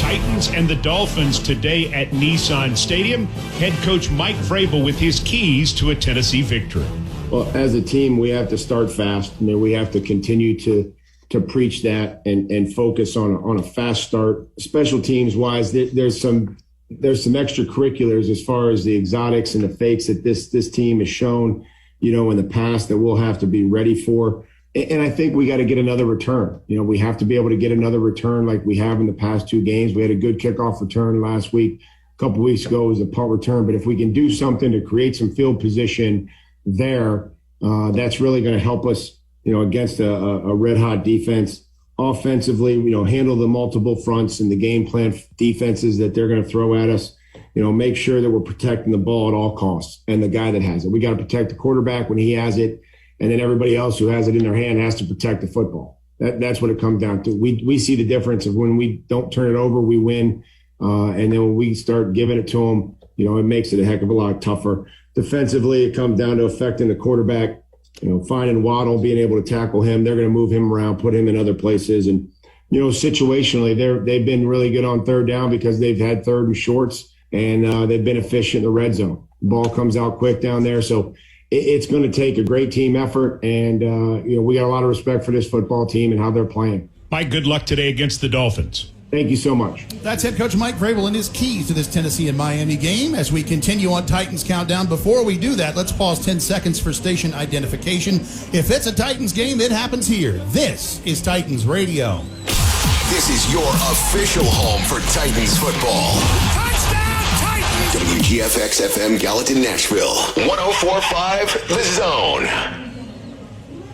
Titans and the Dolphins today at Nissan Stadium. Head coach Mike Vrabel with his keys to a Tennessee victory. Well, as a team, we have to start fast. I mean, we have to continue to preach that and focus on a fast start. Special teams wise, there's some extracurriculars as far as the exotics and the fakes that this team has shown, in the past that we'll have to be ready for. And I think we got to get another return. We have to be able to get another return like we have in the past two games. We had a good kickoff return last week. A couple weeks ago it was a punt return. But if we can do something to create some field position there, that's really going to help us, against a red-hot defense. Offensively, handle the multiple fronts and the game plan defenses that they're going to throw at us. Make sure that we're protecting the ball at all costs and the guy that has it. We got to protect the quarterback when he has it, and then everybody else who has it in their hand has to protect the football. That's what it comes down to. We see the difference of when we don't turn it over, we win, and then when we start giving it to them, it makes it a heck of a lot tougher. Defensively, it comes down to affecting the quarterback. Finding Waddle, being able to tackle him. They're going to move him around, put him in other places. And, situationally, they've been really good on third down because they've had third and shorts, and they've been efficient in the red zone. The ball comes out quick down there. So it's going to take a great team effort. And, we got a lot of respect for this football team and how they're playing. Mike, good luck today against the Dolphins. Thank you so much. That's head coach Mike Vrabel and his keys to this Tennessee and Miami game. As we continue on Titans Countdown, before we do that, let's pause 10 seconds for station identification. If it's a Titans game, it happens here. This is Titans Radio. This is your official home for Titans football. Touchdown, Titans! WGFX-FM Gallatin, Nashville. 104.5 The Zone.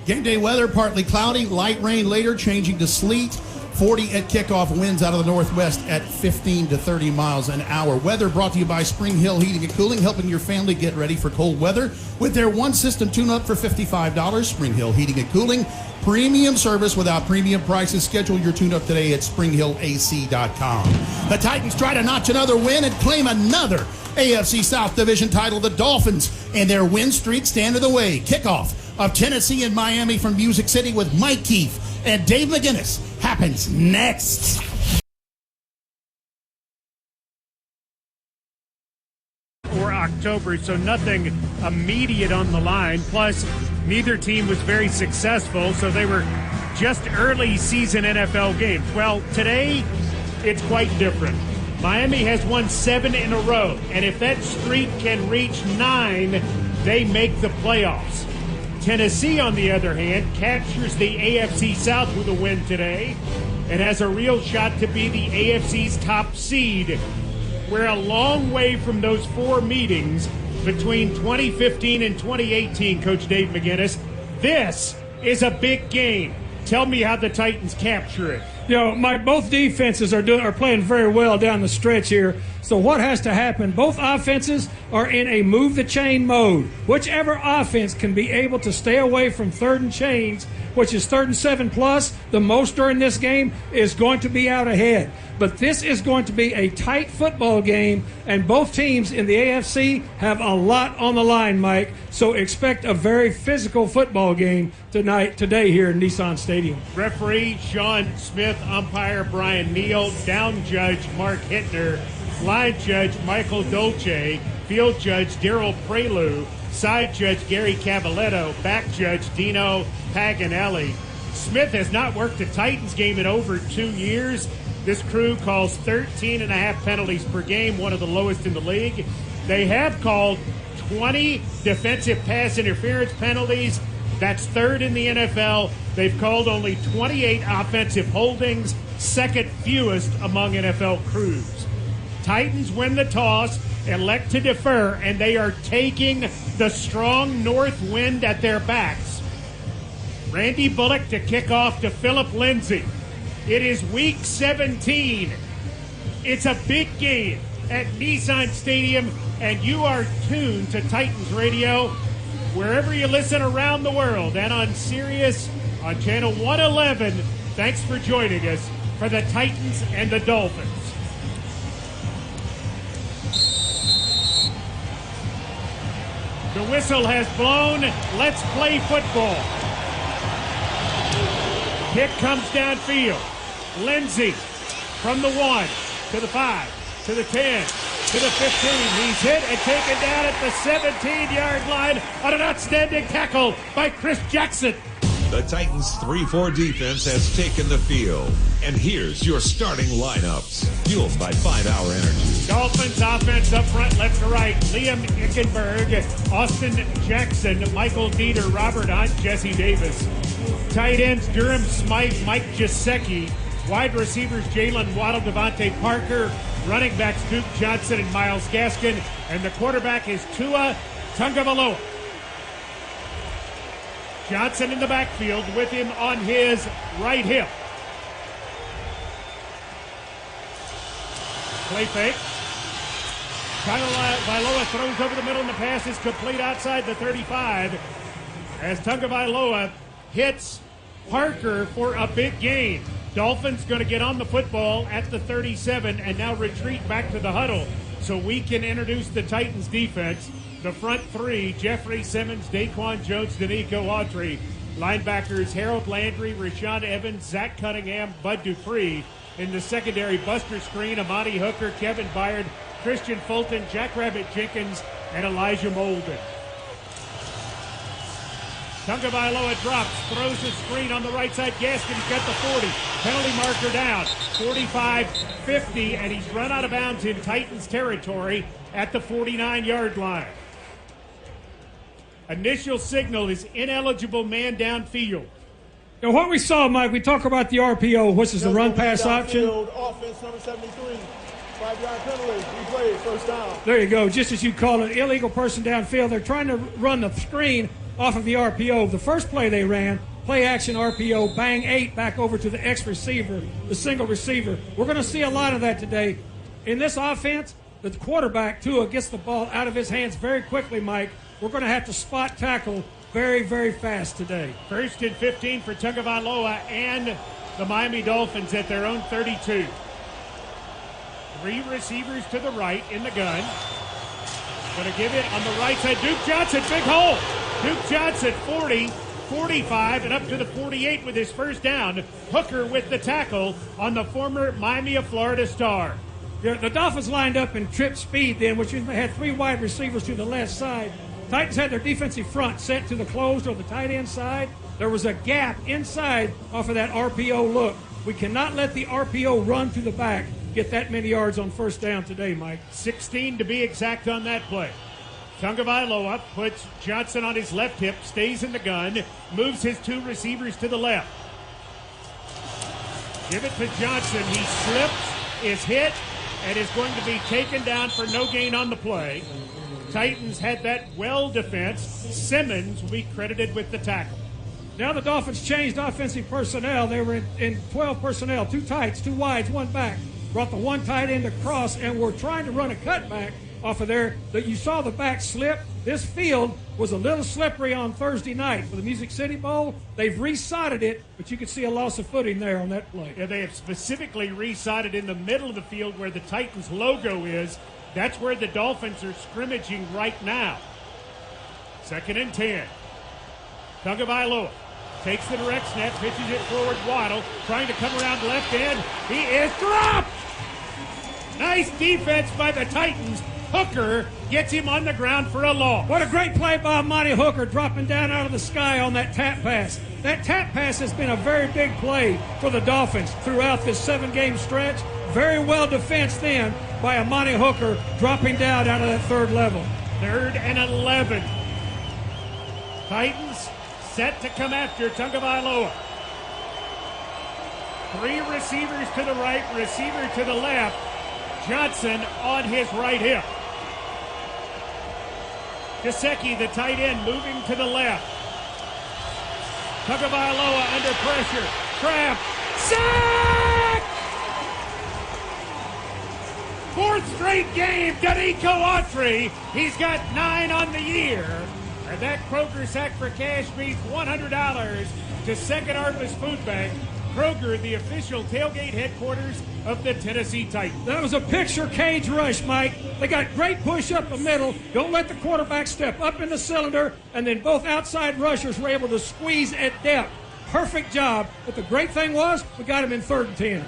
Game day weather, partly cloudy, light rain later, changing to sleet. 40 at kickoff, winds out of the northwest at 15 to 30 miles an hour. Weather brought to you by Spring Hill Heating and Cooling, helping your family get ready for cold weather with their one system tune-up for $55. Spring Hill Heating and Cooling, premium service without premium prices. Schedule your tune-up today at springhillac.com. The Titans try to notch another win and claim another AFC South Division title. The Dolphins and their win streak stand in the way. Kickoff of Tennessee and Miami from Music City with Mike Keefe and Dave McGinnis happens next. Or October, so nothing immediate on the line. Plus, neither team was very successful, so they were just early season NFL games. Well, today, it's quite different. Miami has won 7 in a row, and if that streak can reach 9, they make the playoffs. Tennessee, on the other hand, captures the AFC South with a win today and has a real shot to be the AFC's top seed. We're a long way from those 4 meetings between 2015 and 2018, Coach Dave McGinnis. This is a big game. Tell me how the Titans capture it. Mike, both defenses are playing very well down the stretch here. So what has to happen? Both offenses are in a move the chain mode. Whichever offense can be able to stay away from third and chains, which is 3rd and 7 plus, the most during this game, is going to be out ahead. But this is going to be a tight football game, and both teams in the AFC have a lot on the line, Mike. So expect a very physical football game today here in Nissan Stadium. Referee Sean Smith, umpire Brian Neal, down judge Mark Hittner, line judge Michael Dolce, field judge Daryl Prelu, side judge Gary Cavaletto, back judge Dino Paganelli. Smith has not worked a Titans game in over 2 years. This crew calls 13.5 penalties per game, one of the lowest in the league. They have called 20 defensive pass interference penalties. That's 3rd in the NFL. They've called only 28 offensive holdings, 2nd fewest among NFL crews. Titans win the toss, elect to defer, and they are taking the strong north wind at their backs. Randy Bullock to kick off to Philip Lindsay. It is week 17. It's a big game at Nissan Stadium, and you are tuned to Titans Radio wherever you listen around the world and on Sirius on channel 111. Thanks for joining us for the Titans and the Dolphins. The whistle has blown. Let's play football. Kick comes downfield. Lindsay from the 1, to the 5, to the 10, to the 15. He's hit and taken down at the 17-yard line on an outstanding tackle by Chris Jackson. The Titans' 3-4 defense has taken the field. And here's your starting lineups, fueled by 5-Hour Energy. Dolphins offense up front, left to right. Liam Ickenberg, Austin Jackson, Michael Dieter, Robert Hunt, Jesse Davis. Tight ends, Durham Smythe, Mike Gesicki. Wide receivers, Jalen Waddle, Devontae Parker. Running backs, Duke Johnson and Myles Gaskin. And the quarterback is Tua Tagovailoa. Johnson in the backfield with him on his right hip. Play fake. Tagovailoa throws over the middle and the pass is complete outside the 35 as Tagovailoa hits Parker for a big gain. Dolphins going to get on the football at the 37 and now retreat back to the huddle so we can introduce the Titans defense. The front three, Jeffrey Simmons, Daquan Jones, Danico Autry. Linebackers, Harold Landry, Rashawn Evans, Zach Cunningham, Bud Dupree. In the secondary, Buster Screen, Amani Hooker, Kevin Byard, Christian Fulton, Jackrabbit Jenkins, and Elijah Molden. Tagovailoa drops, throws a screen on the right side. Gaskin's got the 40. Penalty marker down. 45-50, and he's run out of bounds in Titans territory at the 49-yard line. Initial signal is ineligible man downfield. Now, what we saw, Mike, we talk about the RPO, which is the run-pass option. Offense number 73, 5-yard penalty, replay, first down. There you go, just as you call it, illegal person downfield. They're trying to run the screen off of the RPO. The first play they ran, play action RPO, bang 8 back over to the X receiver, the single receiver. We're going to see a lot of that today. In this offense, the quarterback, Tua, gets the ball out of his hands very quickly, Mike. We're going to have to spot tackle very, very fast today. 1st and 15 for Tagovailoa and the Miami Dolphins at their own 32. 3 receivers to the right in the gun. Going to give it on the right side. Duke Johnson, big hole. Duke Johnson, 40, 45, and up to the 48 with his first down. Hooker with the tackle on the former Miami of Florida star. The Dolphins lined up in trip speed then, which means they had 3 wide receivers to the left side. Titans had their defensive front set to the closed or the tight end side. There was a gap inside off of that RPO look. We cannot let the RPO run to the back, get that many yards on first down today, Mike. 16 to be exact on that play. Tagovailoa puts Johnson on his left hip, stays in the gun, moves his 2 receivers to the left. Give it to Johnson. He slips, is hit, and is going to be taken down for no gain on the play. Titans had that well defense. Simmons will be credited with the tackle. Now the Dolphins changed offensive personnel. They were in 12 personnel, 2 tights, 2 wides, 1 back. Brought the 1 tight end across, and we're trying to run a cutback off of there. That you saw the back slip. This field was a little slippery on Thursday night for the Music City Bowl. They've resodded it, but you could see a loss of footing there on that play. Yeah, they have specifically resodded in the middle of the field where the Titans logo is. That's where the Dolphins are scrimmaging right now. 2nd and 10. Tagovailoa takes the direct snap, pitches it forward. Waddle trying to come around left end. He is dropped. Nice defense by the Titans. Hooker gets him on the ground for a loss. What a great play by Amani Hooker, dropping down out of the sky on that tap pass. That tap pass has been a very big play for the Dolphins throughout this 7-game stretch. Very well defensed then by Amani Hooker, dropping down out of that 3rd level. 3rd and 11. Titans set to come after Tagovailoa. 3 receivers to the right, receiver to the left. Johnson on his right hip. Gesicki, the tight end, moving to the left. Tagovailoa under pressure. Trap. Sack! 4th straight game, Danico Autry. He's got 9 on the year. And that Kroger sack for cash means $100 to Second Harvest Food Bank. Kroger, the official tailgate headquarters of the Tennessee Titans. That was a picture cage rush, Mike. They got great push up the middle. Don't let the quarterback step up in the cylinder. And then both outside rushers were able to squeeze at depth. Perfect job. But the great thing was, we got him in 3rd and 10.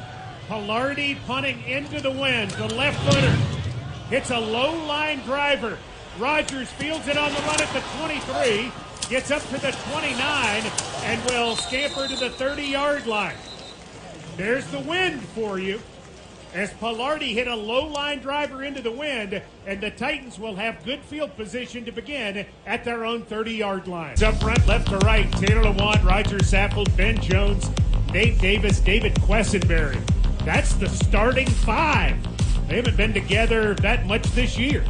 Pilardi punting into the wind. The left footer hits a low line driver. Rogers fields it on the run at the 23, gets up to the 29, and will scamper to the 30-yard line. There's the wind for you, as Pilardi hit a low line driver into the wind, and the Titans will have good field position to begin at their own 30-yard line. Up front, left to right, Taylor Lewan, Roger Saffold, Ben Jones, Nate Davis, David Quessenberry. That's the starting five. They haven't been together that much this year.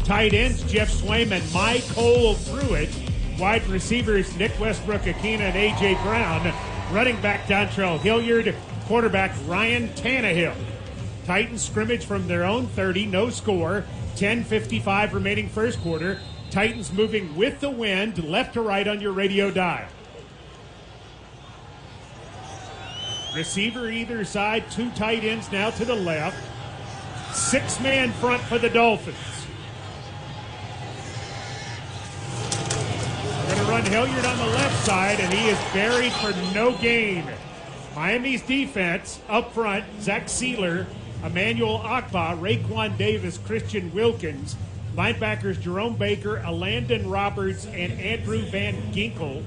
Tight ends, Jeff Swaim and Cole Pruitt. Wide receivers, Nick Westbrook-Akina and A.J. Brown. Running back, Dontrell Hilliard. Quarterback, Ryan Tannehill. Titans scrimmage from their own 30, no score. 10:55 remaining first quarter. Titans moving with the wind, left to right on your radio dial. Receiver either side, two tight ends now to the left. Six-man front for the Dolphins. We're going to run Hilliard on the left side, and he is buried for no gain. Miami's defense up front, Zach Sealer, Emmanuel Akba, Raekwon Davis, Christian Wilkins. Linebackers Jerome Baker, Alandon Roberts, and Andrew Van Ginkel.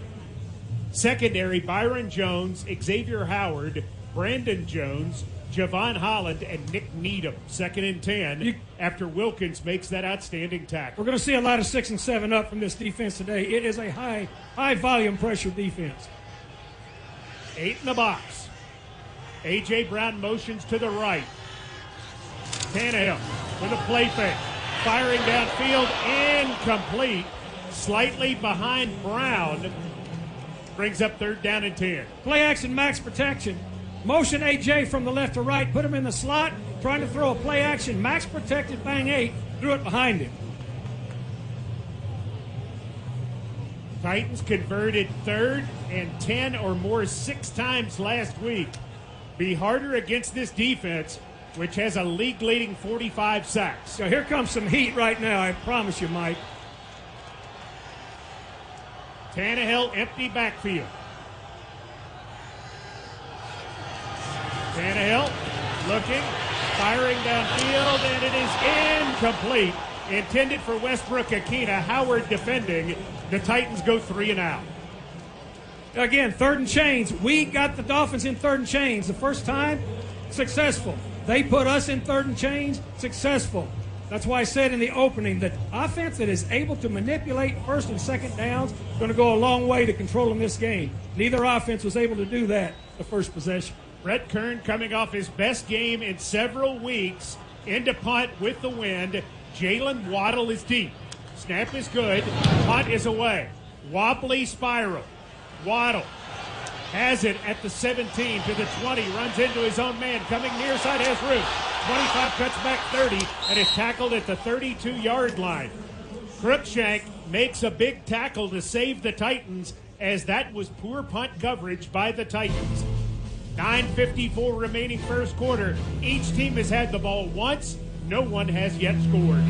Secondary, Byron Jones, Xavier Howard, Brandon Jones, Javon Holland, and Nick Needham. 2nd and 10 after Wilkins makes that outstanding tackle. We're going to see a lot of 6 and 7 up from this defense today. It is a high volume pressure defense. 8 in the box. A.J. Brown motions to the right. Tannehill with a play fake. Firing downfield, incomplete. Slightly behind Brown. Brings up 3rd down and 10. Play action max protection. Motion A.J. from the left to right. Put him in the slot. Trying to throw a play action. Max protected bang 8. Threw it behind him. Titans converted 3rd and 10 or more 6 times last week. Be harder against this defense, which has a league-leading 45 sacks. So here comes some heat right now, I promise you, Mike. Tannehill, empty backfield. Tannehill looking, firing downfield, and it is incomplete. Intended for Westbrook-Akina. Howard defending. The Titans go 3 and out. Again, 3rd and chains. We got the Dolphins in 3rd and chains. The first time, successful. They put us in 3rd and chains, successful. That's why I said in the opening that offense that is able to manipulate 1st and 2nd downs is going to go a long way to controlling this game. Neither offense was able to do that the first possession. Brett Kern coming off his best game in several weeks. Into punt with the wind. Jalen Waddle is deep. Snap is good. Punt is away. Wobbly spiral. Waddle has it at the 17 to the 20. Runs into his own man. Coming near side has room. 25 cuts back 30 and is tackled at the 32-yard line. Crookshank makes a big tackle to save the Titans, as that was poor punt coverage by the Titans. 9:54 remaining first quarter. Each team has had the ball once. No one has yet scored.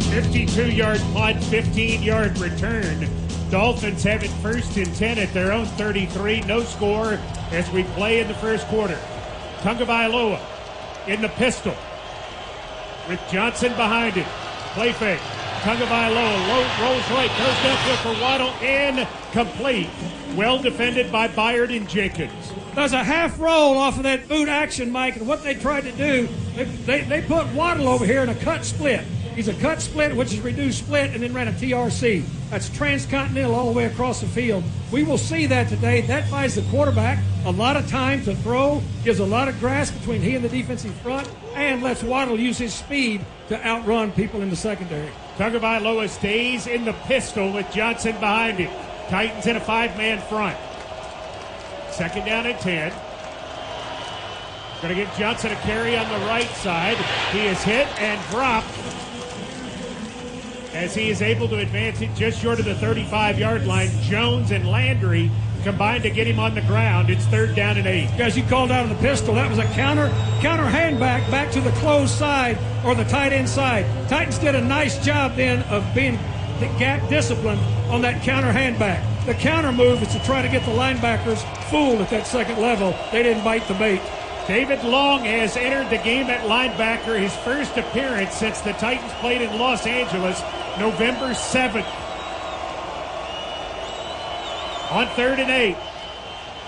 52-yard punt, 15-yard return. Dolphins have it 1st and 10 at their own 33. No score as we play in the first quarter. Tagovailoa in the pistol with Johnson behind him. Play fake. Tagovailoa rolls right, goes downfield for Waddle, incomplete. Well defended by Byard and Jenkins. There's a half roll off of that boot action, Mike, and what they tried to do, they put Waddle over here in a cut split. He's a cut split, which is reduced split, and then ran a TRC. That's transcontinental all the way across the field. We will see that today. That buys the quarterback a lot of time to throw, gives a lot of grass between he and the defensive front, and lets Waddle use his speed to outrun people in the secondary. Tagovailoa stays in the pistol with Johnson behind him. Titans in a 5-man front. 2nd down and 10. Going to give Johnson a carry on the right side. He is hit and dropped as he is able to advance it just short of the 35-yard line. Jones and Landry combined to get him on the ground. It's 3rd down and 8. Guys, you called out on the pistol. That was a counter handback back to the closed side or the tight end side. Titans did a nice job then of being the gap discipline on that counter handback. the counter move is to try to get the linebackers fooled at that second level. They didn't bite the bait. David Long has entered the game at linebacker, his first appearance since the Titans played in Los Angeles November 7th. On 3rd and 8,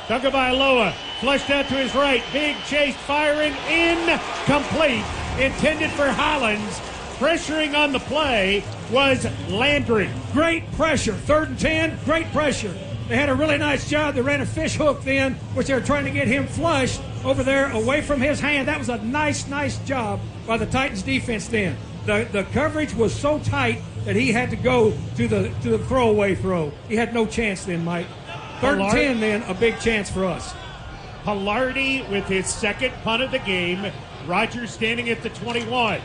Tagovailoa flushed out to his right. Big chase, firing, incomplete. Intended for Hollins. Pressuring on the play was Landry. Great pressure. 3rd and 10, great pressure. They had a really nice job. They ran a fish hook then, which they were trying to get him flushed over there away from his hand. That was a nice job by the Titans defense then. The coverage was so tight that he had to go to the throwaway throw. He had no chance then, Mike. 3rd and 10 then, a big chance for us. Pilardi with his second punt of the game. Rodgers standing at the 21.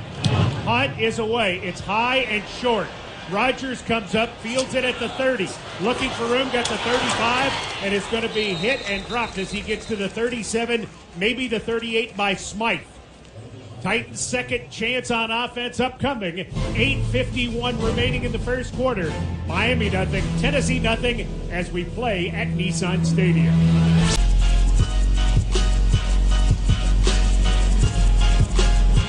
Punt is away. It's high and short. Rodgers comes up, fields it at the 30. Looking for room, got the 35, and it's going to be hit and dropped as he gets to the 37, maybe the 38 by Smythe. Titans' second chance on offense upcoming. 8:51 remaining in the first quarter. Miami nothing, Tennessee nothing as we play at Nissan Stadium.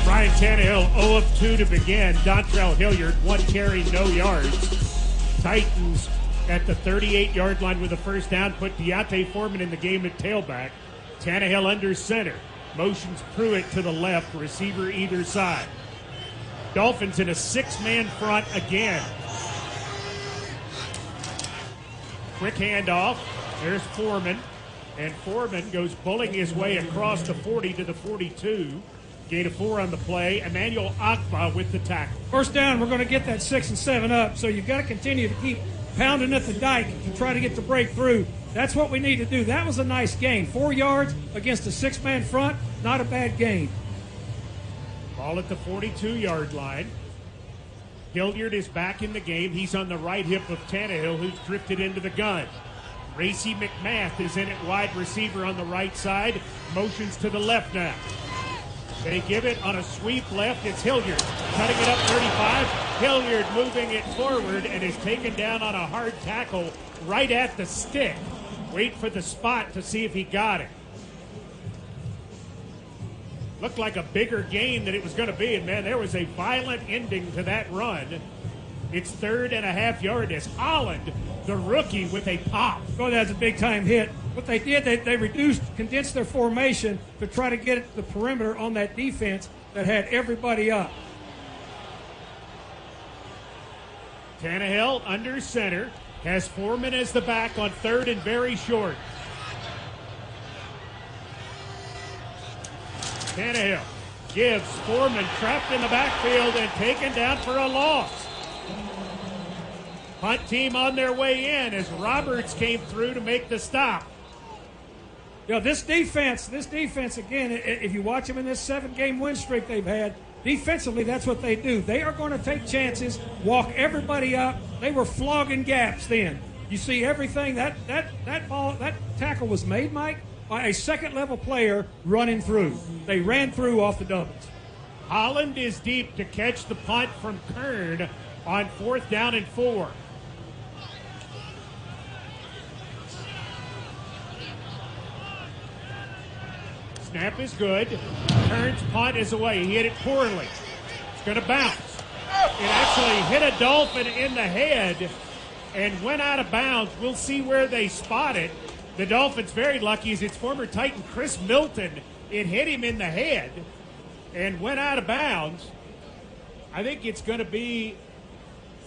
Ryan Tannehill 0 of 2 to begin. Dontrell Hilliard, 1 carry, no yards. Titans at the 38-yard line with a first down. Put Deontay Foreman in the game at tailback. Tannehill under center. Motions Pruitt to the left. Receiver either side. Dolphins in a 6-man front again. Quick handoff. There's Foreman. And Foreman goes bullying his way across the 40 to the 42. Gain of 4 on the play. Emmanuel Akpa with the tackle. First down, we're going to get that 6 and 7 up, so you've got to continue to keep pounding at the dike to try to get the breakthrough. That's what we need to do. That was a nice gain. 4 yards against a 6-man front, not a bad gain. Ball at the 42-yard line. Hilliard is back in the game. He's on the right hip of Tannehill, who's drifted into the gun. Racy McMath is in at wide receiver on the right side. Motions to the left now. They give it on a sweep left. It's Hilliard cutting it up 35. Hilliard moving it forward and is taken down on a hard tackle right at the stick. Wait for the spot to see if he got it. Looked like a bigger gain than it was going to be. And, man, there was a violent ending to that run. It's 3rd and a half yard as Holland, the rookie, with a pop. Oh, that's a big-time hit. What they did, they condensed their formation to try to get the perimeter on that defense that had everybody up. Tannehill under center, has Foreman as the back on 3rd and very short. Tannehill gives Foreman trapped in the backfield and taken down for a loss. Punt team on their way in as Roberts came through to make the stop. You know, this defense, again, if you watch them in this 7-game win streak they've had, defensively, that's what they do. They are going to take chances, walk everybody up. They were flogging gaps then. You see everything. That tackle was made, Mike, by a second-level player running through. They ran through off the doubles. Holland is deep to catch the punt from Kern on 4th down and 4. Snap is good. Kern's punt is away. He hit it poorly. It's going to bounce. It actually hit a Dolphin in the head and went out of bounds. We'll see where they spot it. The Dolphins very lucky as it's former Titan Chris Milton. It hit him in the head and went out of bounds. I think it's going to be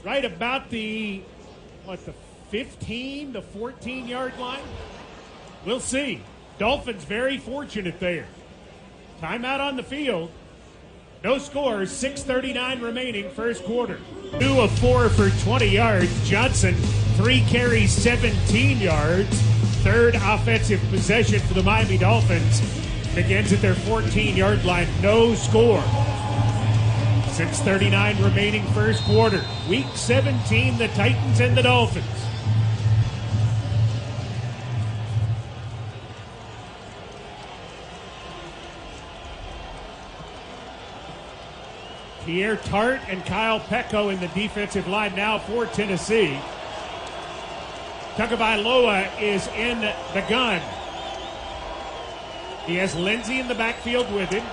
right about the 15, the 14-yard line? We'll see. Dolphins very fortunate there. Timeout on the field. No scores, 6:39 remaining, first quarter. 2 of 4 for 20 yards. Johnson, 3 carries, 17 yards. Third offensive possession for the Miami Dolphins. Begins at their 14-yard line. No score. 6:39 remaining, first quarter. Week 17, the Titans and the Dolphins. Pierre Tart and Kyle Pecco in the defensive line now for Tennessee. Tagovailoa is in the gun. He has Lindsey in the backfield with him.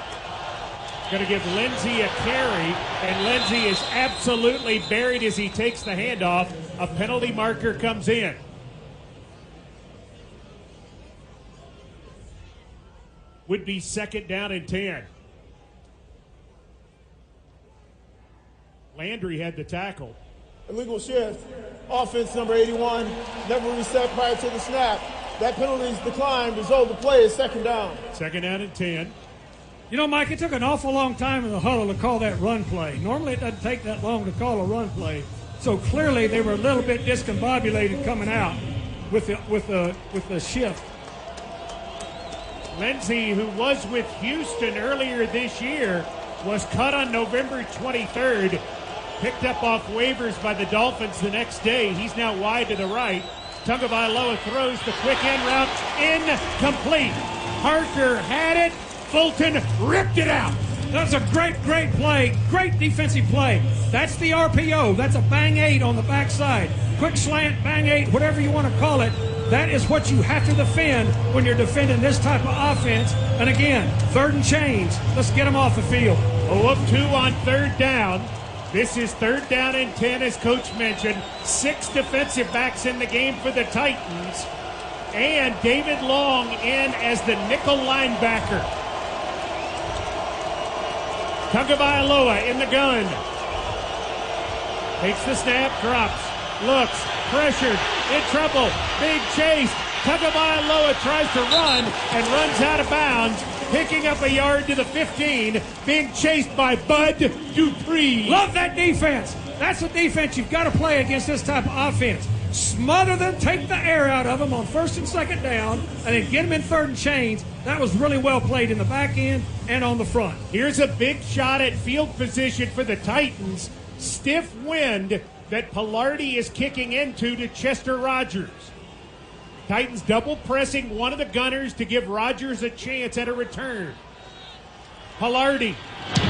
Going to give Lindsey a carry, and Lindsey is absolutely buried as he takes the handoff. A penalty marker comes in. Would be 2nd down and 10. Landry had the tackle. Illegal shift. Offense number 81. Never reset prior to the snap. That penalty is declined. Result of the play is 2nd down. 2nd down and 10. You know, Mike, it took an awful long time in the huddle to call that run play. Normally it doesn't take that long to call a run play. So clearly they were a little bit discombobulated coming out with the shift. Lindsey, who was with Houston earlier this year, was cut on November 23rd. Picked up off waivers by the Dolphins the next day. He's now wide to the right. Tagovailoa throws the quick end route, incomplete. Parker had it. Fulton ripped it out. That's a great play. Great defensive play. That's the RPO. That's a bang 8 on the backside. Quick slant, bang 8, whatever you want to call it. That is what you have to defend when you're defending this type of offense. And again, 3rd and change. Let's get them off the field. 0 of 2 on 3rd down. This is 3rd down and 10, as Coach mentioned. 6 defensive backs in the game for the Titans. And David Long in as the nickel linebacker. Tagovailoa in the gun. Takes the snap, drops, looks, pressured, in trouble, big chase. Tagovailoa tries to run and runs out of bounds, picking up a yard to the 15, being chased by Bud Dupree. Love that defense. That's the defense you've got to play against this type of offense. Smother them, take the air out of them on 1st and 2nd down, and then get them in 3rd and change. That was really well played in the back end and on the front. Here's a big shot at field position for the Titans. Stiff wind that Pilardi is kicking into to Chester Rogers. Titans double pressing one of the gunners to give Rogers a chance at a return. Pilardi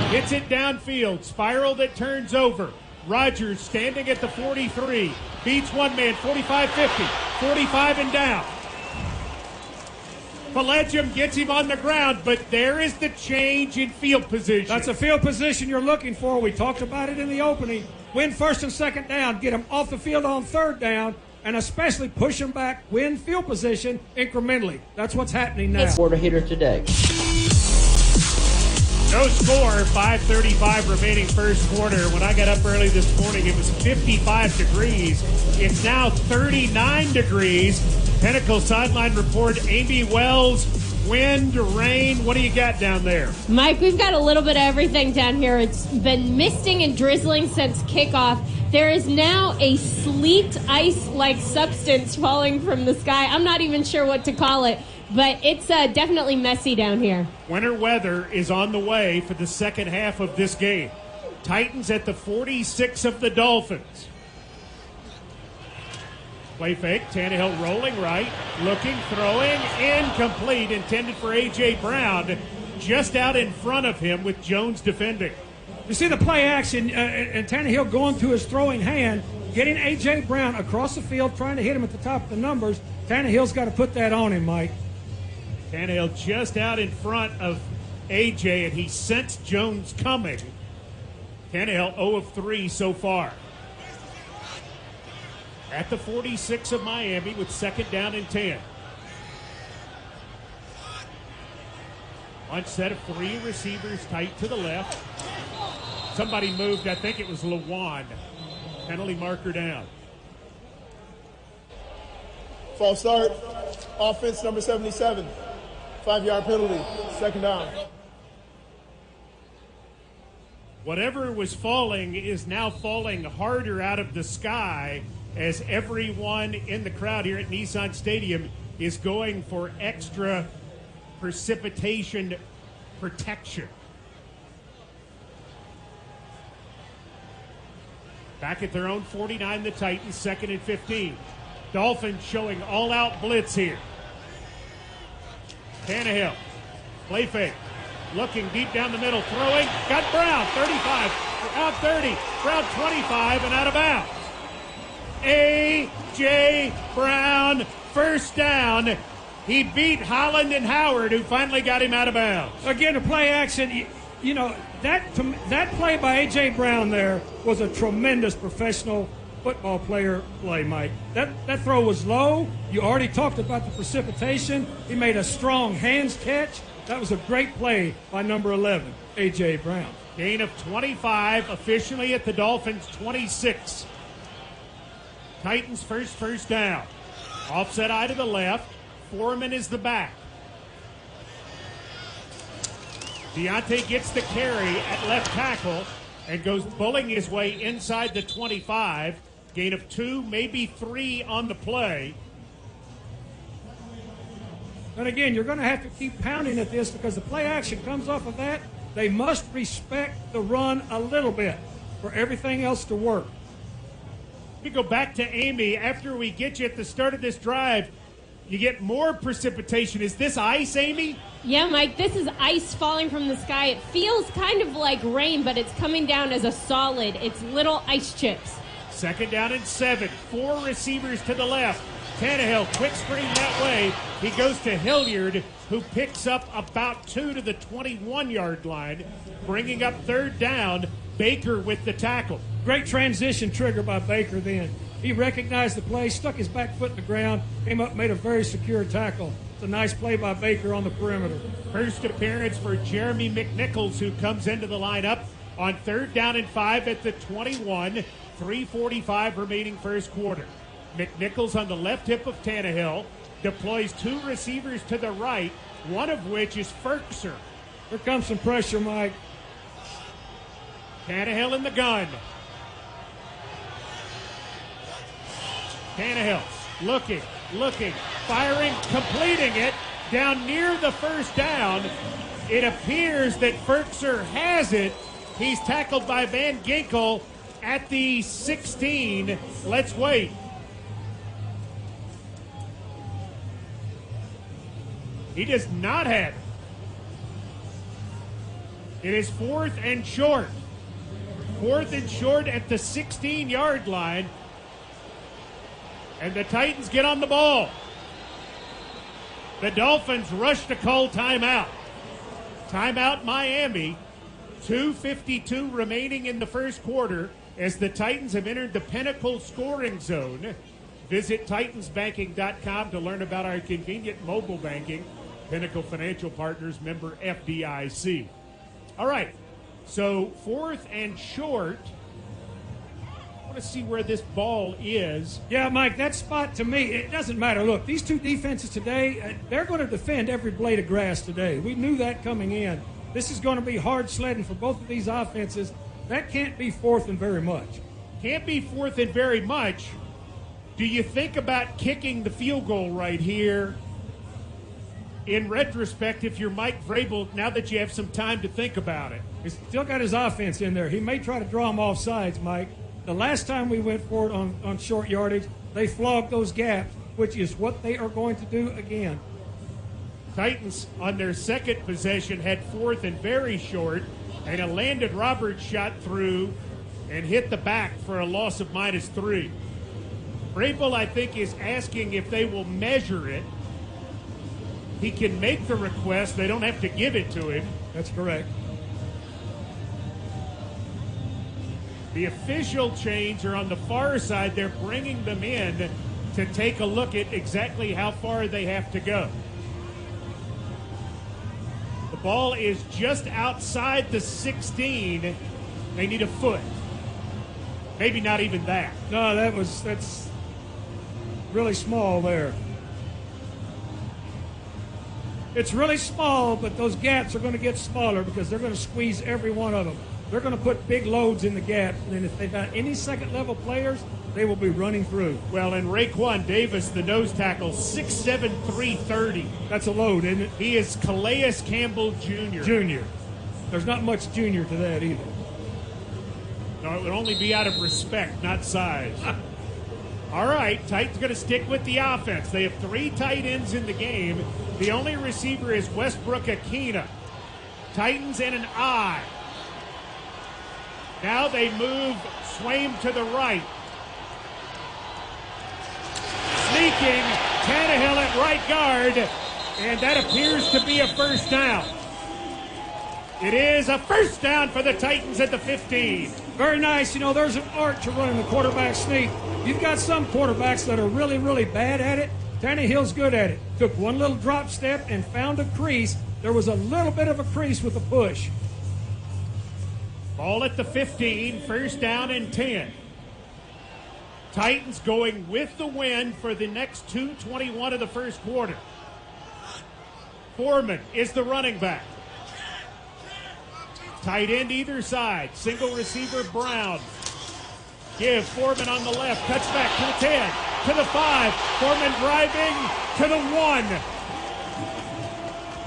hits it downfield, spiral that turns over. Rogers standing at the 43, beats one man, 45-50, 45 and down. Pelagium gets him on the ground, but there is the change in field position. That's a field position you're looking for. We talked about it in the opening. Win 1st and 2nd down, get them off the field on 3rd down, and especially push them back, win field position incrementally. That's what's happening now. Quarter hitter today. No score, 5:35 remaining 1st quarter. When I got up early this morning, it was 55 degrees. It's now 39 degrees. Pinnacle sideline report, Amy Wells, wind, rain. What do you got down there? Mike, we've got a little bit of everything down here. It's been misting and drizzling since kickoff. There is now a sleet ice-like substance falling from the sky. I'm not even sure what to call it, but it's definitely messy down here. Winter weather is on the way for the 2nd half of this game. Titans at the 46 of the Dolphins. Play fake, Tannehill rolling right, looking, throwing, incomplete, intended for A.J. Brown, just out in front of him with Jones defending. You see the play action, and Tannehill going to his throwing hand, getting A.J. Brown across the field, trying to hit him at the top of the numbers. Tannehill's got to put that on him, Mike. Tannehill just out in front of A.J., and he sensed Jones coming. Tannehill 0 of 3 so far. At the 46 of Miami with 2nd down and 10. Bunch set of 3 receivers tight to the left. Somebody moved, I think it was Lawan. Penalty marker down. False start. Offense number 77. 5-yard penalty. 2nd down. Whatever was falling is now falling harder out of the sky as everyone in the crowd here at Nissan Stadium is going for extra precipitation protection. Back at their own 49, the Titans, 2nd and 15. Dolphins showing all-out blitz here. Tannehill, play fake, looking deep down the middle, throwing, got Brown, 35, out 30, Brown 25, and out of bounds. A.J. Brown, first down. He beat Holland and Howard, who finally got him out of bounds. Again, the play action, you know, that play by A.J. Brown there was a tremendous professional football player play, Mike. That throw was low. You already talked about the precipitation. He made a strong hands catch. That was a great play by number 11, A.J. Brown. Gain of 25, officially at the Dolphins' 26. Titans first down. Offset eye to the left. Foreman is the back. Deontay gets the carry at left tackle and goes bulling his way inside the 25. Gain of 2, maybe 3 on the play. And again, you're going to have to keep pounding at this because the play action comes off of that. They must respect the run a little bit for everything else to work. We go back to Amy. After we get you at the start of this drive, you get more precipitation. Is this ice, Amy? Yeah, Mike, this is ice falling from the sky. It feels kind of like rain, but it's coming down as a solid. It's little ice chips. Second down and 7. 4 receivers to the left. Tannehill, quick screen that way. He goes to Hilliard, who picks up about 2 to the 21-yard line, bringing up third down. Baker with the tackle. Great transition trigger by Baker then. He recognized the play, stuck his back foot in the ground, came up, made a very secure tackle. It's a nice play by Baker on the perimeter. First appearance for Jeremy McNichols, who comes into the lineup on third down and 5 at the 21. 3:45 remaining first quarter. McNichols on the left hip of Tannehill deploys 2 receivers to the right, one of which is Ferkser. Here comes some pressure, Mike. Tannehill in the gun. Tannehill looking, firing, completing it down near the first down. It appears that Ferkser has it. He's tackled by Van Ginkel at the 16. Let's wait. He does not have it. It is 4th and short. 4th and short at the 16-yard line. And the Titans get on the ball. The Dolphins rush to call timeout. Timeout Miami. 2:52 remaining in the first quarter as the Titans have entered the Pinnacle scoring zone. Visit TitansBanking.com to learn about our convenient mobile banking. Pinnacle Financial Partners, member FDIC. All right, so 4th and short. I want to see where this ball is. Yeah, Mike, that spot to me, it doesn't matter. Look, these 2 defenses today, they're going to defend every blade of grass today. We knew that coming in. This is going to be hard sledding for both of these offenses. That can't be 4th and very much. Can't be 4th and very much. Do you think about kicking the field goal right here? In retrospect, if you're Mike Vrabel, now that you have some time to think about it. He's still got his offense in there. He may try to draw them off sides, Mike. The last time we went for it on short yardage, they flogged those gaps, which is what they are going to do again. Titans on their second possession had 4th and very short, and a Landon Roberts shot through and hit the back for a loss of -3. Vrabel, I think, is asking if they will measure it. He can make the request. They don't have to give it to him. That's correct. The official chains are on the far side. They're bringing them in to take a look at exactly how far they have to go. The ball is just outside the 16. They need a foot. Maybe not even that. No, that's really small there. It's really small, but those gaps are going to get smaller because they're going to squeeze every one of them. They're going to put big loads in the gaps, and if they've got any second-level players, they will be running through. Well, and Raekwon Davis, the nose tackle, 6'7", 330. That's a load, isn't it? He is Calais Campbell Jr. There's not much junior to that either. No, it would only be out of respect, not size. All right, Titans going to stick with the offense. They have 3 tight ends in the game. The only receiver is Westbrook Akina. Titans in an I. Now they move Swaim to the right. looking. Tannehill at right guard, and that appears to be a first down. It is a first down for the Titans at the 15. Very nice. You know, there's an art to running the quarterback sneak. You've got some quarterbacks that are really, really bad at it. Tannehill's good at it. Took one little drop step and found a crease. There was a little bit of a crease with the push. Ball at the 15, first down and 10. Titans going with the win for the next 2:21 of the first quarter. Foreman is the running back. Tight end either side. Single receiver Brown. Give Foreman on the left. Cuts back to the 10, to the 5. Foreman driving to the 1.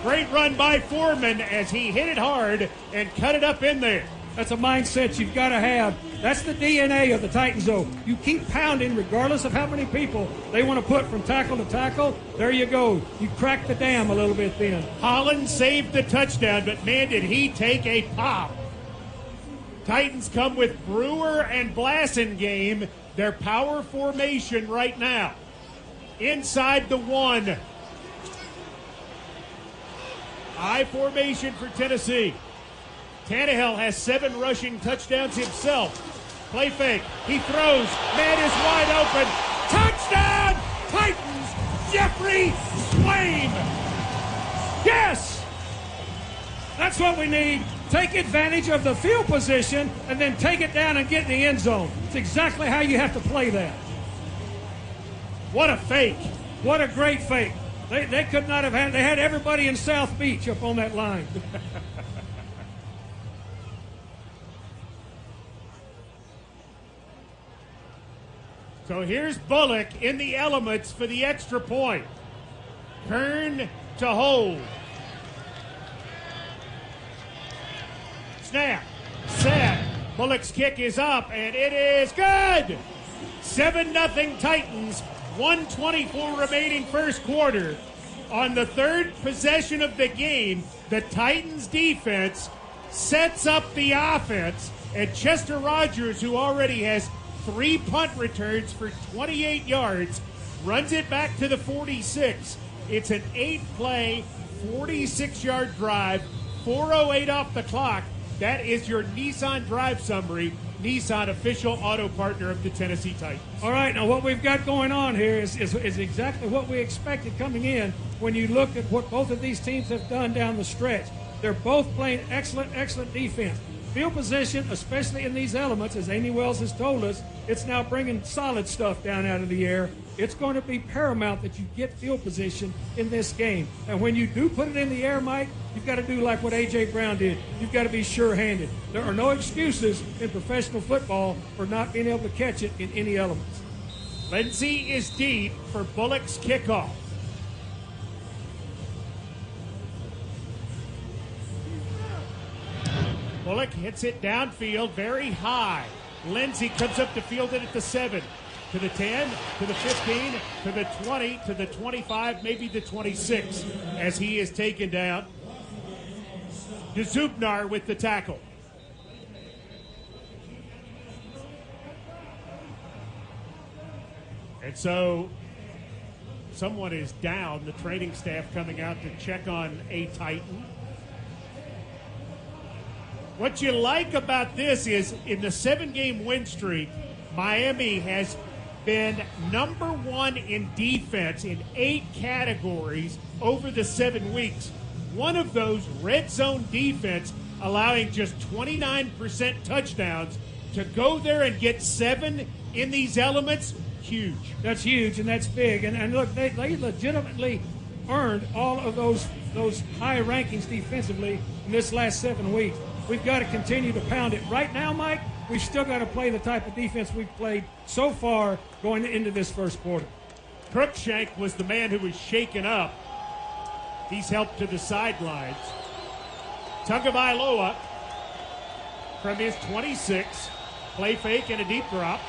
Great run by Foreman as he hit it hard and cut it up in there. That's a mindset you've got to have. That's the DNA of the Titans, though. You keep pounding regardless of how many people they want to put from tackle to tackle. There you go. You crack the dam a little bit then. Holland saved the touchdown, but man, did he take a pop. Titans come with Brewer and Blasingame, their power formation right now. Inside the 1. I formation for Tennessee. Tannehill has 7 rushing touchdowns himself. Play fake. He throws. Man is wide open. Touchdown! Titans! Jeffrey Swain! Yes! That's what we need. Take advantage of the field position and then take it down and get in the end zone. It's exactly how you have to play that. What a fake. What a great fake. They could not have had, they had everybody in South Beach up on that line. So here's Bullock in the elements for the extra point. Kern to hold. Snap. Set. Bullock's kick is up, and it is good. 7-0 Titans. 1:24 remaining first quarter. On the third possession of the game, the Titans defense sets up the offense, and Chester Rogers, who already has 3 punt returns for 28 yards, runs it back to the 46. It's an 8-play, 46-yard drive, 4:08 off the clock. That is your Nissan Drive Summary. Nissan, official auto partner of the Tennessee Titans. All right, now what we've got going on here is exactly what we expected coming in when you look at what both of these teams have done down the stretch. They're both playing excellent defense. Field position, especially in these elements, as Amy Wells has told us, it's now bringing solid stuff down out of the air. It's going to be paramount that you get field position in this game. And when you do put it in the air, Mike, you've got to do like what A.J. Brown did. You've got to be sure-handed. There are no excuses in professional football for not being able to catch it in any elements. Lindsey is deep for Bullock's kickoff. Bullock hits it downfield very high. Lindsey comes up to field it at the 7, to the 10, to the 15, to the 20, to the 25, maybe the 26, as he is taken down. Dzubnar with the tackle. And so someone is down, the training staff coming out to check on a Titan. What you like about this is in the 7-game win streak, Miami has been number 1 in defense in 8 categories over the 7 weeks. One of those, red zone defense, allowing just 29% touchdowns. To go there and get 7 in these elements, huge. That's huge, and that's big. And look, they legitimately earned all of those high rankings defensively in this last 7 weeks. We've got to continue to pound it. Right now, Mike, we've still got to play the type of defense we've played so far going into this first quarter. Cruikshank was the man who was shaken up. He's helped to the sidelines. Tagovailoa from his 26. Play fake and a deep drop.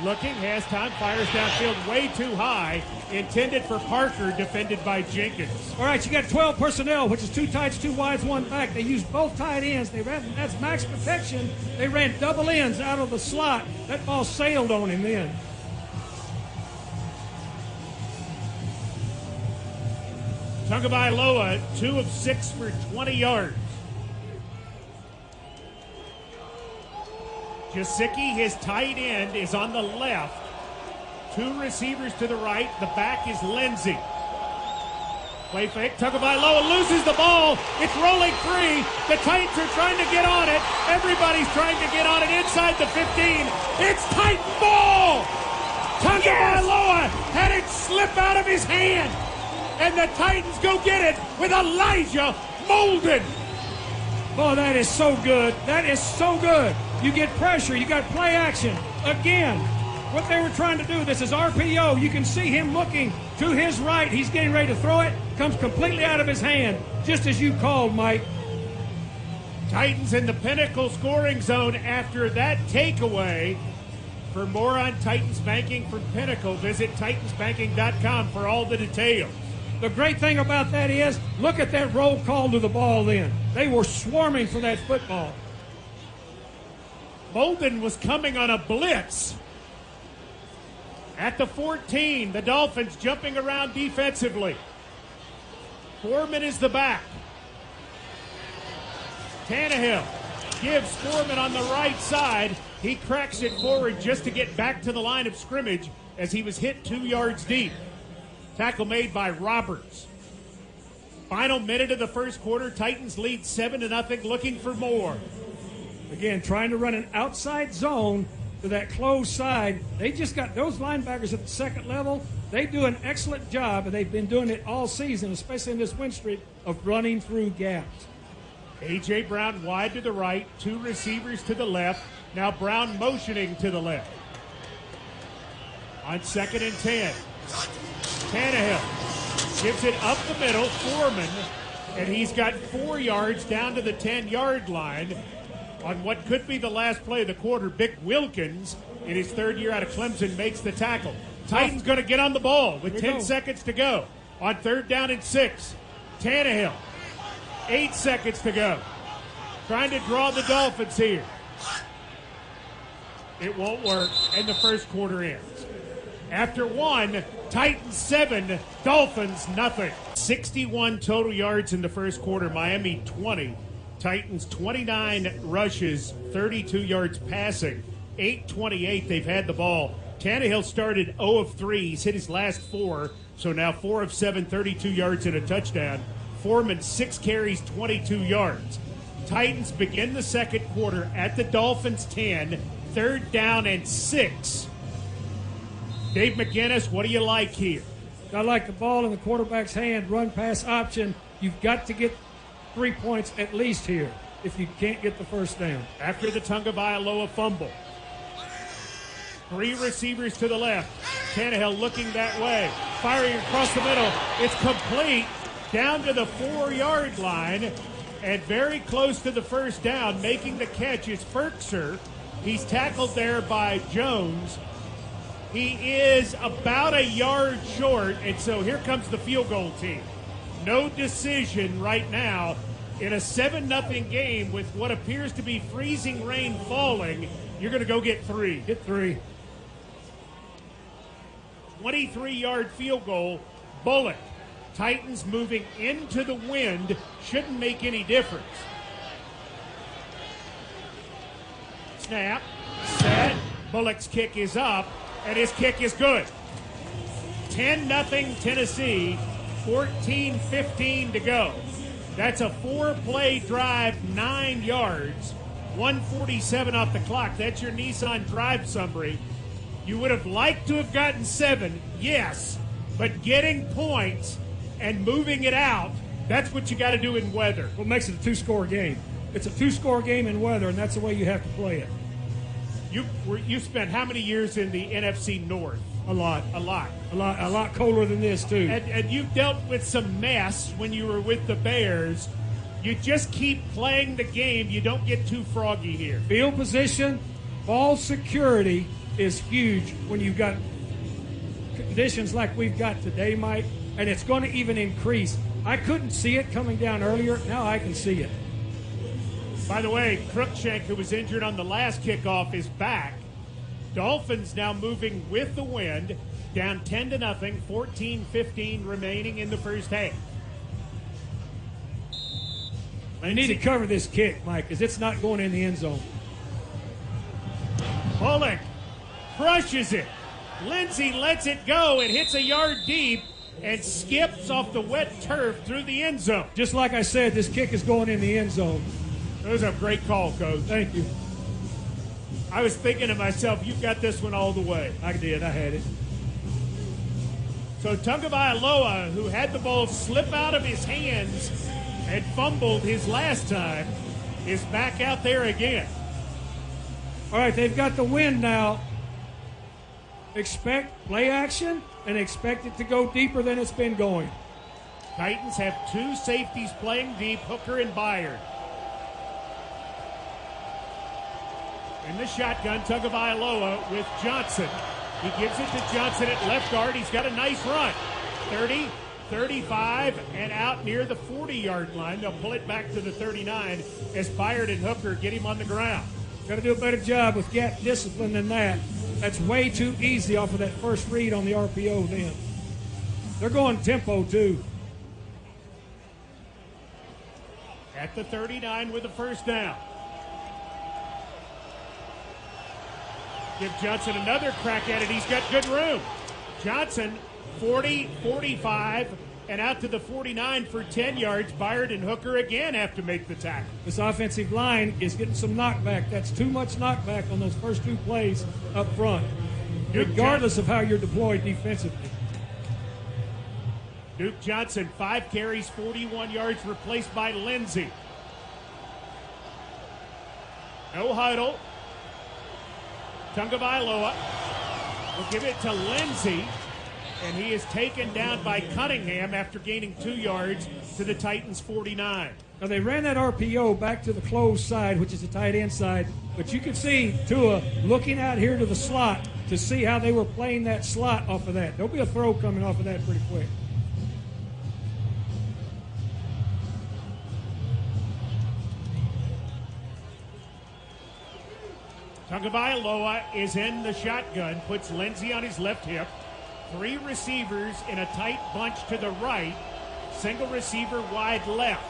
Looking, has time, fires downfield way too high. Intended for Parker, defended by Jenkins. All right, you got 12 personnel, which is 2 tights, 2 wides, 1 back. They used both tight ends. That's max protection. They ran double ends out of the slot. That ball sailed on him then. Tagovailoa, 2 of 6 for 20 yards. Gesicki, his tight end, is on the left. 2 receivers to the right. The back is Lindsey. Play fake. Tagovailoa loses the ball. It's rolling free. The Titans are trying to get on it. Everybody's trying to get on it inside the 15. It's Titan ball. Tagovailoa had it slip out of his hand. And the Titans go get it with Elijah Molden. Oh, that is so good. That is so good. You get pressure. You got play action. Again, what they were trying to do, this is RPO. You can see him looking to his right. He's getting ready to throw it. Comes completely out of his hand, just as you called, Mike. Titans in the pinnacle scoring zone after that takeaway. For more on Titans Banking from Pinnacle, visit titansbanking.com for all the details. The great thing about that is, look at that roll call to the ball then. They were swarming for that football. Molden was coming on a blitz. At the 14, the Dolphins jumping around defensively. Foreman is the back. Tannehill gives Foreman on the right side. He cracks it forward just to get back to the line of scrimmage as he was hit 2 yards deep. Tackle made by Roberts. Final minute of the first quarter. Titans lead 7-0, looking for more. Again, trying to run an outside zone to that closed side. They just got those linebackers at the second level. They do an excellent job, and they've been doing it all season, especially in this win streak, of running through gaps. A.J. Brown wide to the right, 2 receivers to the left. Now Brown motioning to the left. On 2nd and 10. Tannehill gives it up the middle, Foreman, and he's got 4 yards down to the 10-yard line. On what could be the last play of the quarter, Vic Wilkins, in his 3rd year out of Clemson, makes the tackle. Titans going to get on the ball with 10 seconds to go. On 3rd down and 6. Tannehill, 8 seconds to go. Trying to draw the Dolphins here. It won't work, and the first quarter ends. After 1, Titans 7, Dolphins nothing. 61 total yards in the first quarter, Miami 20. Titans 29 rushes, 32 yards passing, 8:28 they've had the ball. Tannehill started 0 of 3. He's hit his last 4, so now 4 of 7, 32 yards and a touchdown. Foreman 6 carries, 22 yards. Titans begin the second quarter at the Dolphins 10, 3rd down and 6. Dave McGinnis, what do you like here? I like the ball in the quarterback's hand, run pass option. You've got to get 3 points at least here if you can't get the first down. After the Tagovailoa fumble. 3 receivers to the left. Tannehill looking that way. Firing across the middle. It's complete down to the 4-yard line and very close to the first down. Making the catch is Ferkser. He's tackled there by Jones. He is about a yard short, and so here comes the field goal team. No decision right now in a 7-0 game with what appears to be freezing rain falling. You're going to go get 3. Get 3. 23-yard field goal. Bullock. Titans moving into the wind. Shouldn't make any difference. Snap. Set. Bullock's kick is up, and his kick is good. 10-0 Tennessee. 14:15 to go. That's a 4-play drive, 9 yards, 1:47 off the clock. That's your Nissan drive summary. You would have liked to have gotten 7, yes, but getting points and moving it out, that's what you got to do in weather. What makes it a 2-score game? It's a 2-score game in weather, and that's the way you have to play it. You spent how many years in the NFC North? A lot. A lot colder than this, too. And you've dealt with some mess when you were with the Bears. You just keep playing the game. You don't get too froggy here. Field position, ball security is huge when you've got conditions like we've got today, Mike, and it's going to even increase. I couldn't see it coming down earlier. Now I can see it. By the way, Cruikshank, who was injured on the last kickoff, is back. Dolphins now moving with the wind, down 10-0, 14:15 remaining in the first half. They need to cover this kick, Mike, because it's not going in the end zone. Bullock crushes it. Lindsey lets it go. It hits a yard deep and skips off the wet turf through the end zone. Just like I said, this kick is going in the end zone. That was a great call, Coach. Thank you. I was thinking to myself, you've got this one all the way. I did. I had it. So Tagovailoa, who had the ball slip out of his hands and fumbled his last time, is back out there again. All right, they've got the win now. Expect play action and expect it to go deeper than it's been going. Titans have two safeties playing deep, Hooker and Byard. In the shotgun, Tagovailoa with Johnson. He gives it to Johnson at left guard. He's got a nice run. 30, 35, and out near the 40-yard line. They'll pull it back to the 39 as Byard and Hooker get him on the ground. Got to do a better job with gap discipline than that. That's way too easy off of that first read on the RPO then. They're going tempo, too. At the 39 with the first down. Give Johnson another crack at it. He's got good room. Johnson, 40, 45, and out to the 49 for 10 yards. Byard and Hooker again have to make the tackle. This offensive line is getting some knockback. That's too much knockback on those first two plays up front, regardless of how you're deployed defensively. Duke Johnson, 5 carries, 41 yards, replaced by Lindsey. No huddle. Tagovailoa will give it to Lindsey, and he is taken down by Cunningham after gaining 2 yards to the Titans' 49. Now, they ran that RPO back to the closed side, which is the tight end side, but you can see Tua looking out here to the slot to see how they were playing that slot off of that. There'll be a throw coming off of that pretty quick. Tagovailoa is in the shotgun, puts Lindsey on his left hip. 3 receivers in a tight bunch to the right. Single receiver wide left.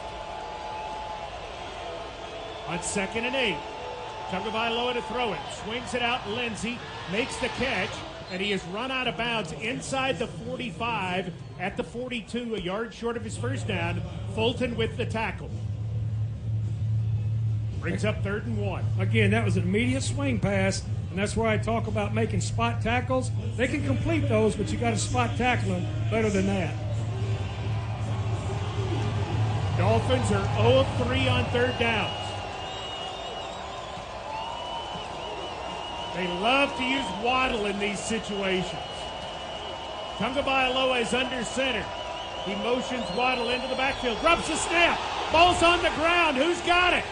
On 2nd and 8. Tagovailoa to throw it. Swings it out. Lindsey makes the catch, and he is run out of bounds inside the 45 at the 42, a yard short of his first down. Fulton with the tackle. Brings up 3rd and 1. Again, that was an immediate swing pass, and that's where I talk about making spot tackles. They can complete those, but you got to spot tackle them better than that. Dolphins are 0 of 3 on 3rd downs. They love to use Waddle in these situations. Tagovailoa is under center. He motions Waddle into the backfield. Drops the snap. Ball's on the ground. Who's got it?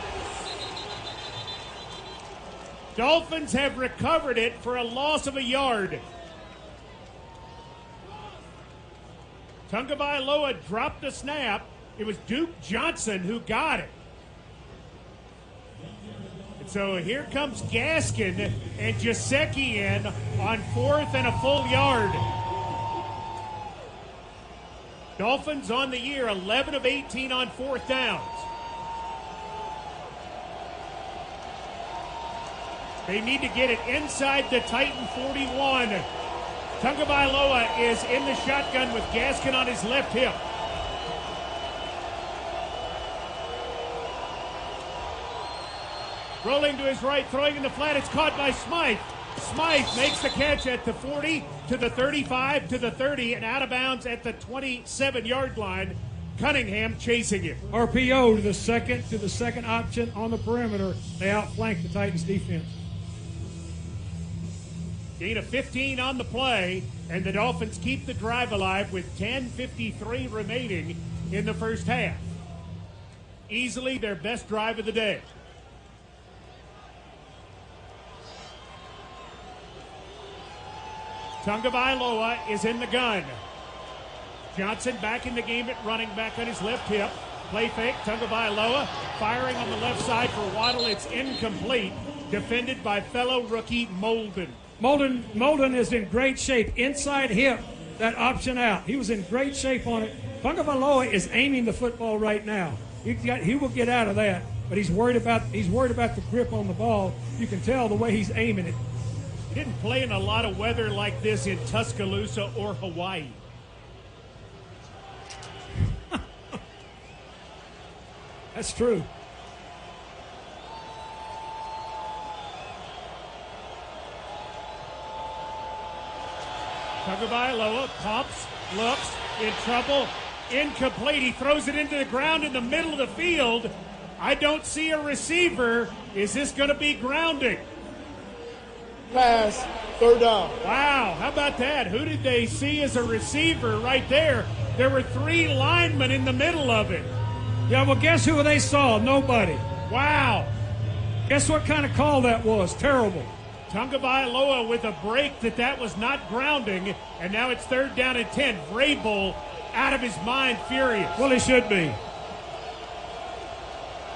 Dolphins have recovered it for a loss of a yard. Tagovailoa dropped the snap. It was Duke Johnson who got it. And so here comes Gaskin and Jasecki in on 4th and a full yard. Dolphins on the year, 11 of 18 on 4th downs. They need to get it inside the Titan 41. Tagovailoa is in the shotgun with Gaskin on his left hip. Rolling to his right, throwing in the flat. It's caught by Smythe. Smythe makes the catch at the 40, to the 35, to the 30, and out of bounds at the 27-yard line. Cunningham chasing him. RPO to the second option on the perimeter. They outflank the Titans defense. Gain of 15 on the play, and the Dolphins keep the drive alive with 10:53 remaining in the first half. Easily their best drive of the day. Tagovailoa is in the gun. Johnson back in the game at running back on his left hip. Play fake, Tagovailoa firing on the left side for Waddle. It's incomplete. Defended by fellow rookie Molden. Molden is in great shape. Inside hip, that option out. He was in great shape on it. Tagovailoa is aiming the football right now. He will get out of that, but he's worried about the grip on the ball. You can tell the way he's aiming it. He didn't play in a lot of weather like this in Tuscaloosa or Hawaii. That's true. Tagovailoa pumps, looks, in trouble, incomplete. He throws it into the ground in the middle of the field. I don't see a receiver. Is this going to be grounding? Pass, third down. Wow, how about that? Who did they see as a receiver right there? There were 3 linemen in the middle of it. Yeah, well, guess who they saw? Nobody. Wow. Guess what kind of call that was? Terrible. Tagovailoa with a break that was not grounding, and now it's 3rd down and 10. Vrabel out of his mind, furious. Well, he should be.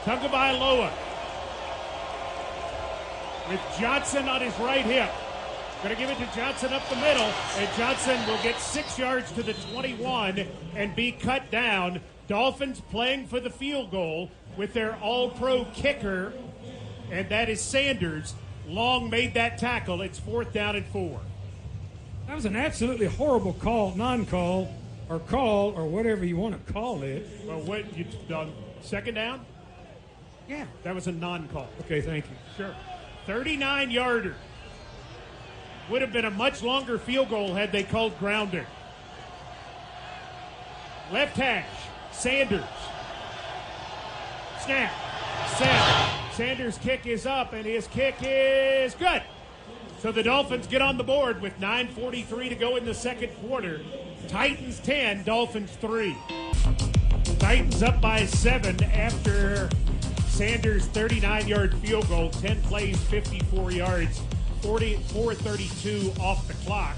Tagovailoa with Johnson on his right hip. Going to give it to Johnson up the middle, and Johnson will get 6 yards to the 21 and be cut down. Dolphins playing for the field goal with their all-pro kicker, and that is Sanders. Long made that tackle. It's 4th down and 4. That was an absolutely horrible call, non-call, or call, or whatever you want to call it. Well, what you done? 2nd down? Yeah. That was a non-call. Okay, thank you. Sure. 39-yarder. Would have been a much longer field goal had they called grounding. Left hash. Sanders. Snap. Set. Sanders' kick is up, and his kick is good. So the Dolphins get on the board with 9:43 to go in the 2nd quarter. Titans 10, Dolphins 3. Titans up by 7 after Sanders' 39-yard field goal. 10 plays, 54 yards, 4:32 off the clock.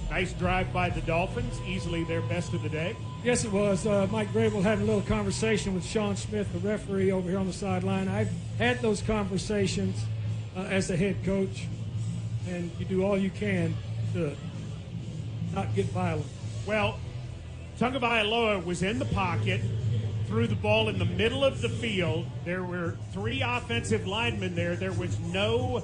Nice drive by the Dolphins, easily their best of the day. Yes, it was. Mike Vrabel had a little conversation with Sean Smith, the referee over here on the sideline. I've had those conversations as the head coach, and you do all you can to not get violent. Well, Tagovailoa was in the pocket, threw the ball in the middle of the field. There were 3 offensive linemen there. There was no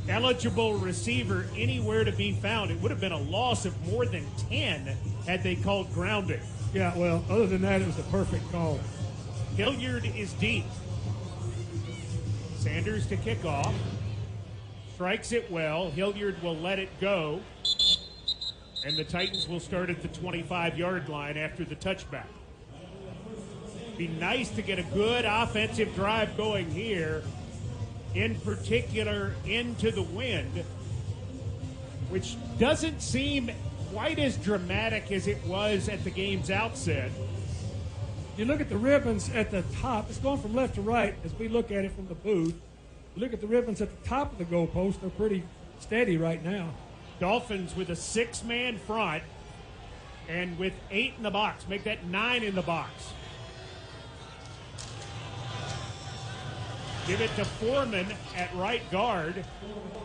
eligible receiver anywhere to be found. It would have been a loss of more than 10 had they called grounding. Yeah, well, other than that, it was a perfect call. Hilliard is deep. Sanders to kick off. Strikes it well. Hilliard will let it go. And the Titans will start at the 25-yard line after the touchback. Be nice to get a good offensive drive going here, in particular into the wind, which doesn't seem quite as dramatic as it was at the game's outset. You look at the ribbons at the top. It's going from left to right as we look at it from the booth. You look at the ribbons at the top of the goalpost. They're pretty steady right now. Dolphins with a 6-man front and with 8 in the box. Make that 9 in the box. Give it to Foreman at right guard.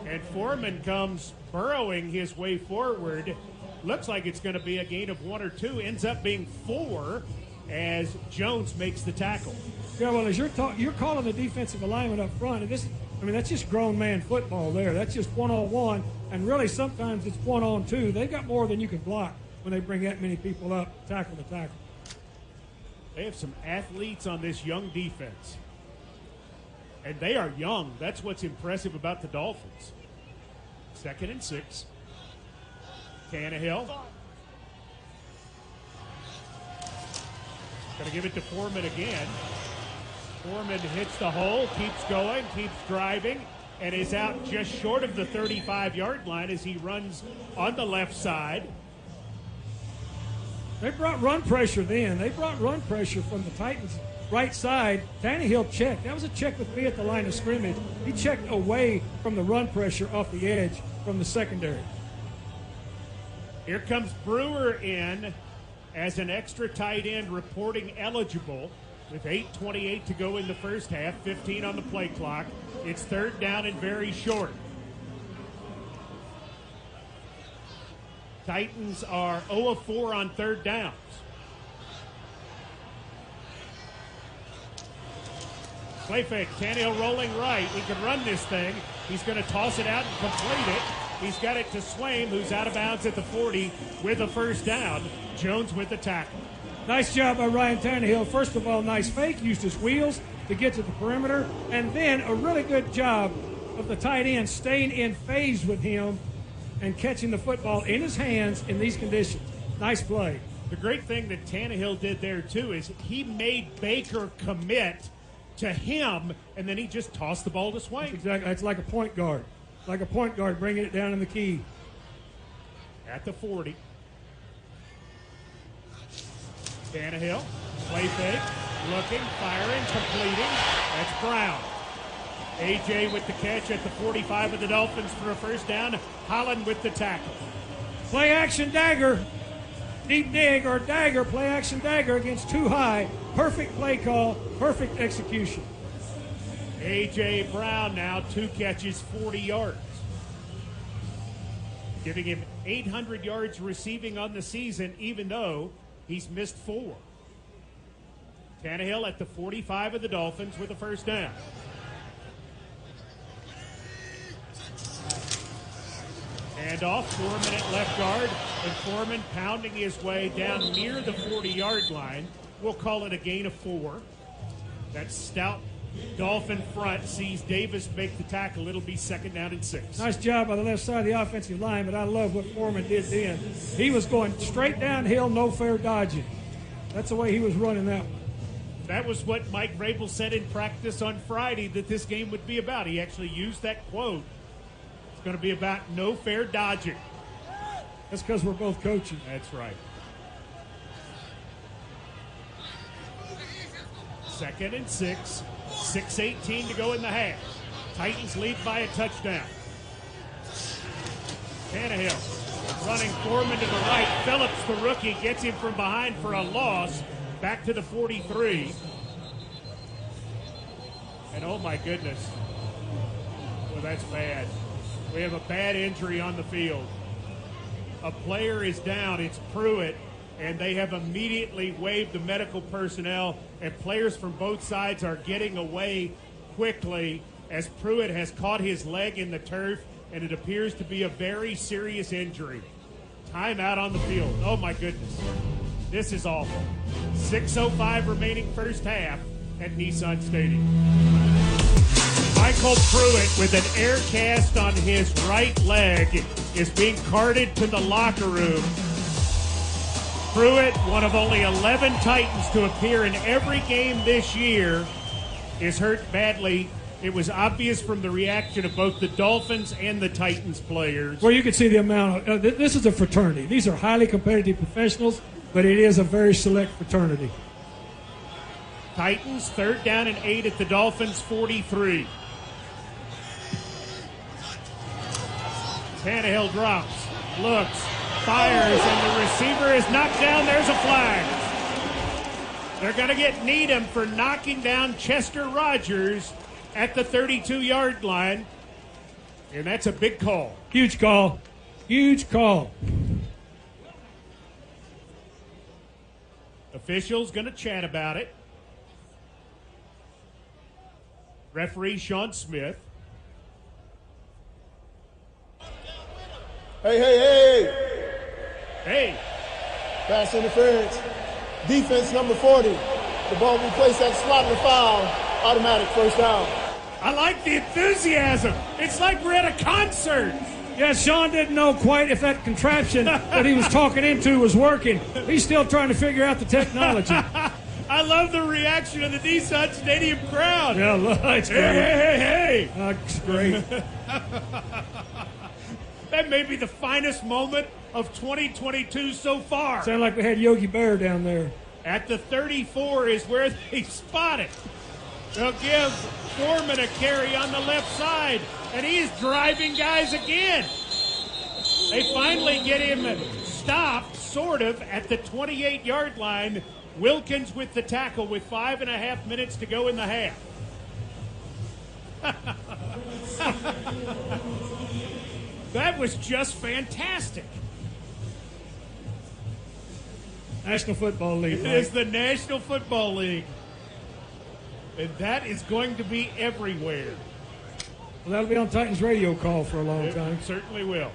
And Foreman comes burrowing his way forward. Looks like it's going to be a gain of 1 or 2. Ends up being 4 as Jones makes the tackle. Yeah, well, as you're calling the defensive alignment up front, and that's just grown man football there. That's just 1-on-1, and really sometimes it's 1-on-2. They've got more than you can block when they bring that many people up, tackle to tackle. They have some athletes on this young defense. And they are young. That's what's impressive about the Dolphins. 2nd and 6. Tannehill. Going to give it to Foreman again. Foreman hits the hole, keeps going, keeps driving, and is out just short of the 35-yard line as he runs on the left side. They brought run pressure then. They brought run pressure from the Titans' right side. Tannehill checked. That was a check with me at the line of scrimmage. He checked away from the run pressure off the edge from the secondary. Here comes Brewer in as an extra tight end reporting eligible with 8:28 to go in the first half, 15 on the play clock. It's 3rd down and very short. Titans are 0 of 4 on 3rd downs. Play fake. Tannehill rolling right. He can run this thing. He's going to toss it out and complete it. He's got it to Swaim, who's out of bounds at the 40 with a first down. Jones with the tackle. Nice job by Ryan Tannehill. First of all, nice fake. Used his wheels to get to the perimeter. And then a really good job of the tight end staying in phase with him and catching the football in his hands in these conditions. Nice play. The great thing that Tannehill did there, too, is he made Baker commit to him, and then he just tossed the ball to Swaim. Exactly. It's like a point guard. Like a point guard bringing it down in the key. At the 40. Tannehill, play fake, looking, firing, completing. That's Brown. A.J. with the catch at the 45 of the Dolphins for a first down. Holland with the tackle. Play action dagger. Deep dig or dagger, play action dagger against too high. Perfect play call, perfect execution. A.J. Brown now 2 catches, 40 yards. Giving him 800 yards receiving on the season, even though he's missed 4. Tannehill at the 45 of the Dolphins with a first down. Handoff, Foreman at left guard, and Foreman pounding his way down near the 40-yard line. We'll call it a gain of 4. That stout Dolphin front sees Davis make the tackle. It'll be second down and 6. Nice job by the left side of the offensive line, but I love what Foreman did then. He was going straight downhill, no fair dodging. That's the way he was running that one. That was what Mike Vrabel said in practice on Friday that this game would be about. He actually used that quote. It's going to be about no fair dodging. That's because we're both coaching. That's right. Second and 6. 6:18 to go in the half. Titans lead by a touchdown. Tannehill running Foreman to the right. Phillips, the rookie, gets him from behind for a loss. Back to the 43. And oh my goodness. Well, that's bad. We have a bad injury on the field. A player is down. It's Pruitt. And they have immediately waved the medical personnel, and players from both sides are getting away quickly as Pruitt has caught his leg in the turf, and it appears to be a very serious injury. Timeout on the field. Oh, my goodness. This is awful. 6:05 remaining first half at Nissan Stadium. Michael Pruitt, with an air cast on his right leg, is being carted to the locker room. Pruitt, one of only 11 Titans to appear in every game this year, is hurt badly. It was obvious from the reaction of both the Dolphins and the Titans players. Well, you can see the amount of this is a fraternity. These are highly competitive professionals, but it is a very select fraternity. Titans, 3rd down and 8 at the Dolphins' 43. Tannehill drops, looks, fires, and the receiver is knocked down. There's a flag. They're going to get Needham for knocking down Chester Rogers at the 32-yard line, and that's a big call. Huge call. Huge call. Officials going to chat about it. Referee Sean Smith. Hey. Pass interference. Defense number 40. The ball will be placed at the slot of the foul. Automatic first down. I like the enthusiasm. It's like we're at a concert. Yeah, Sean didn't know quite if that contraption that he was talking into was working. He's still trying to figure out the technology. I love the reaction of the Nissan Stadium crowd. Yeah, it's great. Hey. It's great. That may be the finest moment of 2022 so far. Sound like we had Yogi Bear down there. At the 34 is where they spot it. They'll give Foreman a carry on the left side, and he's driving guys again. They finally get him stopped, sort of, at the 28-yard line. Wilkins with the tackle with 5.5 minutes to go in the half. That was just fantastic. National Football League. It is the National Football League. And that is going to be everywhere. Well, that'll be on Titans radio call for a long time. It certainly will.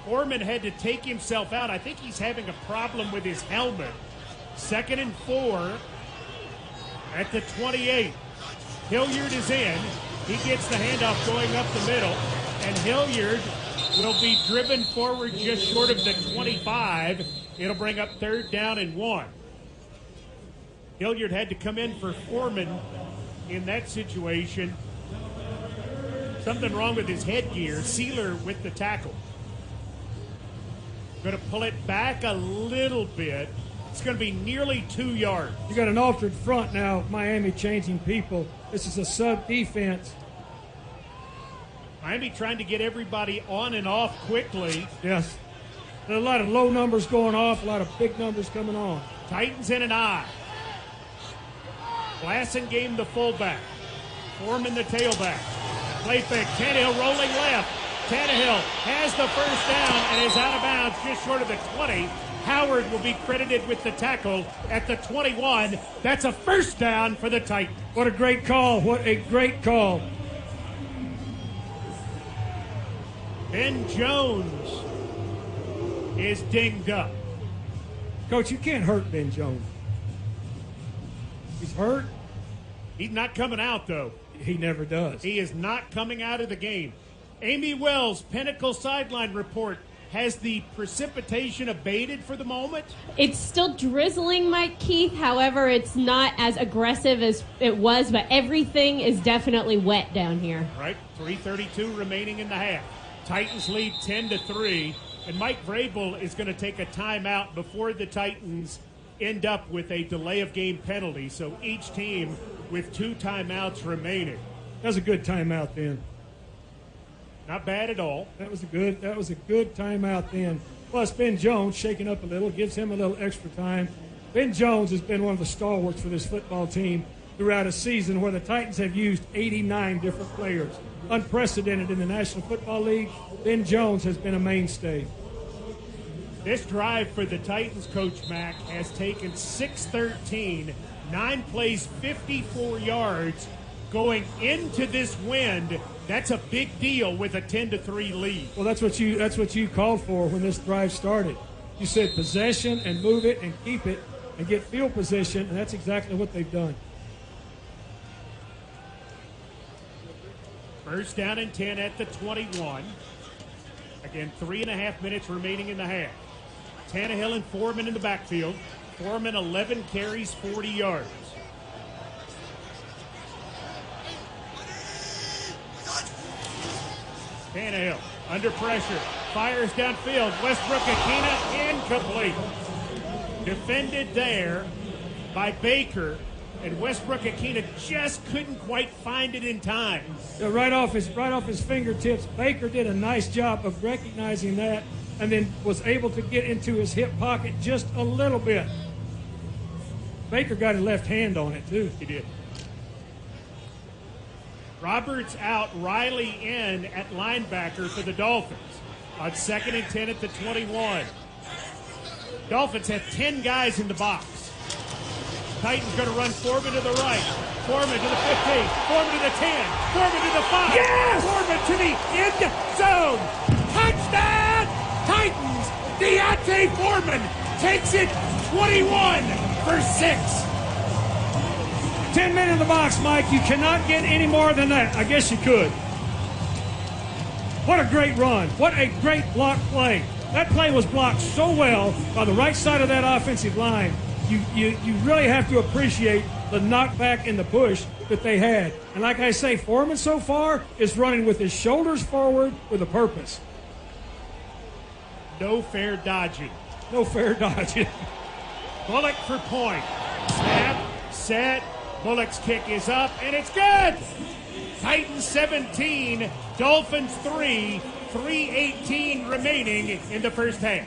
Foreman had to take himself out. I think he's having a problem with his helmet. 2nd and 4 at the 28. Hilliard is in. He gets the handoff going up the middle. And Hilliard will be driven forward just short of the 25. It'll bring up 3rd down and 1. Hilliard had to come in for Foreman in that situation. Something wrong with his headgear. Sealer with the tackle. Going to pull it back a little bit. It's going to be nearly 2 yards. You got an altered front now, Miami changing people. This is a sub defense. Miami trying to get everybody on and off quickly. Yes. There are a lot of low numbers going off, a lot of big numbers coming on. Titans in an eye. Blassingame the fullback. Foreman the tailback. Play fake. Tannehill rolling left. Tannehill has the first down and is out of bounds just short of the 20. Howard will be credited with the tackle at the 21. That's a first down for the Titans. What a great call. What a great call. Ben Jones is dinged up. Coach, you can't hurt Ben Jones. He's hurt. He's not coming out, though. He never does. He is not coming out of the game. Amy Wells, Pinnacle Sideline Report. Has the precipitation abated for the moment? It's still drizzling, Mike Keith. However, it's not as aggressive as it was, but everything is definitely wet down here. Right. 3:32 remaining in the half. Titans lead 10-3, and Mike Vrabel is going to take a timeout before the Titans end up with a delay of game penalty. So each team with 2 timeouts remaining. That was a good timeout then. Not bad at all. That was a good timeout then. Plus, Ben Jones shaking up a little, gives him a little extra time. Ben Jones has been one of the stalwarts for this football team throughout a season where the Titans have used 89 different players. Unprecedented in the National Football League. Ben Jones has been a mainstay. This drive for the Titans, Coach Mack, has taken 6-13, 9 plays, 54 yards. Going into this wind, that's a big deal with a 10-3 lead. Well, that's what you called for when this drive started. You said possession and move it and keep it and get field position, and that's exactly what they've done. First down and 10 at the 21. Again, 3.5 minutes remaining in the half. Tannehill and Foreman in the backfield. Foreman 11 carries, 40 yards. Tannehill under pressure, fires downfield. Westbrook-Akina incomplete. Defended there by Baker, and Westbrook-Akina just couldn't quite find it in time. Right off his fingertips, Baker did a nice job of recognizing that and then was able to get into his hip pocket just a little bit. Baker got his left hand on it, too. He did. Roberts out, Riley in at linebacker for the Dolphins on 2nd and 10 at the 21. Dolphins have 10 guys in the box. Titans going to run Foreman to the right. Foreman to the 15. Foreman to the 10. Foreman to the 5. Yes! Foreman to the end zone. Touchdown! Titans! Deontay Foreman takes it 21 for 6. 10 men in the box, Mike. You cannot get any more than that. I guess you could. What a great run. What a great block play. That play was blocked so well by the right side of that offensive line. You really have to appreciate the knockback and the push that they had. And like I say, Foreman so far is running with his shoulders forward with a purpose. No fair dodging. No fair dodging. Bullock for point. Snap, set. Bullock's kick is up, and it's good! Titans 17, Dolphins 3, 3:18 remaining in the first half.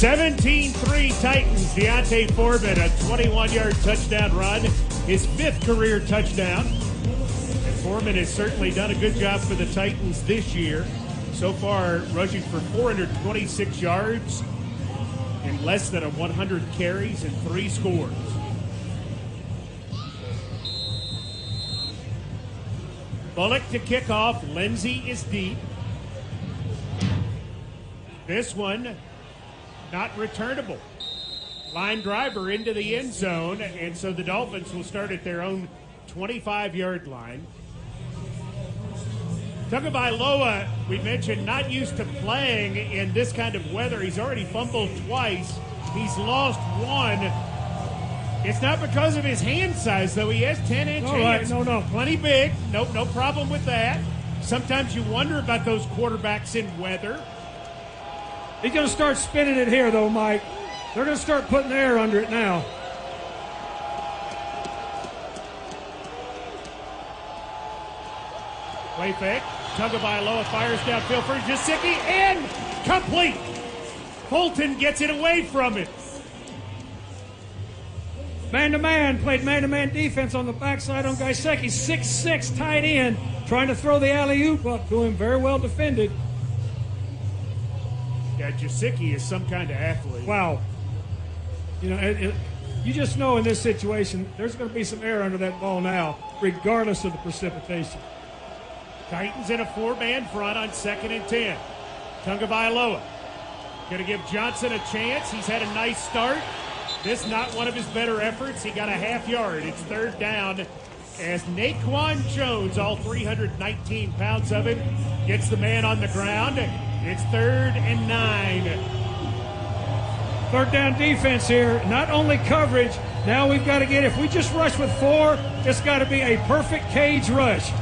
17-3 Titans. Deontay Foreman, a 21-yard touchdown run, his 5th career touchdown. And Foreman has certainly done a good job for the Titans this year. So far, rushing for 426 yards in less than 100 carries and 3 scores. Bullock to kick off. Lindsey is deep. This one not returnable. Line driver into the end zone, and so the Dolphins will start at their own 25-yard line. Tagovailoa, we mentioned, not used to playing in this kind of weather. He's already fumbled twice. He's lost one. It's not because of his hand size, though. He has 10-inch hands. Right. No. Plenty big. No problem with that. Sometimes you wonder about those quarterbacks in weather. He's going to start spinning it here, though, Mike. They're going to start putting air under it now. Play fake. Tagovailoa fires downfield for Gesicki and complete. Fulton gets it away from it. Man-to-man, played man-to-man defense on the backside on Gesicki. 6'6", tight end, trying to throw the alley-oop up to him. Very well defended. Yeah, Gesicki is some kind of athlete. Wow. You know, you just know in this situation, there's going to be some air under that ball now, regardless of the precipitation. Titans in a 4-man front on 2nd and 10. Tagovailoa going to give Johnson a chance. He's had a nice start. This not one of his better efforts. He got a half yard. It's 3rd down as Naquan Jones, all 319 pounds of him, gets the man on the ground. It's 3rd and 9. 3rd down defense here. Not only coverage, now we've got to get, if we just rush with 4, it's got to be a perfect cage rush.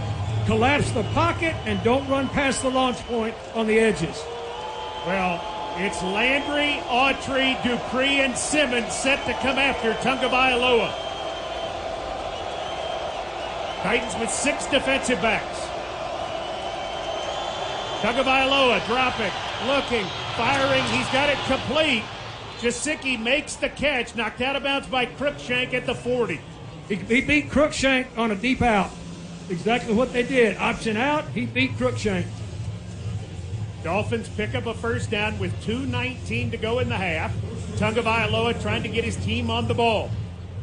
Collapse the pocket and don't run past the launch point on the edges. Well, it's Landry, Autry, Dupree, and Simmons set to come after Tagovailoa. Titans with 6 defensive backs. Tagovailoa dropping, looking, firing. He's got it complete. Gesicki makes the catch, knocked out of bounds by Cruikshank at the 40. He beat Cruikshank on a deep out. Exactly what they did. Option out, he beat Cruikshank. Dolphins pick up a 1st down with 2:19 to go in the half. Tagovailoa trying to get his team on the ball.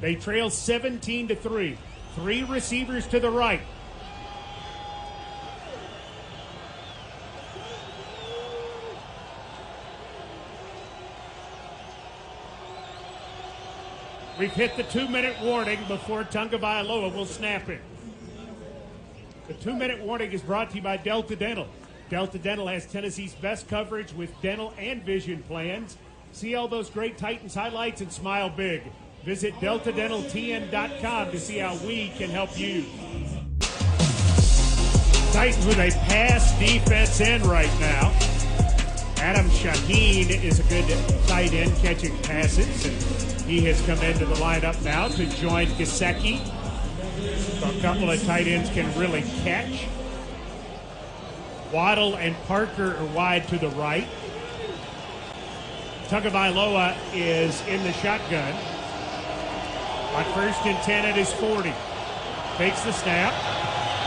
They trail 17-3. 3 receivers to the right. We've hit the 2-minute warning before Tagovailoa will snap it. The 2-minute warning is brought to you by Delta Dental. Delta Dental has Tennessee's best coverage with dental and vision plans. See all those great Titans highlights and smile big. Visit deltadentaltn.com to see how we can help you. Titans with a pass defense in right now. Adam Shaheen is a good tight end catching passes, and he has come into the lineup now to join Gesicki. A couple of tight ends can really catch. Waddle and Parker are wide to the right. Tagovailoa is in the shotgun. On 1st and 10 at his 40. Takes the snap.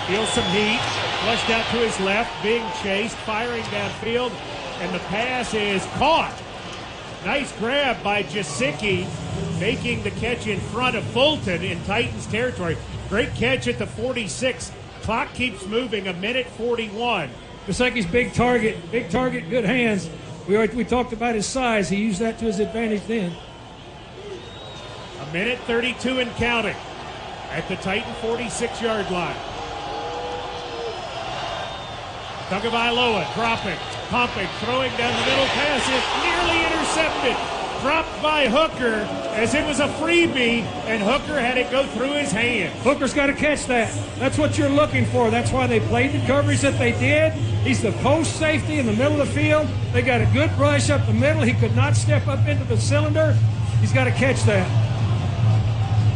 Feels some heat. Flushed out to his left. Being chased. Firing downfield. And the pass is caught. Nice grab by Gesicki. Making the catch in front of Fulton in Titans territory. Great catch at the 46. Clock keeps moving. 1:41. Gesicki's big target, good hands. We talked about his size. He used that to his advantage then. 1:32 and counting at the Titan 46-yard line. Tagovailoa dropping, pumping, throwing down the middle. Pass is nearly intercepted. Dropped by Hooker as it was a freebie, and Hooker had it go through his hands. Hooker's got to catch that. That's what you're looking for. That's why they played the coverage that they did. He's the post safety in the middle of the field. They got a good rush up the middle. He could not step up into the cylinder. He's got to catch that.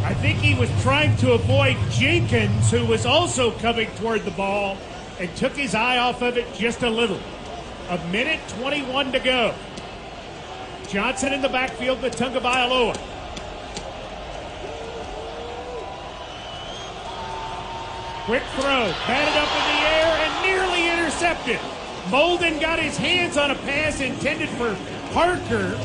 I think he was trying to avoid Jenkins, who was also coming toward the ball, and took his eye off of it just a little. 1:21 to go. Johnson in the backfield with Tagovailoa. Quick throw, batted up in the air and nearly intercepted. Molden got his hands on a pass intended for Parker.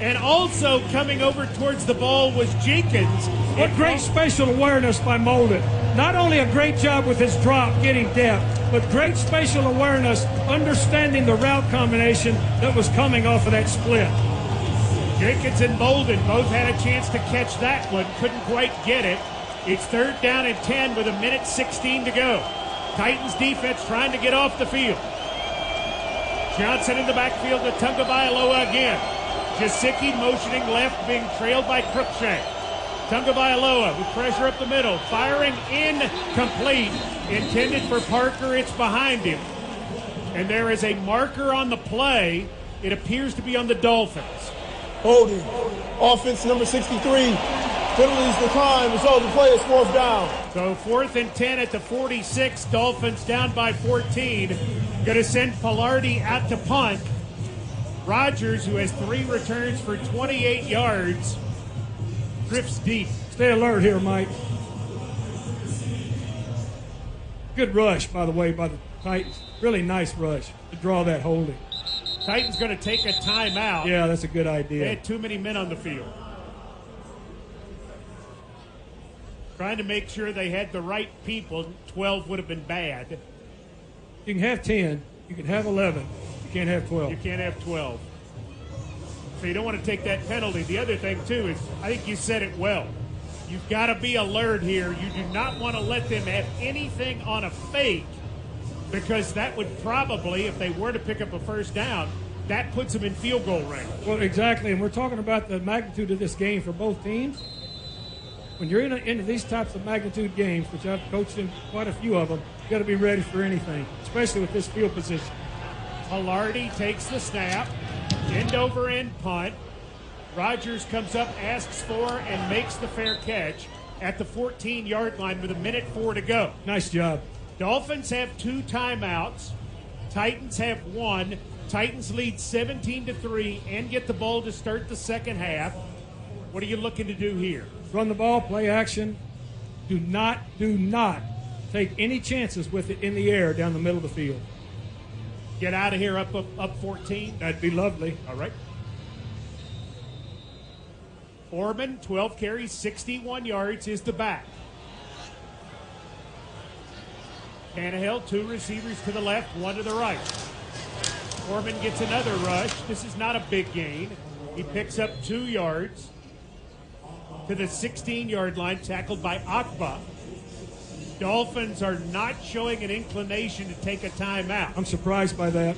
And also coming over towards the ball was Jenkins. What great spatial awareness by Molden. not only a great job with his drop, getting depth, but great spatial awareness, understanding the route combination that was coming off of that split. Jenkins and Bolden both had a chance to catch that one, couldn't quite get it. It's 3rd down and 10 with 1:16 to go. Titans defense trying to get off the field. Johnson in the backfield to Tagovailoa again. Jasicki motioning left, being trailed by Cruikshank. Tagovailoa with pressure up the middle, firing incomplete, intended for Parker. It's behind him. And there is a marker on the play. It appears to be on the Dolphins. Holding. Offense number 63. Penalties decline. Result of the play is 4th down. So 4th and 10 at the 46. Dolphins down by 14. Going to send Pilardi out to punt. Rogers, who has 3 returns for 28 yards, drifts deep. Stay alert here, Mike. Good rush, by the way, by the Titans. Really nice rush to draw that holding. Titans going to take a timeout. Yeah, that's a good idea. They had too many men on the field. Trying to make sure they had the right people. 12 would have been bad. You can have 10. You can have 11. You can't have 12. You can't have 12. So you don't want to take that penalty. The other thing, too, is I think you said it well. You've got to be alert here. You do not want to let them have anything on a fake, because that would probably, if they were to pick up a 1st down, that puts them in field goal range. Well, exactly, and we're talking about the magnitude of this game for both teams. When you're into these types of magnitude games, which I've coached in quite a few of them, you've got to be ready for anything, especially with this field position. Pilardi takes the snap, end over end punt. Rogers comes up, asks for, and makes the fair catch at the 14-yard line with 1:04 to go. Nice job. Dolphins have 2 timeouts. Titans have 1. Titans lead 17-3 and get the ball to start the second half. What are you looking to do here? Run the ball, play action. Do not take any chances with it in the air down the middle of the field. Get out of here up 14. That'd be lovely. All right. Foreman, 12 carries, 61 yards, is the back. Tannehill, 2 receivers to the left, 1 to the right. Foreman gets another rush. This is not a big gain. He picks up 2 yards to the 16-yard line, tackled by Akba. Dolphins are not showing an inclination to take a timeout. I'm surprised by that.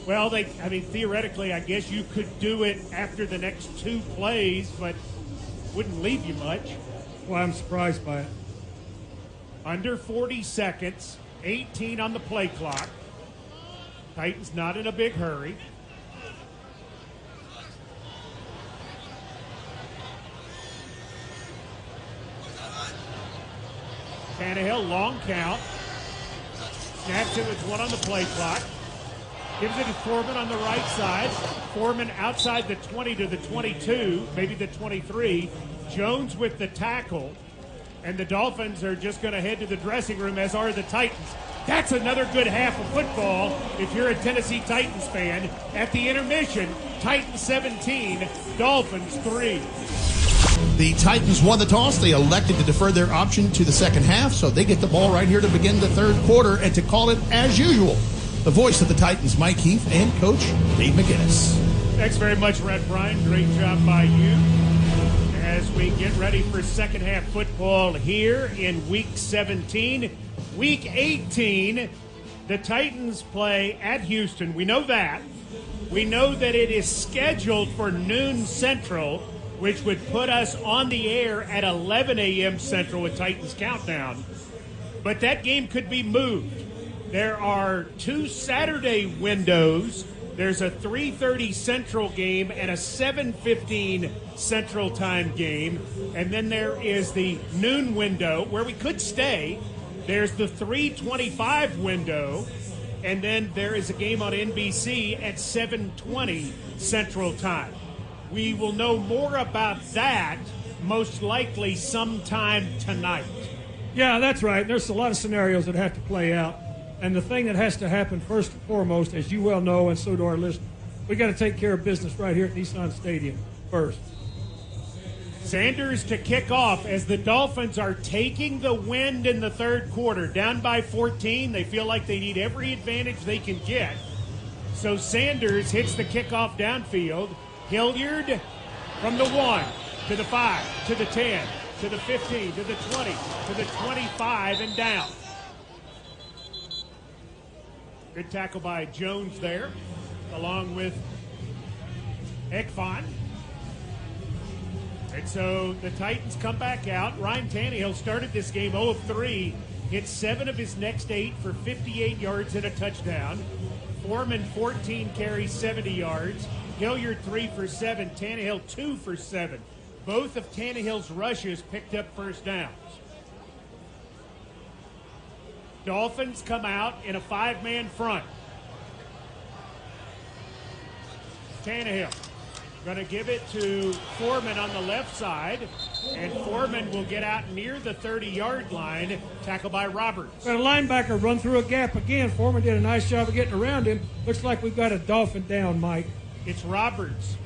Well, theoretically, I guess you could do it after the next 2 plays, but wouldn't leave you much. Well, I'm surprised by it. Under 40 seconds, 18 on the play clock. Titans not in a big hurry. Tannehill, long count. Snaps it with 1 on the play clock. Gives it to Foreman on the right side. Foreman outside the 20 to the 22, maybe the 23. Jones with the tackle. And the Dolphins are just going to head to the dressing room, as are the Titans. That's another good half of football if you're a Tennessee Titans fan. At the intermission, Titans 17, Dolphins 3. The Titans won the toss. They elected to defer their option to the second half, so they get the ball right here to begin the 3rd quarter and to call it as usual. The voice of the Titans, Mike Heath, and Coach Dave McGinnis. Thanks very much, Red Bryan. Great job by you. As we get ready for second half football here in Week 17. Week 18, the Titans play at Houston. We know that. We know that it is scheduled for noon Central, which would put us on the air at 11 a.m. Central with Titans Countdown. But that game could be moved. There are 2 Saturday windows. There's a 3:30 Central game and a 7:15 Central Time game. And then there is the noon window where we could stay. There's the 3:25 window. And then there is a game on NBC at 7:20 Central Time. We will know more about that most likely sometime tonight. Yeah, that's right. There's a lot of scenarios that have to play out. And the thing that has to happen first and foremost, as you well know, and so do our listeners, we got to take care of business right here at Nissan Stadium first. Sanders to kick off as the Dolphins are taking the wind in the third quarter. Down by 14. They feel like they need every advantage they can get. So Sanders hits the kickoff downfield. Hilliard from the 1 to the 5 to the 10 to the 15 to the 20 to the 25 and down. Good tackle by Jones there, along with Ekfon. And so the Titans come back out. Ryan Tannehill started this game 0 of 3, hit 7 of his next 8 for 58 yards and a touchdown. Foreman 14 carries, 70 yards. Hilliard 3 for 7. Tannehill 2 for 7. Both of Tannehill's rushes picked up first downs. Dolphins come out in a 5-man front. Tannehill going to give it to Foreman on the left side, and Foreman will get out near the 30-yard line, tackled by Roberts. Got a linebacker run through a gap again. Foreman did a nice job of getting around him. Looks like we've got a Dolphin down, Mike. It's Roberts.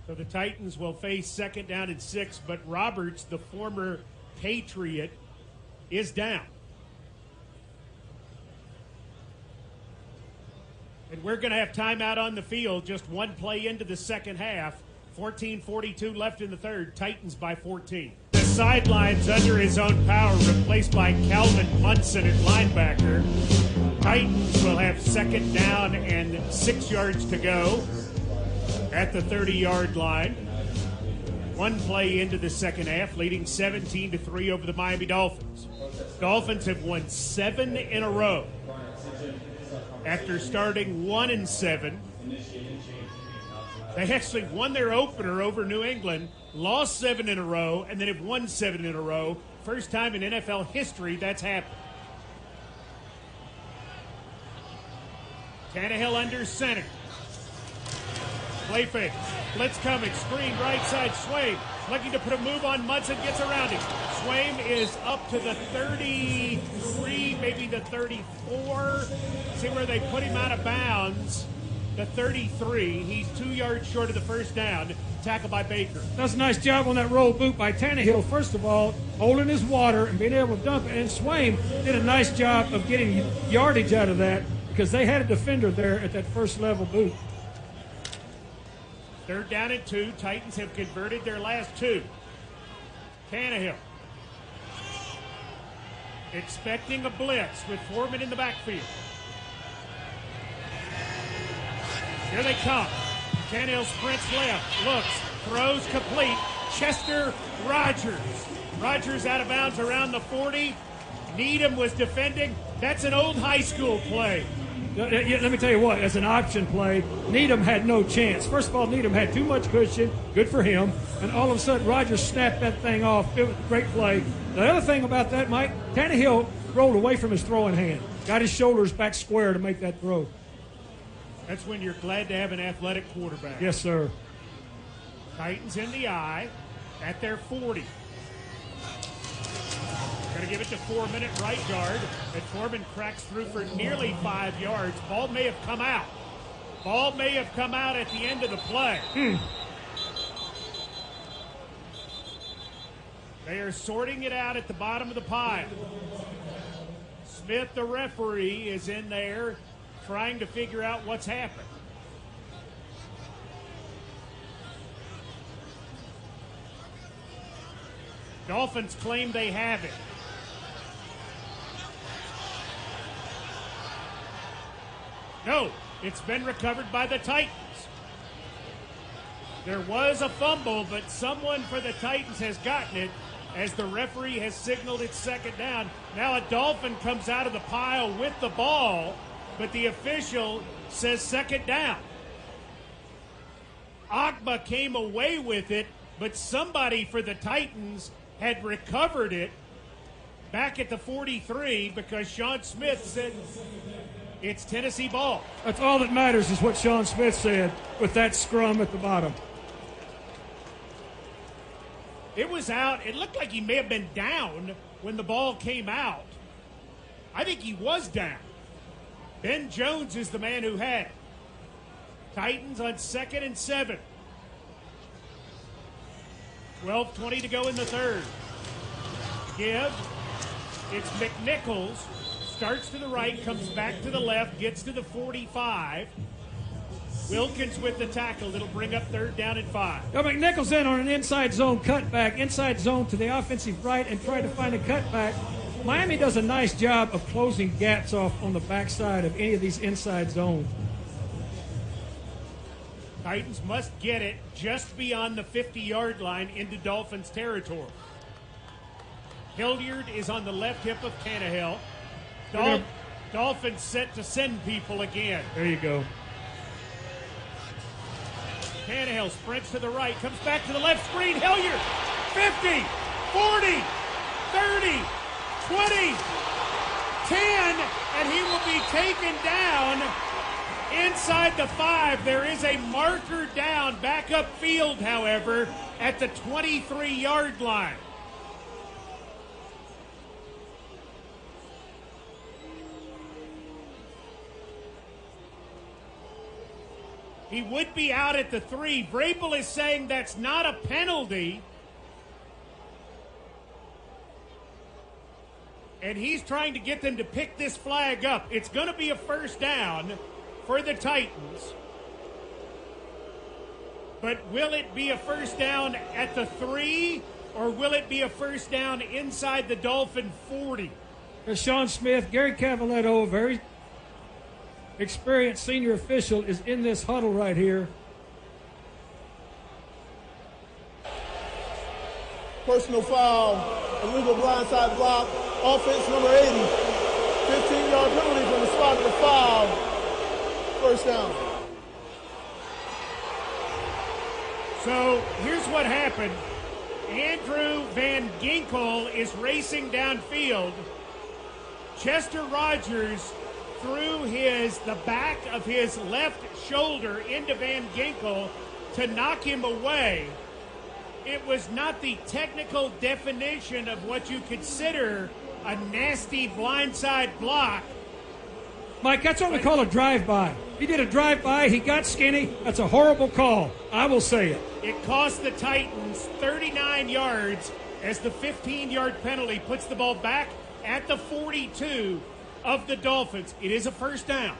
So the Titans will face 2nd down and 6, but Roberts, the former Patriot, is down. And we're going to have timeout on the field, just one play into the second half. 14:42 left in the third, Titans by 14. The sidelines under his own power, replaced by Calvin Munson at linebacker. Titans will have 2nd down and 6 yards to go at the 30-yard line. One play into the second half, leading 17-3 over the Miami Dolphins. Dolphins have won 7 in a row after starting 1-7. They actually won their opener over New England, lost 7 in a row, and then have won 7 in a row. First time in NFL history that's happened. Tannehill under center. Play fake. Blitz coming. Screen right side. Swaim looking to put a move on Munson. Gets around him. Swaim is up to the 33, maybe the 34. See where they put him out of bounds. The 33. He's 2 yards short of the first down. Tackled by Baker. That's a nice job on that roll boot by Tannehill. First of all, holding his water and being able to dump it. And Swaim did a nice job of getting yardage out of that because they had a defender there at that first level boot. 3rd down and 2. Titans have converted their last 2. Tannehill expecting a blitz with Foreman in the backfield. Here they come. Tannehill sprints left, looks, throws complete. Chester Rogers. Rogers out of bounds around the 40. Needham was defending. That's an old high school play. Let me tell you what, as an option play, Needham had no chance. First of all, Needham had too much cushion, good for him, and all of a sudden Rogers snapped that thing off. It was a great play. The other thing about that, Mike, Tannehill rolled away from his throwing hand, got his shoulders back square to make that throw. That's when you're glad to have an athletic quarterback. Yes, sir. Titans in the eye at their 40. Going to give it to Foreman at right guard. And Foreman cracks through for nearly 5 yards. Ball may have come out. Ball may have come out at the end of the play. They are sorting it out at the bottom of the pile. Smith, the referee, is in there trying to figure out what's happened. Dolphins claim they have it. No, it's been recovered by the Titans. There was a fumble, but someone for the Titans has gotten it as the referee has signaled it's 2nd down. Now a Dolphin comes out of the pile with the ball, but the official says 2nd down. Agba came away with it, but somebody for the Titans had recovered it back at the 43 because Sean Smith said it's Tennessee ball. That's all that matters is what Sean Smith said with that scrum at the bottom. It was out. It looked like he may have been down when the ball came out. I think he was down. Ben Jones is the man who had it. Titans on 2nd and 7. 12:20 to go in the third. Give. It's McNichols. Starts to the right, comes back to the left, gets to the 45. Wilkins with the tackle. It'll bring up third down and 5. Now McNichols in on an inside zone cutback, inside zone to the offensive right and try to find a cutback. Miami does a nice job of closing gaps off on the backside of any of these inside zones. Titans must get it just beyond the 50-yard line into Dolphins territory. Hilliard is on the left hip of Tannehill. Dolphins set to send people again. There you go. Tannehill sprints to the right, comes back to the left screen. Hilliard, 50, 40, 30, 20, 10, and he will be taken down inside the 5. There is a marker down, back up field, however, at the 23-yard line. He would be out at the 3. Vrabel is saying that's not a penalty. And he's trying to get them to pick this flag up. It's going to be a first down for the Titans. But will it be a first down at the 3, or will it be a first down inside the Dolphin 40? Sean Smith, Gary Cavaletto, very experienced senior official, is in this huddle right here. Personal foul, illegal blindside block, offense number 80. 15-yard penalty from the spot of the foul. First down. So here's what happened. Andrew Van Ginkel is racing downfield. Chester Rogers threw the back of his left shoulder into Van Ginkel to knock him away. It was not the technical definition of what you consider a nasty blindside block. Mike, that's what we call a drive-by. He did a drive-by, he got skinny. That's a horrible call. I will say it. It cost the Titans 39 yards as the 15-yard penalty puts the ball back at the 42 of the Dolphins. It is a first down.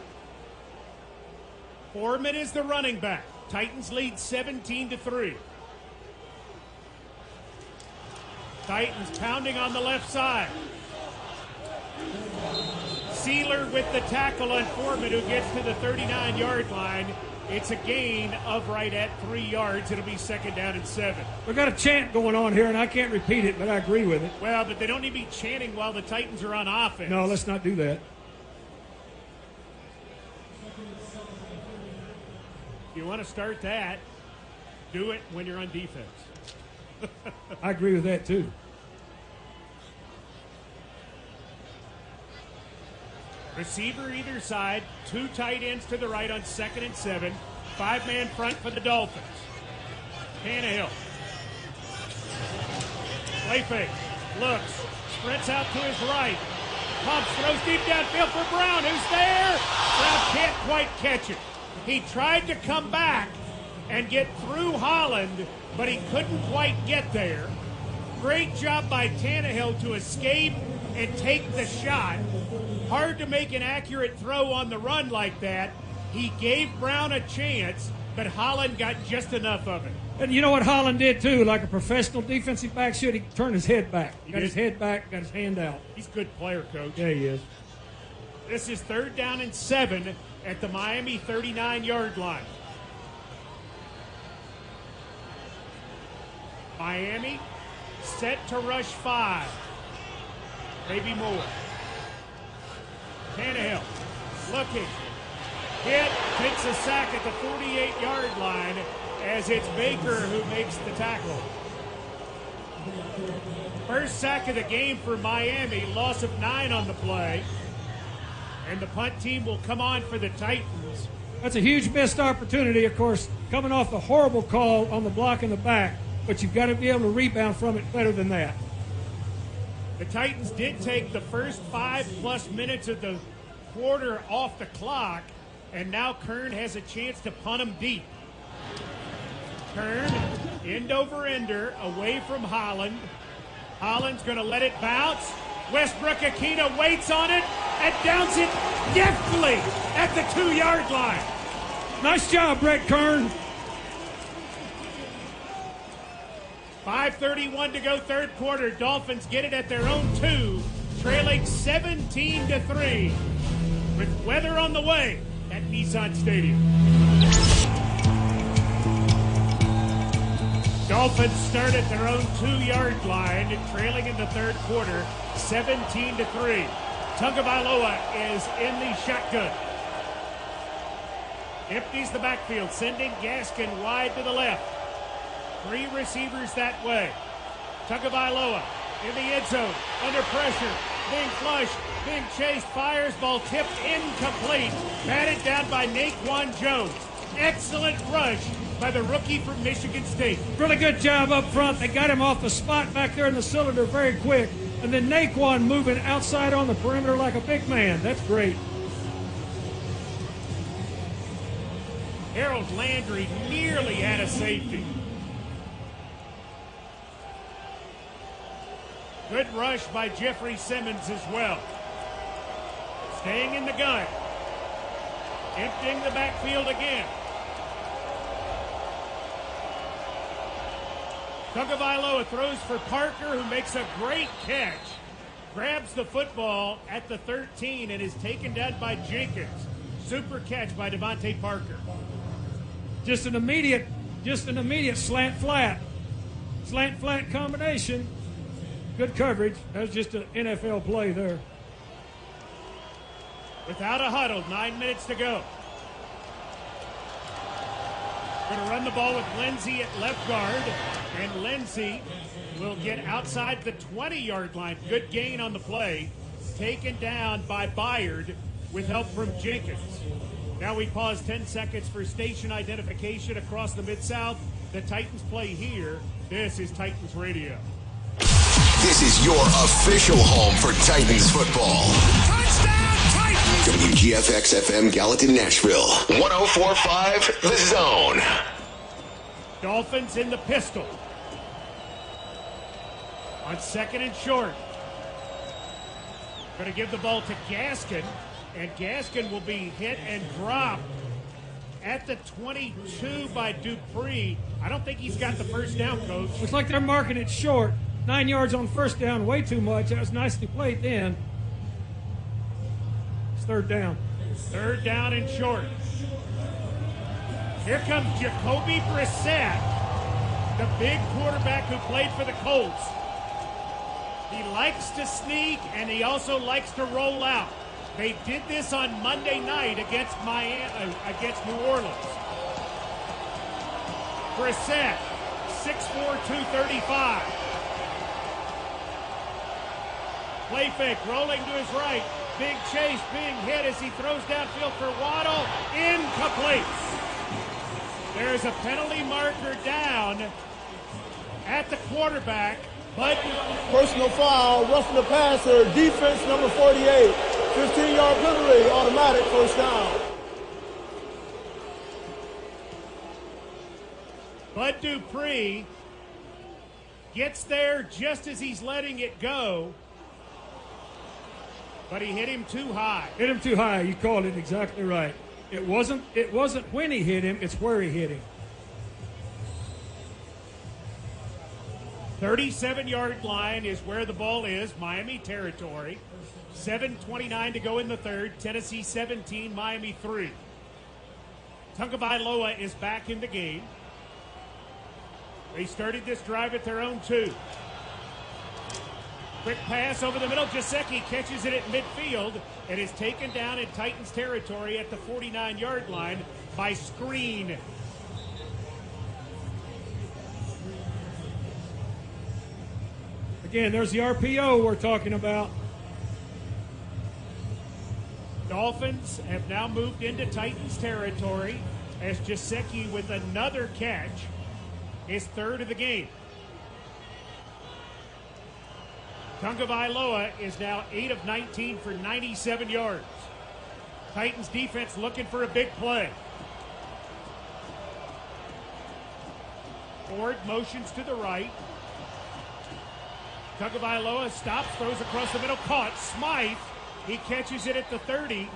Foreman is the running back. Titans lead 17-3. Titans pounding on the left side. Sealer with the tackle on Foreman, who gets to the 39-yard line. It's a gain of right at 3 yards. It'll be second down and 7. We've got a chant going on here, and I can't repeat it, but I agree with it. Well, but they don't need to be chanting while the Titans are on offense. No, let's not do that. If you want to start that, do it when you're on defense. I agree with that, too. Receiver either side, 2 tight ends to the right on 2nd and 7. 5-man front for the Dolphins. Tannehill. Play fake. Looks. Sprints out to his right. Pumps, throws deep downfield for Brown. Who's there? Brown can't quite catch it. He tried to come back and get through Holland, but he couldn't quite get there. Great job by Tannehill to escape and take the shot. Hard to make an accurate throw on the run like that. He gave Brown a chance, but Holland got just enough of it. And you know what Holland did, too? Like a professional defensive back should, he turned his head back. Got his head back, got his hand out. He's a good player, Coach. Yeah, he is. This is third down and 7 at the Miami 39-yard line. Miami set to rush 5. Maybe more. Tannehill looking. Hit, takes a sack at the 48-yard line as it's Baker who makes the tackle. First sack of the game for Miami, loss of 9 on the play. And the punt team will come on for the Titans. That's a huge missed opportunity, of course, coming off the horrible call on the block in the back. But you've got to be able to rebound from it better than that. The Titans did take the first 5+ minutes of the quarter off the clock, and now Kern has a chance to punt them deep. Kern End over ender, away from Holland. Holland's going to let it bounce. Westbrook Akina waits on it and downs it deftly at the 2-yard line. Nice job, Brett Kern. 5:31 to go, third quarter. Dolphins get it at their own 2, trailing 17-3 with weather on the way at Nissan Stadium. Dolphins start at their own 2-yard line, trailing in the third quarter, 17-3. Tagovailoa is in the shotgun. Empties the backfield, sending Gaskin wide to the left. 3 receivers that way. Tagovailoa in the end zone, under pressure, being flushed, being chased, fires, ball tipped, incomplete. Batted down by Naquan Jones. Excellent rush by the rookie from Michigan State. Really good job up front. They got him off the spot back there in the cylinder very quick. And then Naquan moving outside on the perimeter like a big man. That's great. Harold Landry nearly had a safety. Good rush by Jeffrey Simmons as well. Staying in the gun. Emptying the backfield again. Tagovailoa throws for Parker, who makes a great catch. Grabs the football at the 13 and is taken down by Jenkins. Super catch by Devontae Parker. Just an immediate slant flat combination. Good coverage. That was just an NFL play there. Without a huddle, 9 minutes to go. Going to run the ball with Lindsey at left guard, and Lindsey will get outside the 20-yard line. Good gain on the play. Taken down by Byard with help from Jenkins. Now we pause 10 seconds for station identification across the Mid-South. The Titans play here. This is Titans Radio. This is your official home for Titans football. Touchdown, Titans! WGFX FM Gallatin, Nashville. 104.5 The Zone. Dolphins in the pistol. On second and short. Going to give the ball to Gaskin. And Gaskin will be hit and dropped at the 22 by Dupree. I don't think he's got the first down, Coach. Looks like they're marking it short. 9 yards on first down, way too much. That was nicely played then. It's third down. Third down and short. Here comes Jacoby Brissett, the big quarterback who played for the Colts. He likes to sneak, and he also likes to roll out. They did this on Monday night against New Orleans. Brissett, 6'4", 235. Play fake, rolling to his right. Big chase, being hit as he throws downfield for Waddle. Incomplete. There's a penalty marker down at the quarterback, but Personal foul, roughing the passer, defense number 48. 15-yard penalty, automatic first down. Bud Dupree gets there just as he's letting it go, but he hit him too high. Hit him too high. You called it exactly right. It wasn't when he hit him, it's where he hit him. 37-yard line is where the ball is, Miami territory. 7:29 to go in the third. Tennessee 17, Miami 3. Tagovailoa is back in the game. They started this drive at their own 2. Quick pass over the middle. Gesicki catches it at midfield and is taken down in Titans territory at the 49-yard line by Screen. Again, there's the RPO we're talking about. Dolphins have now moved into Titans territory as Gesicki with another catch, his third of the game. Tagovailoa is now 8 of 19 for 97 yards. Titans defense looking for a big play. Ford motions to the right. Tagovailoa stops, throws across the middle, caught. Smythe, he catches it at the 30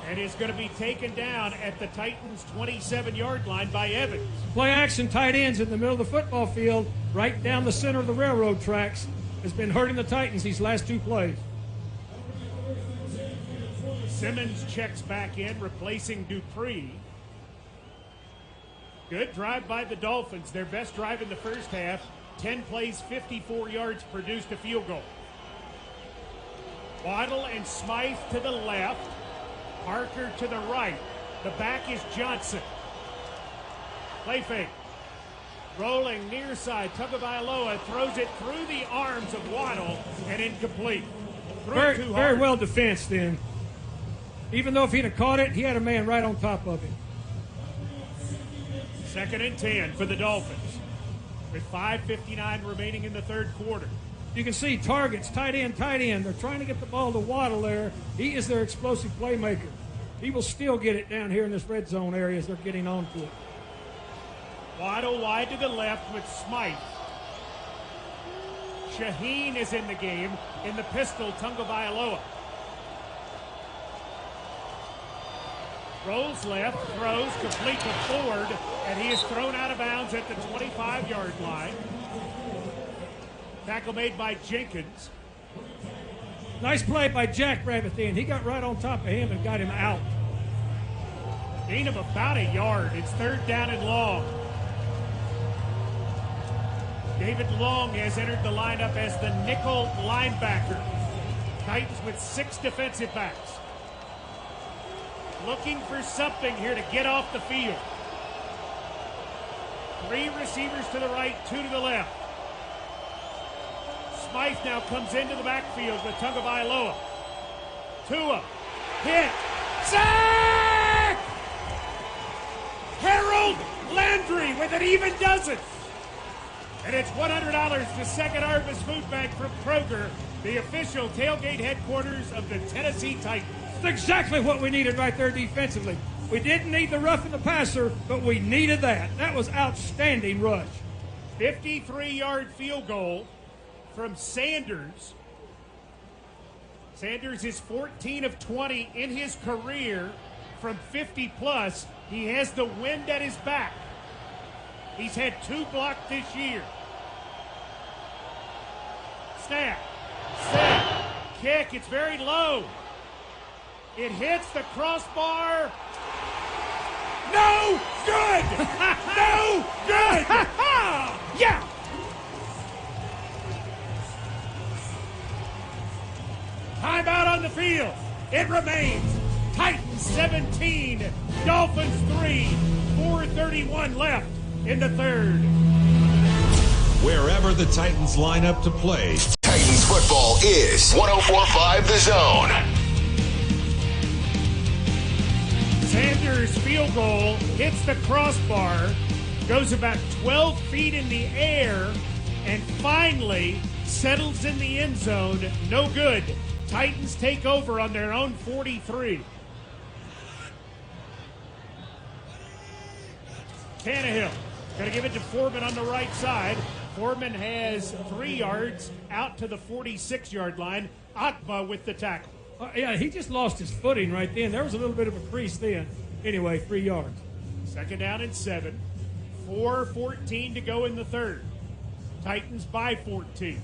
and is going to be taken down at the Titans' 27-yard line by Evans. Play action tight ends in the middle of the football field, right down the center of the railroad tracks, has been hurting the Titans these last two plays. Simmons checks back in, replacing Dupree. Good drive by the Dolphins. Their best drive in the first half. 10 plays, 54 yards, produced a field goal. Waddle and Smythe to the left. Parker to the right. The back is Johnson. Play fake. Rolling near side. Tagovailoa throws it through the arms of Waddle and incomplete. Very well defensed then. Even though if he'd have caught it, he had a man right on top of him. 2nd and 10 for the Dolphins with 5:59 remaining in the third quarter. You can see targets, tight end. They're trying to get the ball to Waddle there. He is their explosive playmaker. He will still get it down here in this red zone area as they're getting onto it. Waddle wide to the left with Smythe. Shaheen is in the game in the pistol, Tagovailoa. Rolls left, throws, complete to Ford, and he is thrown out of bounds at the 25-yard line. Tackle made by Jenkins. Nice play by Jack Rabbit then. He got right on top of him and got him out. Gain of about a yard. It's 3rd down and long. David Long has entered the lineup as the nickel linebacker. Titans with 6 defensive backs. Looking for something here to get off the field. 3 receivers to the right, 2 to the left. Smythe now comes into the backfield with Tagovailoa. Tua, hit, sack! Harold Landry with an even dozen. And it's $100 to Second Harvest Food Bank from Kroger, the official tailgate headquarters of the Tennessee Titans. That's exactly what we needed right there defensively. We didn't need the roughing the passer, but we needed that. That was outstanding rush. 53-yard field goal from Sanders. Sanders is 14 of 20 in his career from 50-plus. He has the wind at his back. He's had 2 blocked this year. Snap. Set. Kick. It's very low. It hits the crossbar. No good! No good! Yeah! Timeout on the field. It remains Titans 17, Dolphins 3, 4:31 left in the third. Wherever the Titans line up to play, Titans football is 104.5 The Zone. Sanders' field goal hits the crossbar, goes about 12 feet in the air, and finally settles in the end zone. No good. Titans take over on their own 43. Tannehill going to give it to Foreman on the right side. Foreman has 3 yards out to the 46-yard line. Akba with the tackle. Yeah, he just lost his footing right then. There was a little bit of a crease then. Anyway, 3 yards. 2nd down and 7. 4:14 to go in the third. Titans by 14.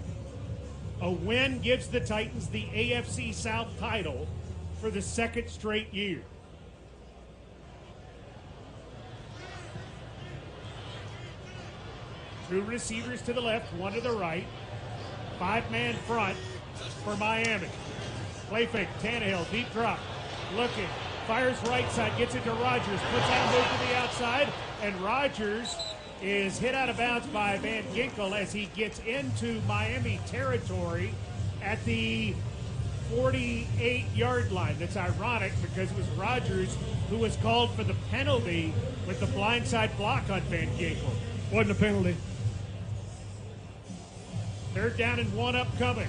A win gives the Titans the AFC South title for the 2nd straight year. Two receivers to the left, 1 to the right. 5-man front for Miami. Play fake, Tannehill, deep drop. Looking, fires right side, gets it to Rodgers, puts out a move to the outside, and Rodgers is hit out of bounds by Van Ginkel as he gets into Miami territory at the 48-yard line. That's ironic because it was Rodgers who was called for the penalty with the blindside block on Van Ginkel. Wasn't a penalty. 3rd down and 1 upcoming.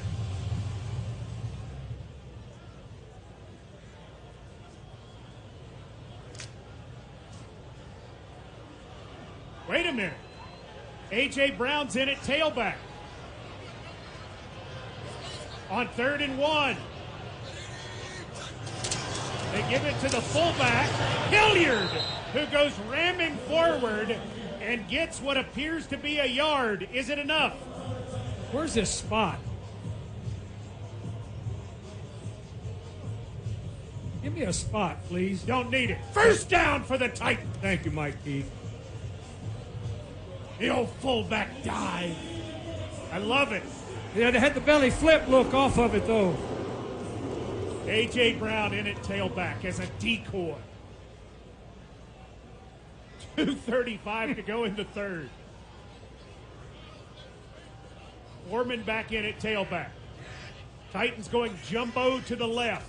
Wait a minute. A.J. Brown's in at tailback. On 3rd and 1. They give it to the fullback, Hilliard, who goes ramming forward and gets what appears to be a yard. Is it enough? Where's this spot? Give me a spot, please. Don't need it. First down for the Titans. Thank you, Mike Keith. The old fullback dive. I love it. Yeah, they had the belly flip look off of it, though. A.J. Brown in at tailback as a decoy. 2:35 to go in the third. Foreman back in at tailback. Titans going jumbo to the left.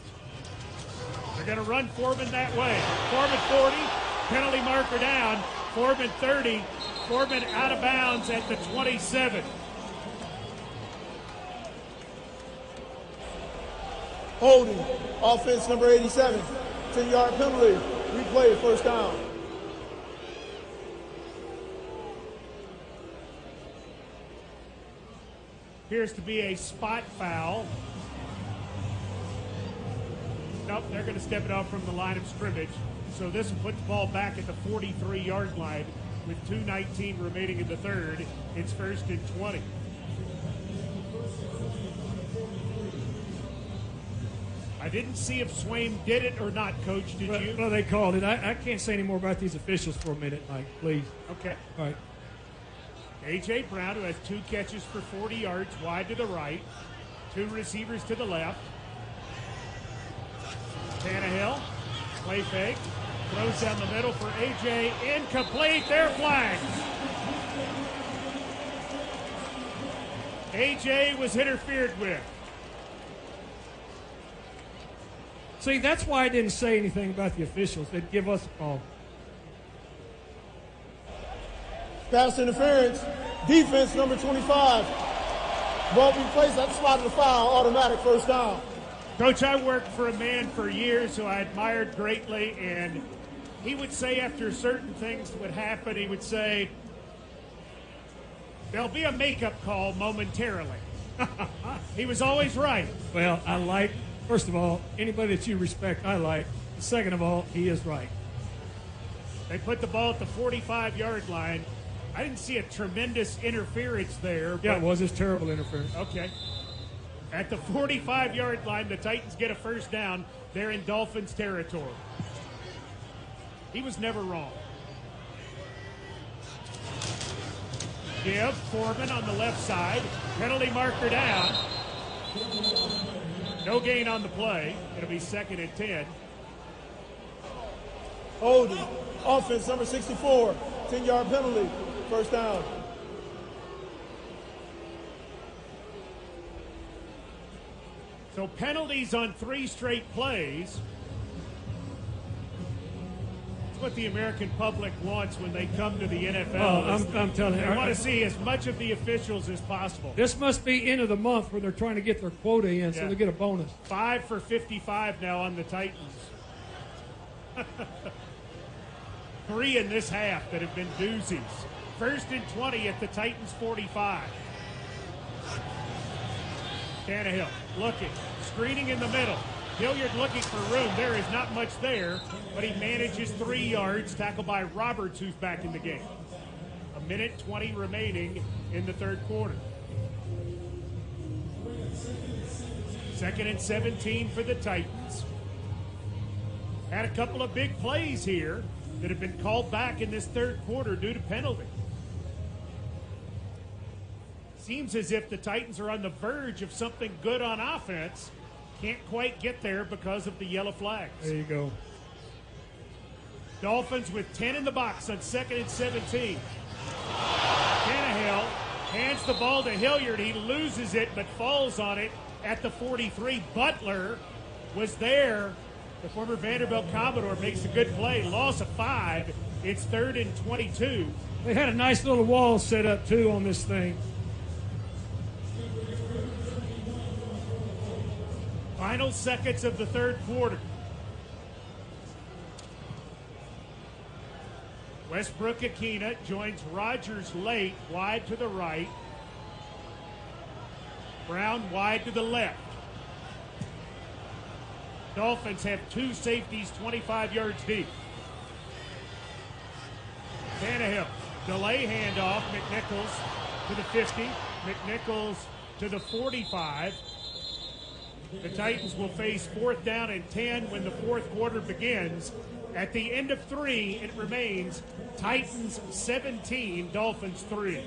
They're going to run Foreman that way. Foreman 40, penalty marker down. Foreman 30, Foreman out of bounds at the 27. Holding. Offense number 87. 10-yard penalty. Replay, first down. Appears to be a spot foul. Nope, they're going to step it off from the line of scrimmage. So this will put the ball back at the 43-yard line with 2:19 remaining in the third. It's 1st and 20. I didn't see if Swaim did it or not, Coach. Did you? Well, they called it. I can't say any more about these officials for a minute, Mike, please. Okay. All right. A.J. Brown, who has 2 catches for 40 yards, wide to the right. 2 receivers to the left. Tannehill, play fake. Throws down the middle for A.J. Incomplete. They're flagged. A.J. was interfered with. See, that's why I didn't say anything about the officials. They'd give us a call. Pass interference. Defense number 25. Won't be placed at the spot of the foul. Automatic first down. Coach, I worked for a man for years who I admired greatly, and he would say after certain things would happen, he would say, there'll be a makeup call momentarily. He was always right. Well, first of all, anybody that you respect, I like. Second of all, he is right. They put the ball at the 45-yard line. I didn't see a tremendous interference there. Yeah, it was. It's terrible interference. Okay. At the 45-yard line, the Titans get a first down. They're in Dolphins territory. He was never wrong. Give Foreman on the left side. Penalty marker down. No gain on the play. It'll be 2nd and 10. Holding. Offense number 64. 10-yard penalty. First down. So penalties on 3 straight plays. That's what the American public wants when they come to the NFL. Oh, I'm telling you. They want to see as much of the officials as possible. This must be end of the month where they're trying to get their quota in so they get a bonus. 5 for 55 now on the Titans. 3 in this half that have been doozies. 1st and 20 at the Titans 45. Tannehill looking, screening in the middle. Hilliard looking for room. There is not much there, but he manages 3 yards. Tackled by Roberts, who's back in the game. 1:20 remaining in the third quarter. 2nd and 17 for the Titans. Had a couple of big plays here that have been called back in this third quarter due to penalty. Seems as if the Titans are on the verge of something good on offense. Can't quite get there because of the yellow flags. There you go. Dolphins with 10 in the box on 2nd and 17. Tannehill hands the ball to Hilliard. He loses it but falls on it at the 43. Butler was there. The former Vanderbilt Commodore makes a good play. Loss of 5. It's 3rd and 22. They had a nice little wall set up, too, on this thing. Final seconds of the third quarter. Westbrook Akina joins Rogers late, wide to the right. Brown wide to the left. Dolphins have two safeties 25 yards deep. Tannehill, delay handoff, McNichols to the 50, McNichols to the 45. The Titans will face 4th down and 10 when the fourth quarter begins. At the end of 3, it remains Titans 17, Dolphins 3.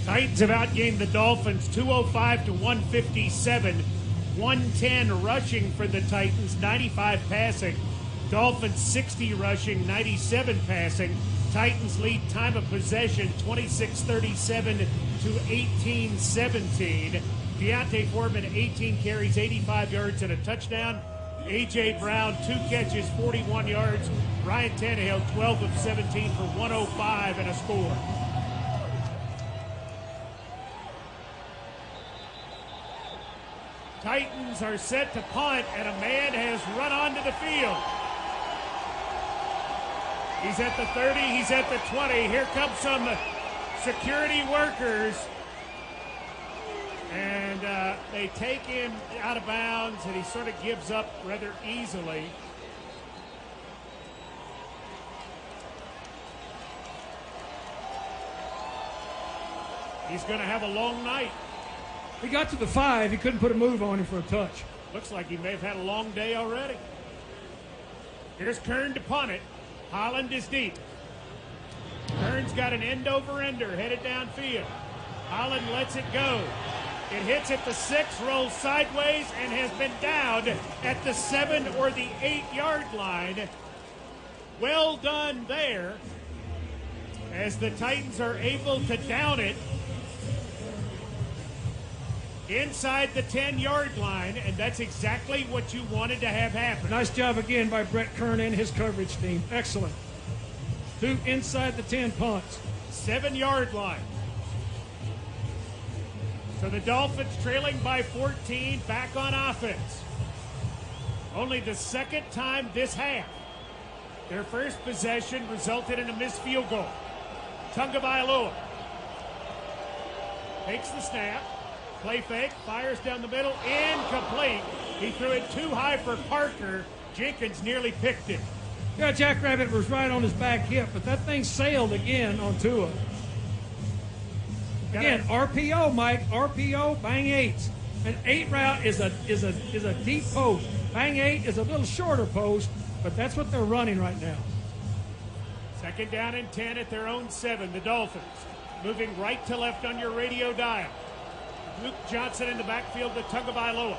Titans have outgained the Dolphins 205 to 157. 110 rushing for the Titans, 95 passing. Dolphins 60 rushing, 97 passing. Titans lead time of possession 26-37 to 18-17. Deontay Foreman 18 carries, 85 yards and a touchdown. A.J. Brown 2 catches, 41 yards. Ryan Tannehill 12 of 17 for 105 and a score. Titans are set to punt, and a man has run onto the field. He's at the 30, he's at the 20. Here come some security workers. And they take him out of bounds, and he sort of gives up rather easily. He's going to have a long night. He got to the 5. He couldn't put a move on him for a touch. Looks like he may have had a long day already. Here's Kern to punt it. Holland is deep. Kern's got an end-over-ender headed downfield. Holland lets it go. It hits at the 6, rolls sideways, and has been downed at the 7 or the 8-yard line. Well done there, as the Titans are able to down it inside the 10-yard line, and that's exactly what you wanted to have happen. Nice job again by Brett Kern and his coverage team. Excellent. 2 inside the 10 punts. 7-yard line. So the Dolphins trailing by 14, back on offense. Only the second time this half. Their first possession resulted in a missed field goal. Tagovailoa takes the snap, play fake, fires down the middle, incomplete. He threw it too high for Parker. Jenkins nearly picked it. Yeah, Jackrabbit was right on his back hip, but that thing sailed again on Tua. Again, RPO, Mike. RPO, bang 8s. An 8 route is a deep post. Bang 8 is a little shorter post, but that's what they're running right now. Second down and 10 at their own 7. The Dolphins moving right to left on your radio dial. Luke Johnson in the backfield to Tagovailoa.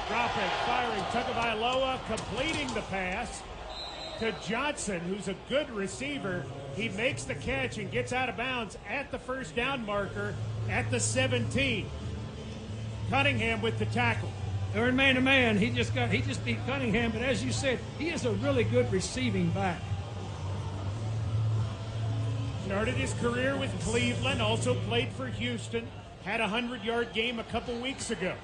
Dropping, firing, Tagovailoa completing the pass to Johnson, who's a good receiver. He makes the catch and gets out of bounds at the first down marker at the 17. Cunningham with the tackle. They're in man-to-man. He just beat Cunningham, but as you said, he is a really good receiving back. Started his career with Cleveland, also played for Houston, had a 100-yard game a couple weeks ago.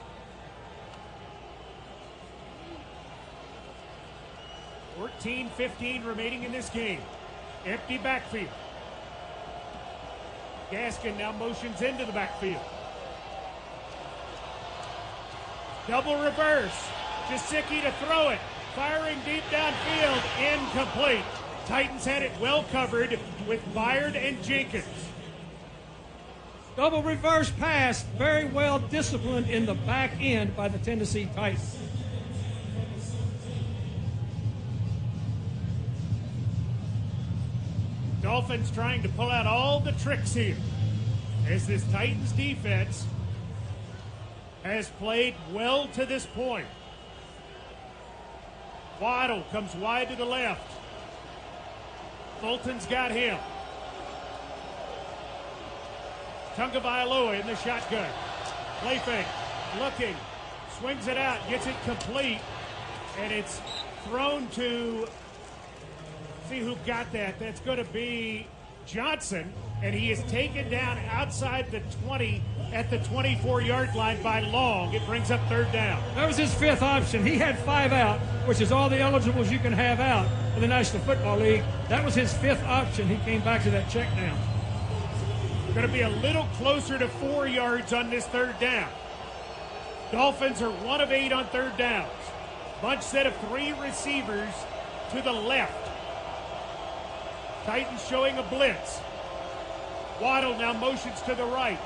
$14-15 remaining in this game. Empty backfield. Gaskin now motions into the backfield. Double reverse. Jasicki to throw it. Firing deep downfield. Incomplete. Titans had it well covered with Byard and Jenkins. Double reverse pass, very well disciplined in the back end by the Tennessee Titans. Dolphins trying to pull out all the tricks here, as this Titans defense has played well to this point. Waddle comes wide to the left. Fulton's got him. Tagovailoa in the shotgun. Play fake, looking, swings it out, gets it complete, and it's thrown to, see who got that. That's going to be Johnson, and he is taken down outside the 20 at the 24-yard line by Long. It brings up third down. That was his fifth option. He had 5 out, which is all the eligibles you can have out in the National Football League. That was his fifth option. He came back to that check down. Going to be a little closer to 4 yards on this third down. Dolphins are 1 of 8 on third downs. Bunch set of 3 receivers to the left. Titans showing a blitz. Waddle now motions to the right.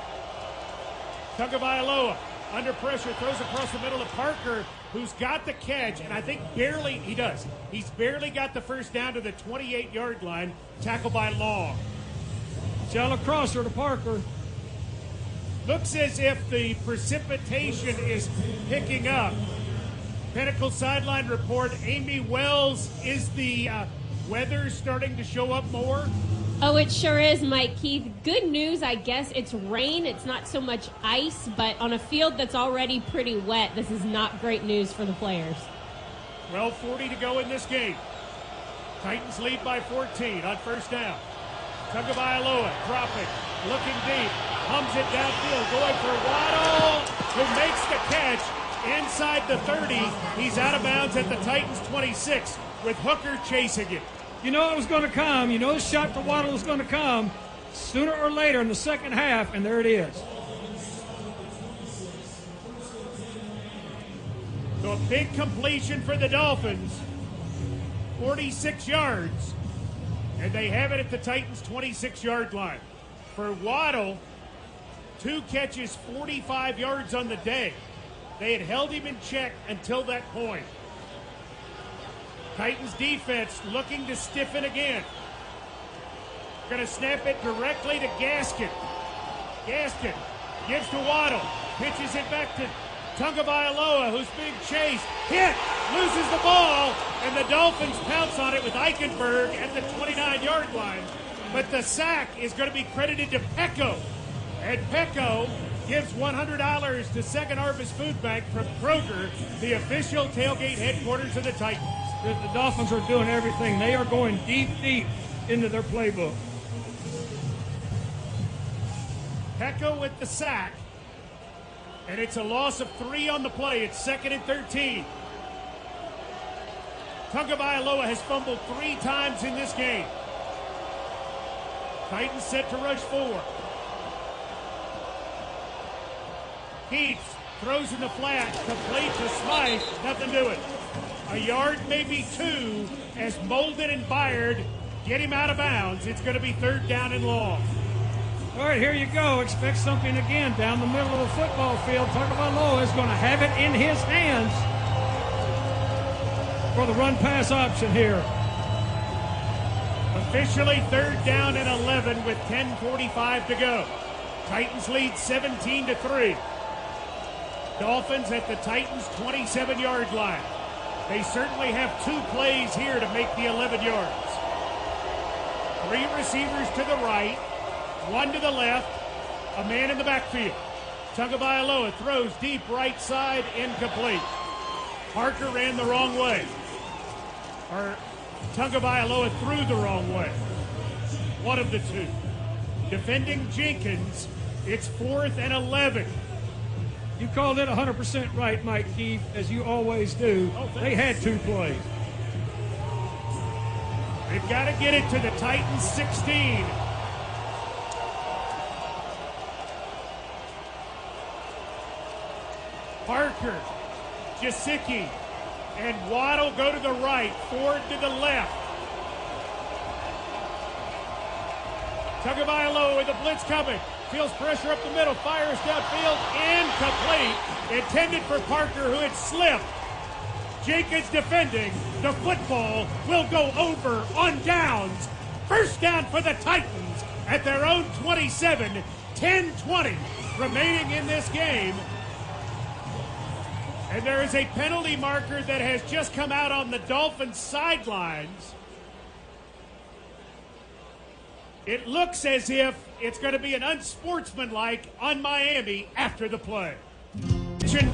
Tagovailoa under pressure, throws across the middle of Parker, who's got the catch, and I think barely, he does. He's barely got the first down to the 28-yard line, tackled by Long. Shallow crosser to Parker. Looks as if the precipitation is picking up. Pinnacle sideline report, Amy Wells, is the weather starting to show up more? Oh, it sure is, Mike Keith. Good news, I guess. It's rain. It's not so much ice, but on a field that's already pretty wet, this is not great news for the players. 12:40 to go in this game. Titans lead by 14 on first down. Tagovailoa dropping, looking deep, hums it downfield, going for Waddle, who makes the catch inside the 30. He's out of bounds at the Titans' 26 with Hooker chasing it. You know it was going to come. You know the shot to Waddle was going to come sooner or later in the second half, and there it is. So a big completion for the Dolphins, 46 yards, and they have it at the Titans' 26-yard line. For Waddle, 2 catches, 45 yards on the day. They had held him in check until that point. Titans defense looking to stiffen again. Going to snap it directly to Gaskin. Gaskin gives to Waddle, pitches it back to Tagovailoa, who's being chased, hit, loses the ball, and the Dolphins pounce on it with Eichenberg at the 29-yard line. But the sack is going to be credited to Pecco, and Pecco gives $100 to Second Harvest Food Bank from Kroger, the official tailgate headquarters of the Titans. The Dolphins are doing everything. They are going deep, deep into their playbook. Pecco with the sack, and it's a loss of 3 on the play. It's 2nd and 13. Tagovailoa has fumbled 3 times in this game. Titans set to rush 4. Heaps throws in the flat, complete to Smythe, nothing to it. A yard, maybe 2, as Molden and Byard get him out of bounds. It's going to be 3rd down and long. All right, here you go. Expect something again down the middle of the football field. Tagovailoa is going to have it in his hands for the run-pass option here. Officially 3rd down and 11 with 10:45 to go. Titans lead 17-3. Dolphins at the Titans' 27-yard line. They certainly have 2 plays here to make the 11 yards. 3 receivers to the right, 1 to the left, a man in the backfield. Tagovailoa throws deep right side, incomplete. Parker ran the wrong way. Or Tagovailoa threw the wrong way. One of the 2. Defending Jenkins, it's 4th and 11. You called it 100% right, Mike Keith, as you always do. They had 2 plays. They've got to get it to the Titans 16. Parker, Jasicki, and Waddle go to the right, Ford to the left. Tagovailoa with the blitz coming. Feels pressure up the middle, fires downfield, incomplete. Intended for Parker, who had slipped. Jenkins defending. The football will go over on downs. First down for the Titans at their own 27. 10-20 remaining in this game. And there is a penalty marker that has just come out on the Dolphins sidelines. It looks as if it's going to be an unsportsmanlike on Miami after the play.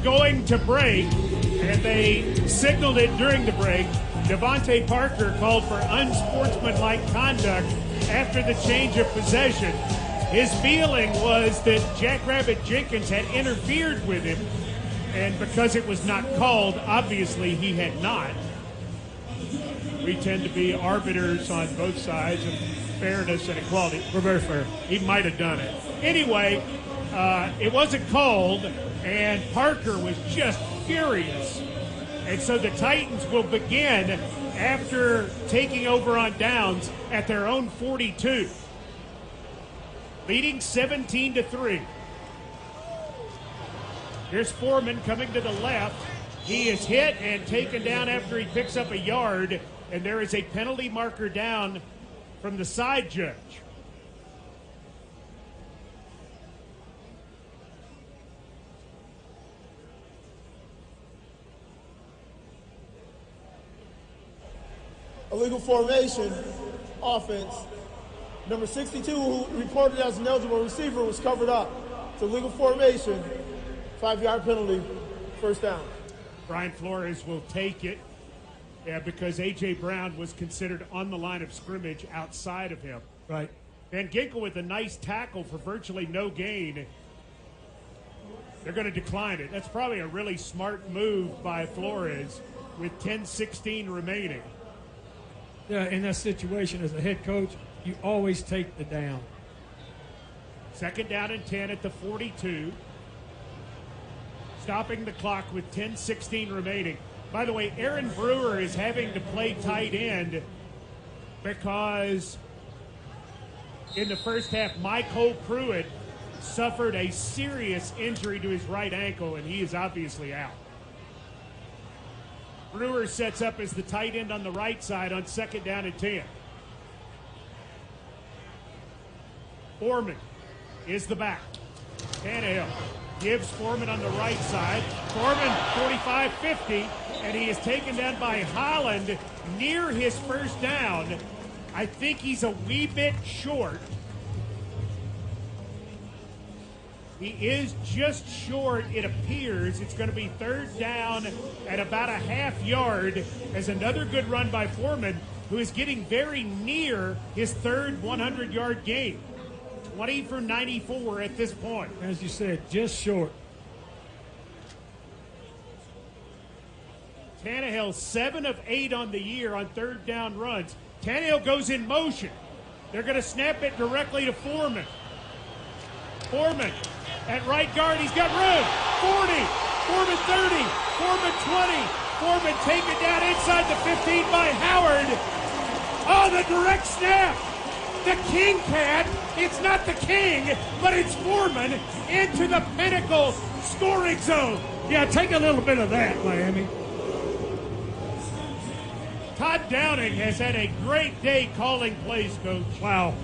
Going to break, and they signaled it during the break. Devontae Parker called for unsportsmanlike conduct after the change of possession. His feeling was that Jackrabbit Jenkins had interfered with him, and because it was not called, obviously he had not. We tend to be arbiters on both sides of fairness and equality. We're very fair. He might have done it. Anyway, it wasn't called, and Parker was just furious. And so the Titans will begin after taking over on downs at their own 42, leading 17-3. Here's Foreman coming to the left. He is hit and taken down after he picks up a yard, and there is a penalty marker down from the side judge. Illegal formation, offense. Number 62, who reported as an eligible receiver, was covered up. It's illegal formation, 5-yard penalty, first down. Brian Flores will take it because A.J. Brown was considered on the line of scrimmage outside of him. Right. Van Ginkel with a nice tackle for virtually no gain. They're going to decline it. That's probably a really smart move by Flores with 10:16 remaining. Yeah, in that situation as a head coach, you always take the down. Second down and 10 at the 42. Stopping the clock with 10:16 remaining. By the way, Aaron Brewer is having to play tight end because in the first half, Michael Pruitt suffered a serious injury to his right ankle, and he is obviously out. Brewer sets up as the tight end on the right side on second down and 10. Foreman is the back. Tannehill gives Foreman on the right side. Foreman 45-50, and he is taken down by Holland near his first down. I think he's a wee bit short. He is just short, it appears. It's going to be third down at about a half yard as another good run by Foreman, who is getting very near his third 100-yard game. 20 for 94 at this point. As you said, just short. Tannehill 7 of 8 on the year on third down runs. Tannehill goes in motion. They're going to snap it directly to Foreman. Foreman at right guard. He's got room. 40. Foreman 30. Foreman 20. Foreman taken down inside the 15 by Howard. Oh, the direct snap. The King Cat. It's not the King, but it's Foreman into the pinnacle scoring zone. Yeah, take a little bit of that, Miami. Todd Downing has had a great day calling plays, Coach. Wow.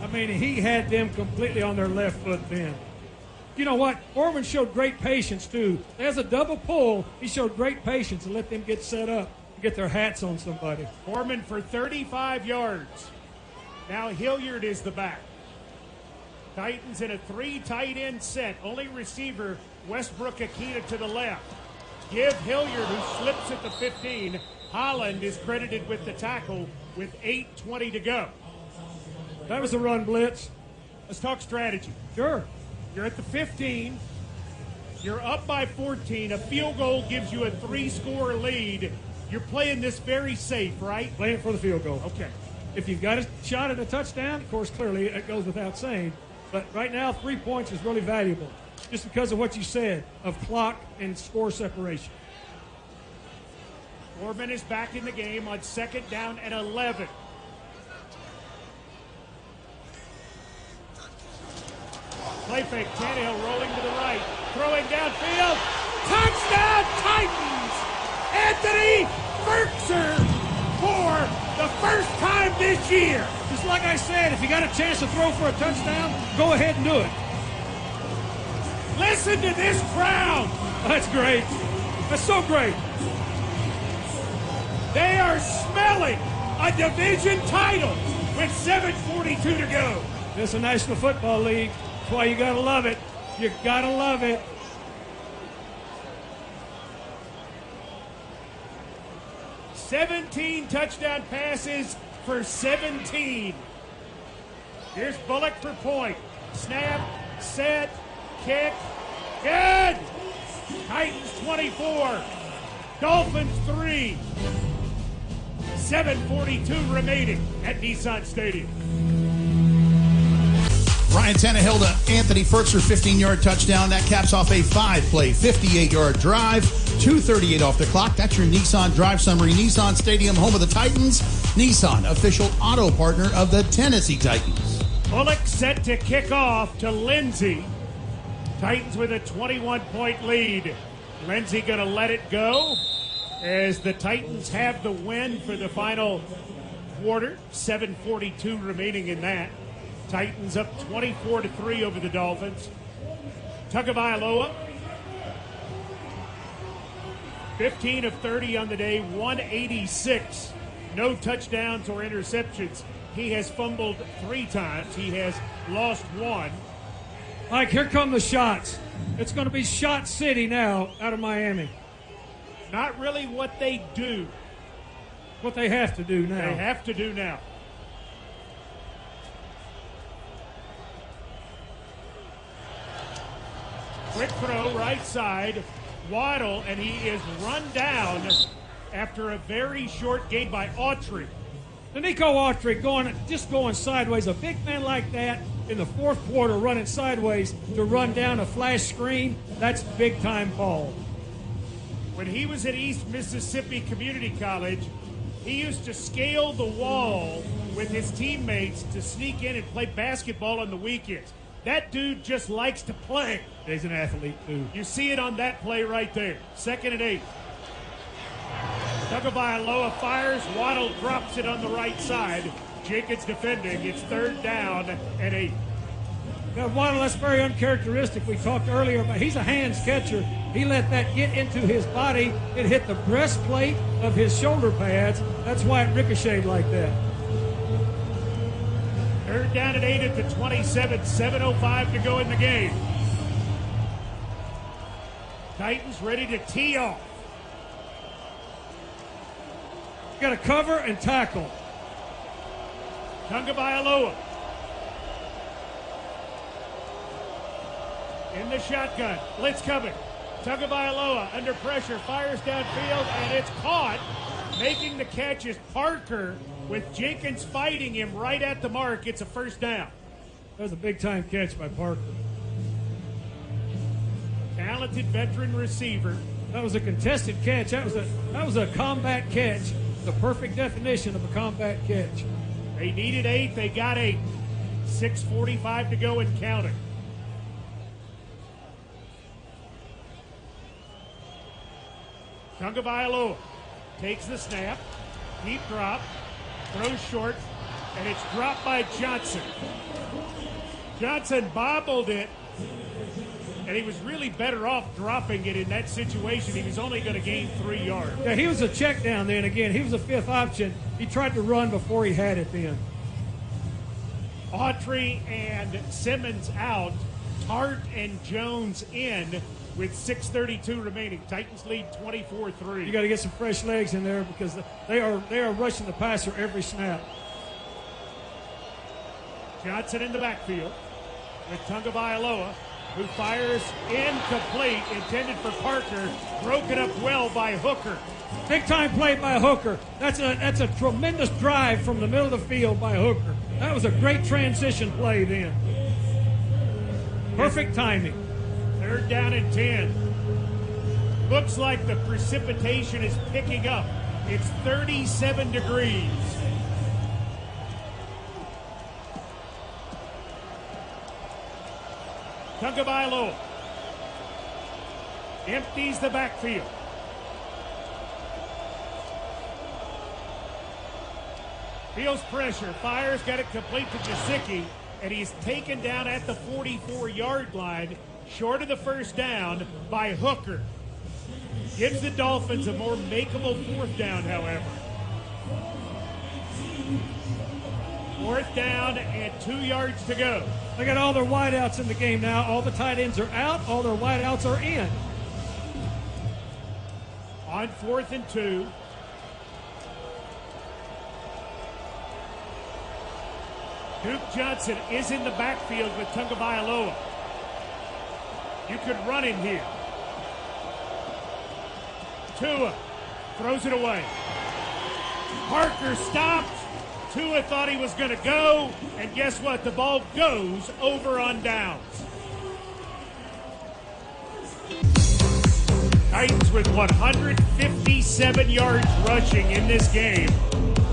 I mean, he had them completely on their left foot then. You know what? Foreman showed great patience, too. There's a double pull. He showed great patience and let them get set up and get their hats on somebody. Foreman for 35 yards. Now Hilliard is the back. Titans in a 3 tight end set. Only receiver Westbrook Akita to the left. Give Hilliard, who slips at the 15. Holland is credited with the tackle with 8:20 to go. That was a run blitz. Let's talk strategy. Sure. You're at the 15. You're up by 14. A field goal gives you a 3-score lead. You're playing this very safe, right? Playing for the field goal. Okay. If you've got a shot at a touchdown, of course, clearly it goes without saying. But right now, 3 points is really valuable just because of what you said of clock and score separation. Foreman is back in the game on second down and 11. Play fake. Tannehill rolling to the right. Throwing downfield. Touchdown Titans! Anthony Ferkser for the first time this year. Just like I said, if you got a chance to throw for a touchdown, go ahead and do it. Listen to this crowd. That's great. That's so great. They are smelling a division title with 7:42 to go. It's a National Football League. That's why you got to love it. You got to love it. "17 touchdown passes for 17. Here's Bullock for point. Snap, set, kick, good! Titans 24, Dolphins 3. 7:42 remaining at Nissan Stadium. Ryan Tannehill to Anthony Fertzer, 15-yard touchdown. That caps off a 5-play, 58-yard drive. 2:38 off the clock. That's your Nissan Drive Summary. Nissan Stadium, home of the Titans. Nissan, official auto partner of the Tennessee Titans. Bullock set to kick off to Lindsey. Titans with a 21-point lead. Lindsey going to let it go as the Titans have the win for the final quarter. 7:42 remaining in that. Titans up 24-3 over the Dolphins. Tagovailoa, 15 of 30 on the day, 186. No touchdowns or interceptions. He has fumbled 3 times. He has lost 1. Mike, here come the shots. It's going to be Shot City now out of Miami. Not really what they do. What they have to do now. They have to do now. Quick throw, right side. Waddle, and he is run down after a very short gain by Autry. Nico Autry going sideways. A big man like that in the fourth quarter running sideways to run down a flash screen, that's big-time ball. When he was at East Mississippi Community College, he used to scale the wall with his teammates to sneak in and play basketball on the weekends. That dude just likes to play. He's an athlete, too. You see it on that play right there. 2nd and 8. Tagovailoa fires. Waddle drops it on the right side. Jenkins defending. It's 3rd down and 8. Now, Waddle, that's very uncharacteristic. We talked earlier about he's a hands catcher. He let that get into his body. It hit the breastplate of his shoulder pads. That's why it ricocheted like that. 3rd down and 8 at the 27. 7:05 to go in the game. Titans ready to tee off. Got to cover and tackle. Tagovailoa in the shotgun. Blitz coming. Tagovailoa under pressure, fires downfield, and it's caught. Making the catch is Parker with Jenkins fighting him right at the mark. It's a 1st down. That was a big-time catch by Parker. Talented veteran receiver. That was a contested catch. That was a combat catch. The perfect definition of a combat catch. They needed 8. They got 8. 6:45 to go and counting. Tagovailoa takes the snap. Deep drop. Throws short. And it's dropped by Johnson. Johnson bobbled it. And he was really better off dropping it in that situation. He was only going to gain 3 yards. Yeah, he was a check down then. Again, he was a 5th option. He tried to run before he had it then. Autry and Simmons out. Tart and Jones in with 6:32 remaining. Titans lead 24-3. You got to get some fresh legs in there because they are rushing the passer every snap. Johnson in the backfield with Tagovailoa, who fires incomplete, intended for Parker, broken up well by Hooker. Big time play by Hooker. That's a tremendous drive from the middle of the field by Hooker. That was a great transition play then. Perfect timing. 3rd down and 10. Looks like the precipitation is picking up. It's 37 degrees. Tagovailoa empties the backfield. Feels pressure, fires, got it complete to Gesicki, and he's taken down at the 44-yard line, short of the 1st down by Hooker. Gives the Dolphins a more makeable 4th down, however. 4th down and 2 yards to go. They got all their wideouts in the game now. All the tight ends are out. All their wideouts are in. On 4th and 2. Duke Johnson is in the backfield with Tagovailoa. You could run him here. Tua throws it away. Parker stopped. Tua thought he was going to go, and guess what? The ball goes over on downs. Titans with 157 yards rushing in this game,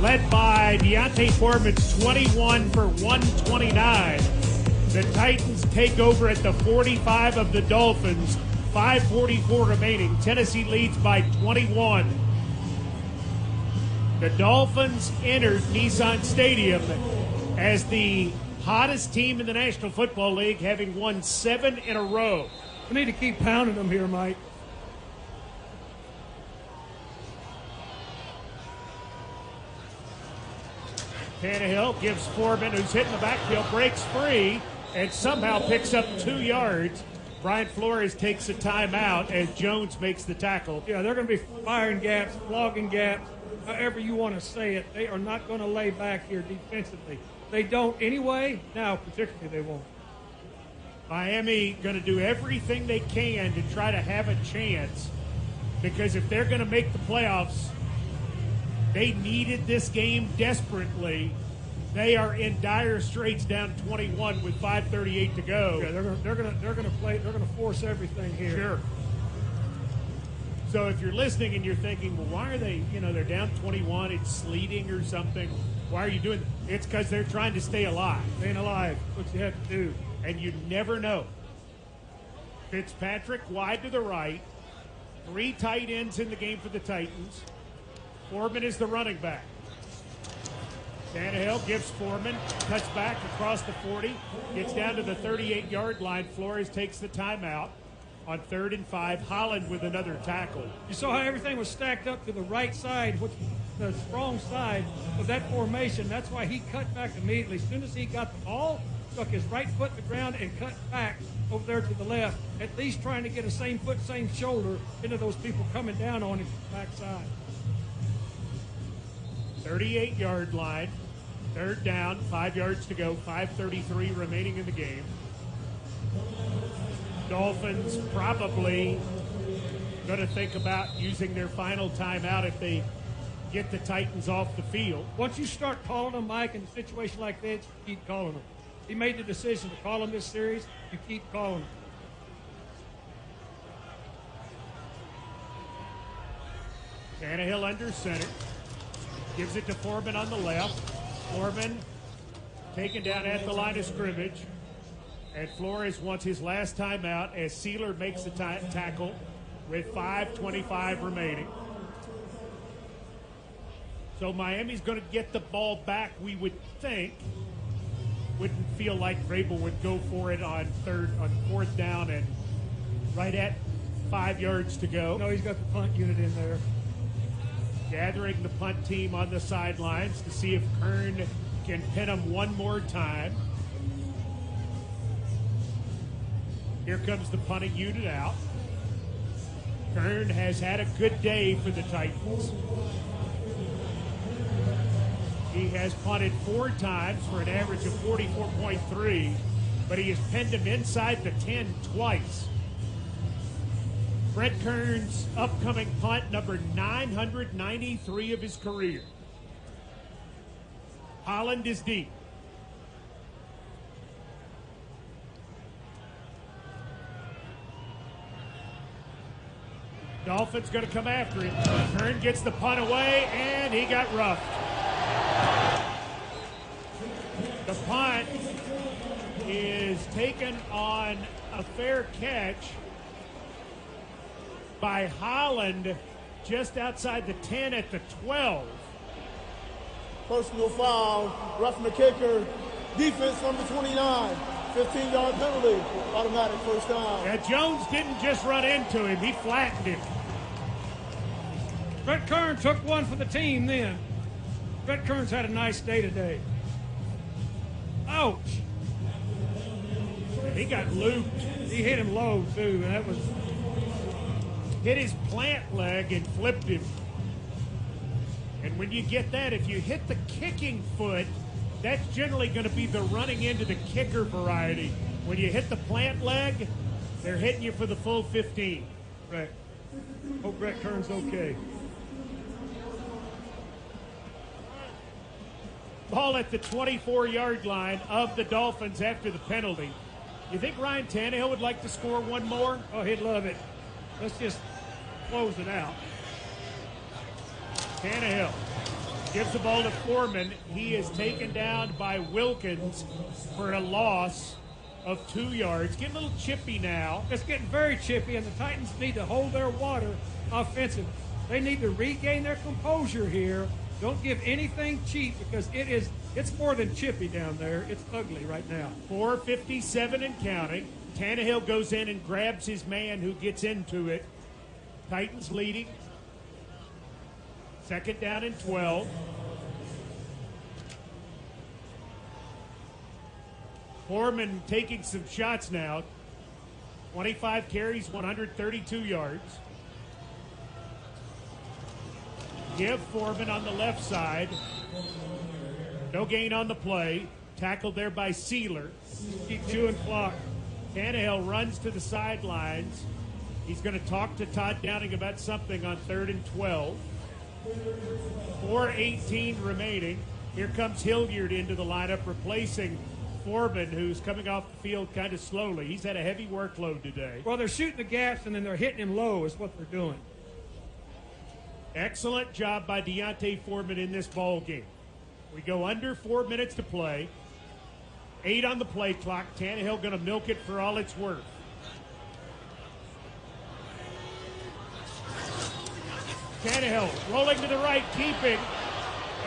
led by Deontay Foreman's 21 for 129. The Titans take over at the 45 of the Dolphins, 5:44 remaining. Tennessee leads by 21. The Dolphins entered Nissan Stadium as the hottest team in the National Football League, having won 7 in a row. We need to keep pounding them here, Mike. Tannehill gives Foreman, who's hitting the backfield, breaks free, and somehow picks up 2 yards. Brian Flores takes a timeout as Jones makes the tackle. Yeah, they're going to be firing gaps, flogging gaps, however you want to say it. They are not going to lay back here defensively. They don't anyway. Now, particularly, they won't. Miami going to do everything they can to try to have a chance, because if they're going to make the playoffs, they needed this game desperately. They are in dire straits, down 21 with 5:38 to go. Yeah, they're going to force everything here. Sure. So if you're listening and you're thinking, well, why are they, they're down 21, it's sleeting or something. Why are you doing it? It's because they're trying to stay alive. Staying alive, what you have to do. And you never know. Fitzpatrick wide to the right. 3 tight ends in the game for the Titans. Foreman is the running back. Tannehill gives Foreman, cuts back across the 40, gets down to the 38-yard line. Flores takes the timeout on 3rd and 5. Holland with another tackle. You saw how everything was stacked up to the right side, which the strong side of that formation. That's why he cut back immediately. As soon as he got the ball, stuck his right foot in the ground and cut back over there to the left, at least trying to get a same foot, same shoulder into those people coming down on his backside. 38-yard line. 3rd down, 5 yards to go, 5:33 remaining in the game. Dolphins probably going to think about using their final timeout if they get the Titans off the field. Once you start calling them, Mike, in a situation like this, you keep calling them. He made the decision to call them this series, you keep calling them. Tannehill under center. Gives it to Foreman on the left. Foreman taken down at the line of scrimmage. And Flores wants his last timeout as Sealer makes the tackle with 5:25 remaining. So Miami's going to get the ball back, we would think. Wouldn't feel like Vrabel would go for it on 4th down and right at 5 yards to go. No, he's got the punt unit in there. Gathering the punt team on the sidelines to see if Kern can pin them one more time. Here comes the punting unit out. Kern has had a good day for the Titans. He has punted 4 times for an average of 44.3, but he has pinned him inside the 10 twice. Brett Kern's upcoming punt, number 993 of his career. Holland is deep. Dolphins going to come after him. Kern gets the punt away, and he got roughed. The punt is taken on a fair catch by Holland just outside the 10 at the 12. Personal foul, roughing the kicker, defense number 29, 15-yard penalty, automatic first down. Yeah, Jones didn't just run into him, he flattened him. Brett Kern took one for the team then. Brett Kern's had a nice day today. Ouch. He got looped. He hit him low, too, and that was... Hit his plant leg and flipped him. And when you get that, if you hit the kicking foot, that's generally going to be the running into the kicker variety. When you hit the plant leg, they're hitting you for the full 15. Right. Hope Brett Kern's okay. Ball at the 24-yard line of the Dolphins after the penalty. You think Ryan Tannehill would like to score one more? Oh, he'd love it. Let's just close it out. Tannehill gives the ball to Foreman. He is taken down by Wilkins for a loss of 2 yards. Getting a little chippy now. It's getting very chippy, and the Titans need to hold their water offensively. They need to regain their composure here. Don't give anything cheap because it's more than chippy down there. It's ugly right now. 4:57 and counting. Tannehill goes in and grabs his man who gets into it. Titans leading. 2nd down and 12. Foreman taking some shots now. 25 carries, 132 yards. Give Foreman on the left side. No gain on the play. Tackled there by Sealer. Keep chewing clock. Tannehill runs to the sidelines. He's going to talk to Todd Downing about something on 3rd and 12. 4:18 remaining. Here comes Hilliard into the lineup, replacing Foreman, who's coming off the field kind of slowly. He's had a heavy workload today. Well, they're shooting the gaps, and then they're hitting him low is what they're doing. Excellent job by Deontay Foreman in this ball game. We go under 4 minutes to play. 8 on the play clock. Tannehill going to milk it for all it's worth. Tannehill rolling to the right, keeping,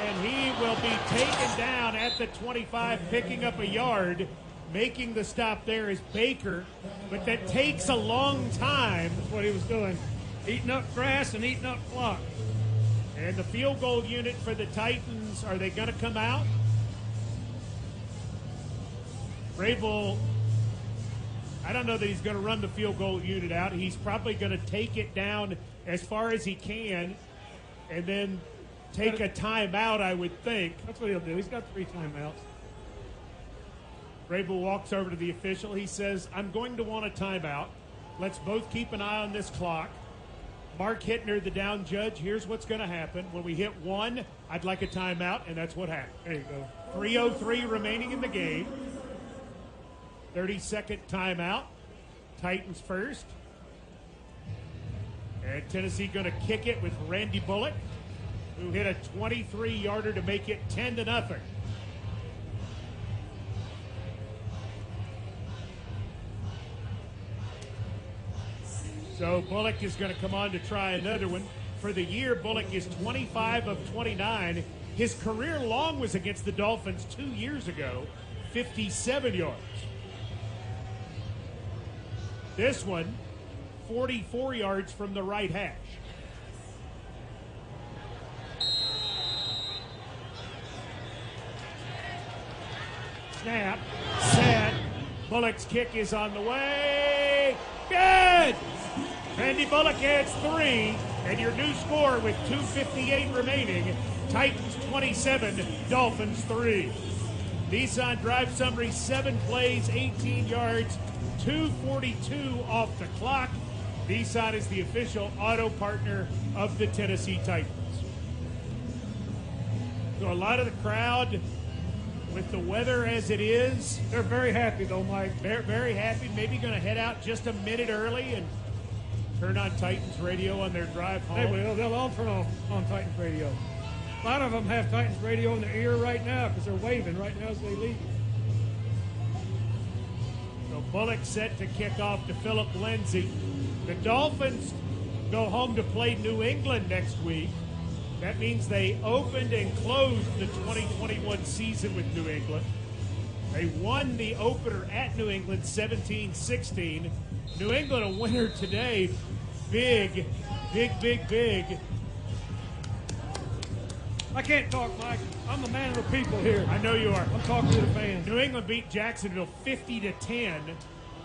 and he will be taken down at the 25, picking up a yard. Making the stop there is Baker, but that takes a long time. That's what he was doing. Eating up grass and eating up clock. And the field goal unit for the Titans, are they going to come out? Vrabel, I don't know that he's going to run the field goal unit out. He's probably going to take it down as far as he can and then take a timeout, I would think. That's what he'll do. He's got 3 timeouts. Vrabel walks over to the official. He says, I'm going to want a timeout. Let's both keep an eye on this clock. Mark Hittner, the down judge, here's what's going to happen. When we hit 1, I'd like a timeout, and that's what happened. There you go. 3:03 remaining in the game. 30-second timeout. Titans first. And Tennessee going to kick it with Randy Bullock, who hit a 23-yarder to make it 10-0. So Bullock is going to come on to try another one. For the year, Bullock is 25 of 29. His career long was against the Dolphins 2 years ago, 57 yards. This one, 44 yards from the right hash. Snap, set. Bullock's kick is on the way. Good! Randy Bullock adds 3, and your new score with 2:58 remaining, Titans 27, Dolphins 3. Nissan Drive Summary, 7 plays, 18 yards, 2:42 off the clock. Nissan is the official auto partner of the Tennessee Titans. So a lot of the crowd, with the weather as it is, they're very happy though, Mike. They're very happy. Maybe going to head out just a minute early and turn on Titans radio on their drive home. They will. They'll all turn on Titans radio. A lot of them have Titans radio in their ear right now because they're waving right now as they leave. So Bullock set to kick off to Philip Lindsay. The Dolphins go home to play New England next week. That means they opened and closed the 2021 season with New England. They won the opener at New England 17-16. New England a winner today. Big. I can't talk, Mike. I'm the man of the people here. I know you are. I'm talking to the fans. New England beat Jacksonville 50-10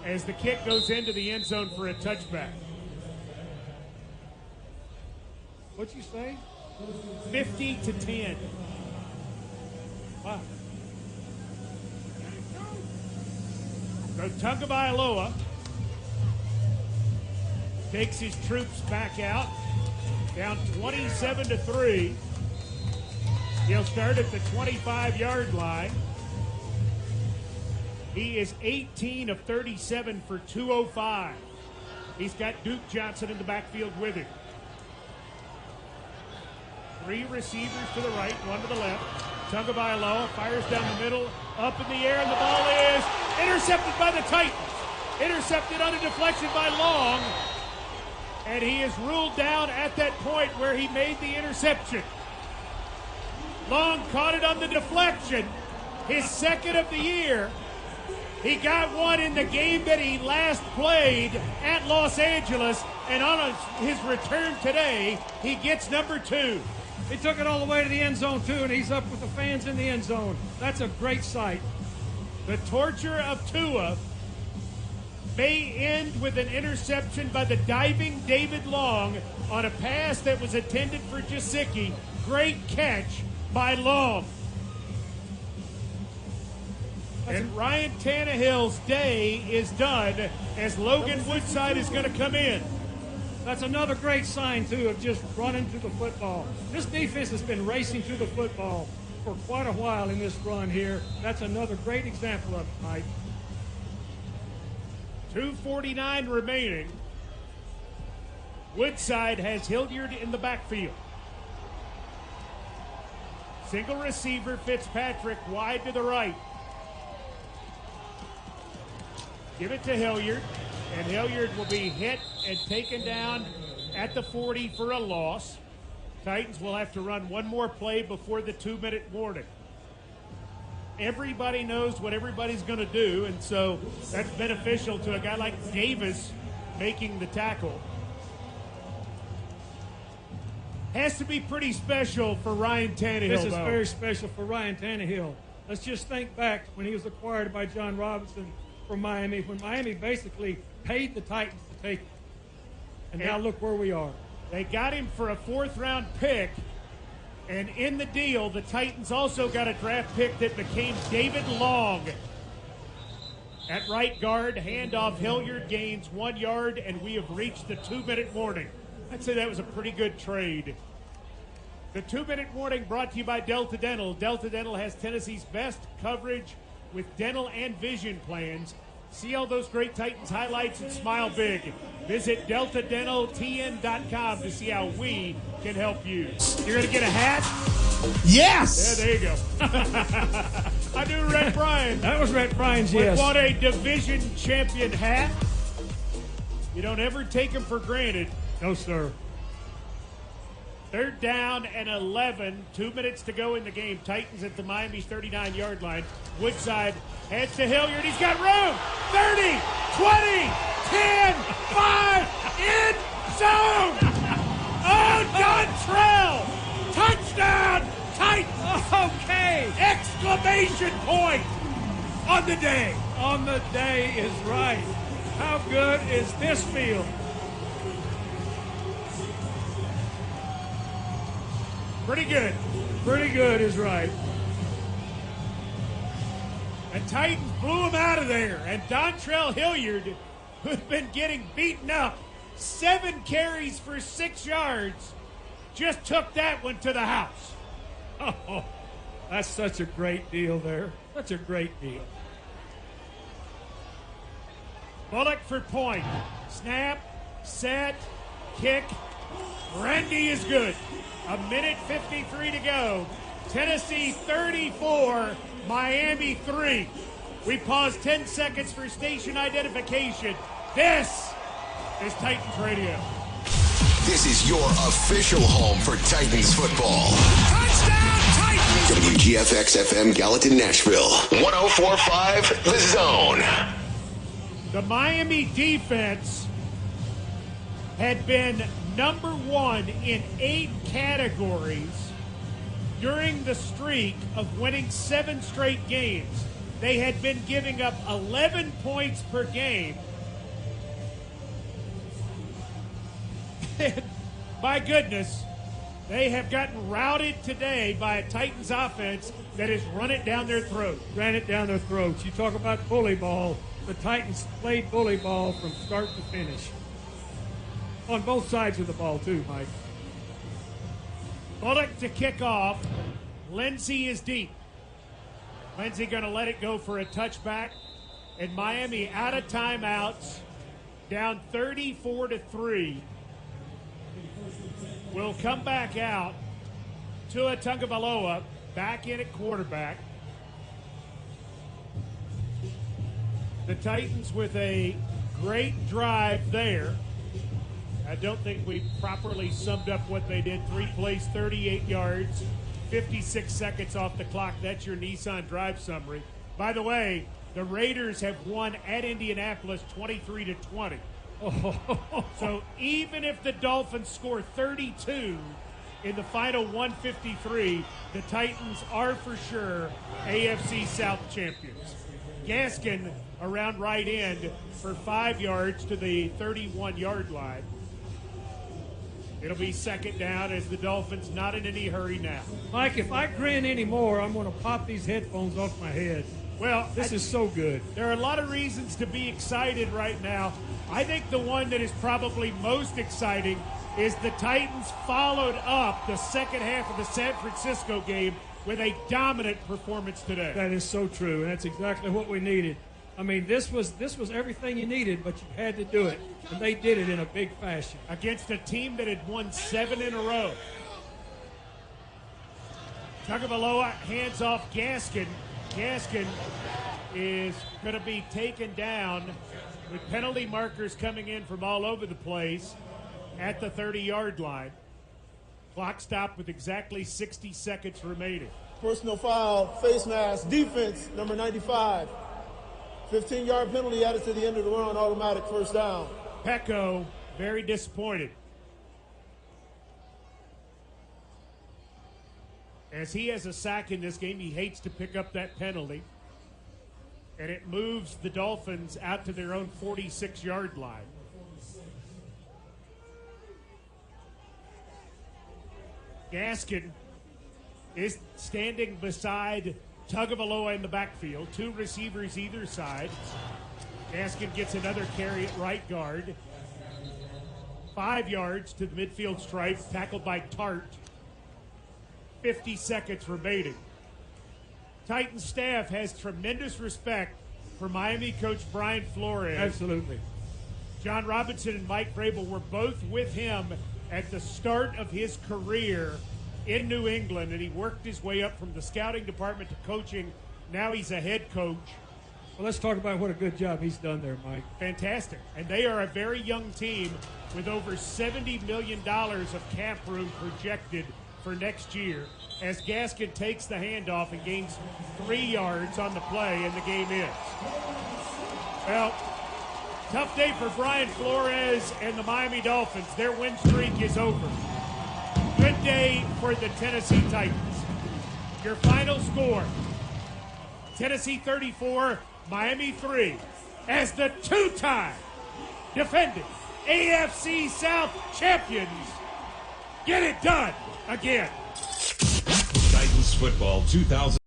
as the kick goes into the end zone for a touchback. What'd you say? 50-10. Wow. So Tagovailoa takes his troops back out, down 27-3. He'll start at the 25-yard line. He is 18 of 37 for 205. He's got Duke Johnson in the backfield with him. 3 receivers to the right, 1 to the left. Tagovailoa fires down the middle, up in the air, and the ball is intercepted by the Titans. Intercepted on a deflection by Long, and he is ruled down at that point where he made the interception. Long caught it on the deflection, his second of the year. He got one in the game that he last played at Los Angeles, and on his return today, he gets number 2. He took it all the way to the end zone, too, and he's up with the fans in the end zone. That's a great sight. The torture of Tua may end with an interception by the diving David Long on a pass that was intended for Gesicki. Great catch by Long. And Ryan Tannehill's day is done as Logan Woodside is going to come in. That's another great sign, too, of just running through the football. This defense has been racing through the football for quite a while in this run here. That's another great example of it, Mike. 2:49 remaining. Woodside has Hilliard in the backfield. Single receiver, Fitzpatrick wide to the right. Give it to Hilliard, and Hilliard will be hit and taken down at the 40 for a loss. Titans will have to run one more play before the 2-minute warning. Everybody knows what everybody's going to do, and so that's beneficial to a guy like Davis making the tackle. Has to be pretty special for Ryan Tannehill, This is though. very special for Ryan Tannehill. Let's just think back when he was acquired by John Robinson from Miami, when Miami basically paid the Titans to take him. And now look where we are. They got him for a 4th-round pick, and in the deal, the Titans also got a draft pick that became David Long. At right guard, handoff, Hilliard gains 1 yard, and we have reached the 2-minute warning. I'd say that was a pretty good trade. The 2-minute warning brought to you by Delta Dental. Delta Dental has Tennessee's best coverage with dental and vision plans. See all those great Titans highlights and smile big. Visit DeltaDentalTN.com to see how we can help you. You're going to get a hat? Yes! Yeah, there you go. I knew Rhett Bryan. That was Rhett Bryan's, yes. What a division champion hat. You don't ever take him for granted. No, sir. 3rd down and 11. 2 minutes to go in the game. Titans at the Miami's 39-yard line. Woodside heads to Hilliard. He's got room. 30, 20, 10, 5, end zone. Oh, Dontrell. Touchdown, Titans. Okay. Exclamation point on the day. On the day is right. How good is this field? Pretty good. Pretty good is right. The Titans blew him out of there. And Dontrell Hilliard, who's been getting beaten up, 7 carries for 6 yards, just took that one to the house. Oh, that's such a great deal there. Such a great deal. Bullock for point. Snap, set, kick. Randy is good. 1:53 to go. Tennessee 34, Miami 3. We pause 10 seconds for station identification. This is Titans Radio. This is your official home for Titans football. Touchdown, Titans! WGFX-FM Gallatin, Nashville. 104.5 The Zone. The Miami defense had been number 1 in 8 categories during the streak of winning 7 straight games. They had been giving up 11 points per game. And my goodness, They have gotten routed today by a Titans offense that has run it down their throat. Ran it down their throats. You talk about bully ball. The Titans played bully ball from start to finish. On both sides of the ball, too, Mike. Bullock to kick off. Lindsey is deep. Lindsey going to let it go for a touchback. And Miami out of timeouts, down 34-3. Will come back out. Tua Tagovailoa back in at quarterback. The Titans with a great drive there. I don't think we properly summed up what they did. 3 plays, 38 yards, 56 seconds off the clock. That's your Nissan drive summary. By the way, the Raiders have won at Indianapolis 23-20. So even if the Dolphins score 32 in the final 153, the Titans are for sure AFC South champions. Gaskin around right end for 5 yards to the 31-yard line. It'll be second down as the Dolphins not in any hurry now. Mike, if I grin anymore, I'm going to pop these headphones off my head. Well, this is so good. There are a lot of reasons to be excited right now. I think the one that is probably most exciting is the Titans followed up the second half of the San Francisco game with a dominant performance today. That is so true, and that's exactly what we needed. I mean, this was everything you needed, but you had to do it, and they did it in a big fashion. Against a team that had won 7 in a row. Tagovailoa hands off Gaskin. Gaskin is going to be taken down with penalty markers coming in from all over the place at the 30-yard line. Clock stopped with exactly 60 seconds remaining. Personal foul, face mask, defense, number 95. 15-yard penalty added to the end of the run, automatic first down. Pecco very disappointed. As he has a sack in this game, he hates to pick up that penalty. And it moves the Dolphins out to their own 46-yard line. Gaskin is standing beside Tagovailoa in the backfield. 2 receivers either side. Gaskin gets another carry at right guard. 5 yards to the midfield stripe, tackled by Tart. 50 seconds remaining. Titans staff has tremendous respect for Miami coach Brian Flores. Absolutely. John Robinson and Mike Vrabel were both with him at the start of his career in New England, and he worked his way up from the scouting department to coaching. Now he's a head coach. Well, let's talk about what a good job he's done there, Mike. Fantastic. And they are a very young team with over $70 million of cap room projected for next year as Gaskin takes the handoff and gains 3 yards on the play, and the game ends. Well, tough day for Brian Flores and the Miami Dolphins. Their win streak is over. Good day for the Tennessee Titans. Your final score, Tennessee 34, Miami 3, as the 2-time defending AFC South champions get it done again. Titans football 2000.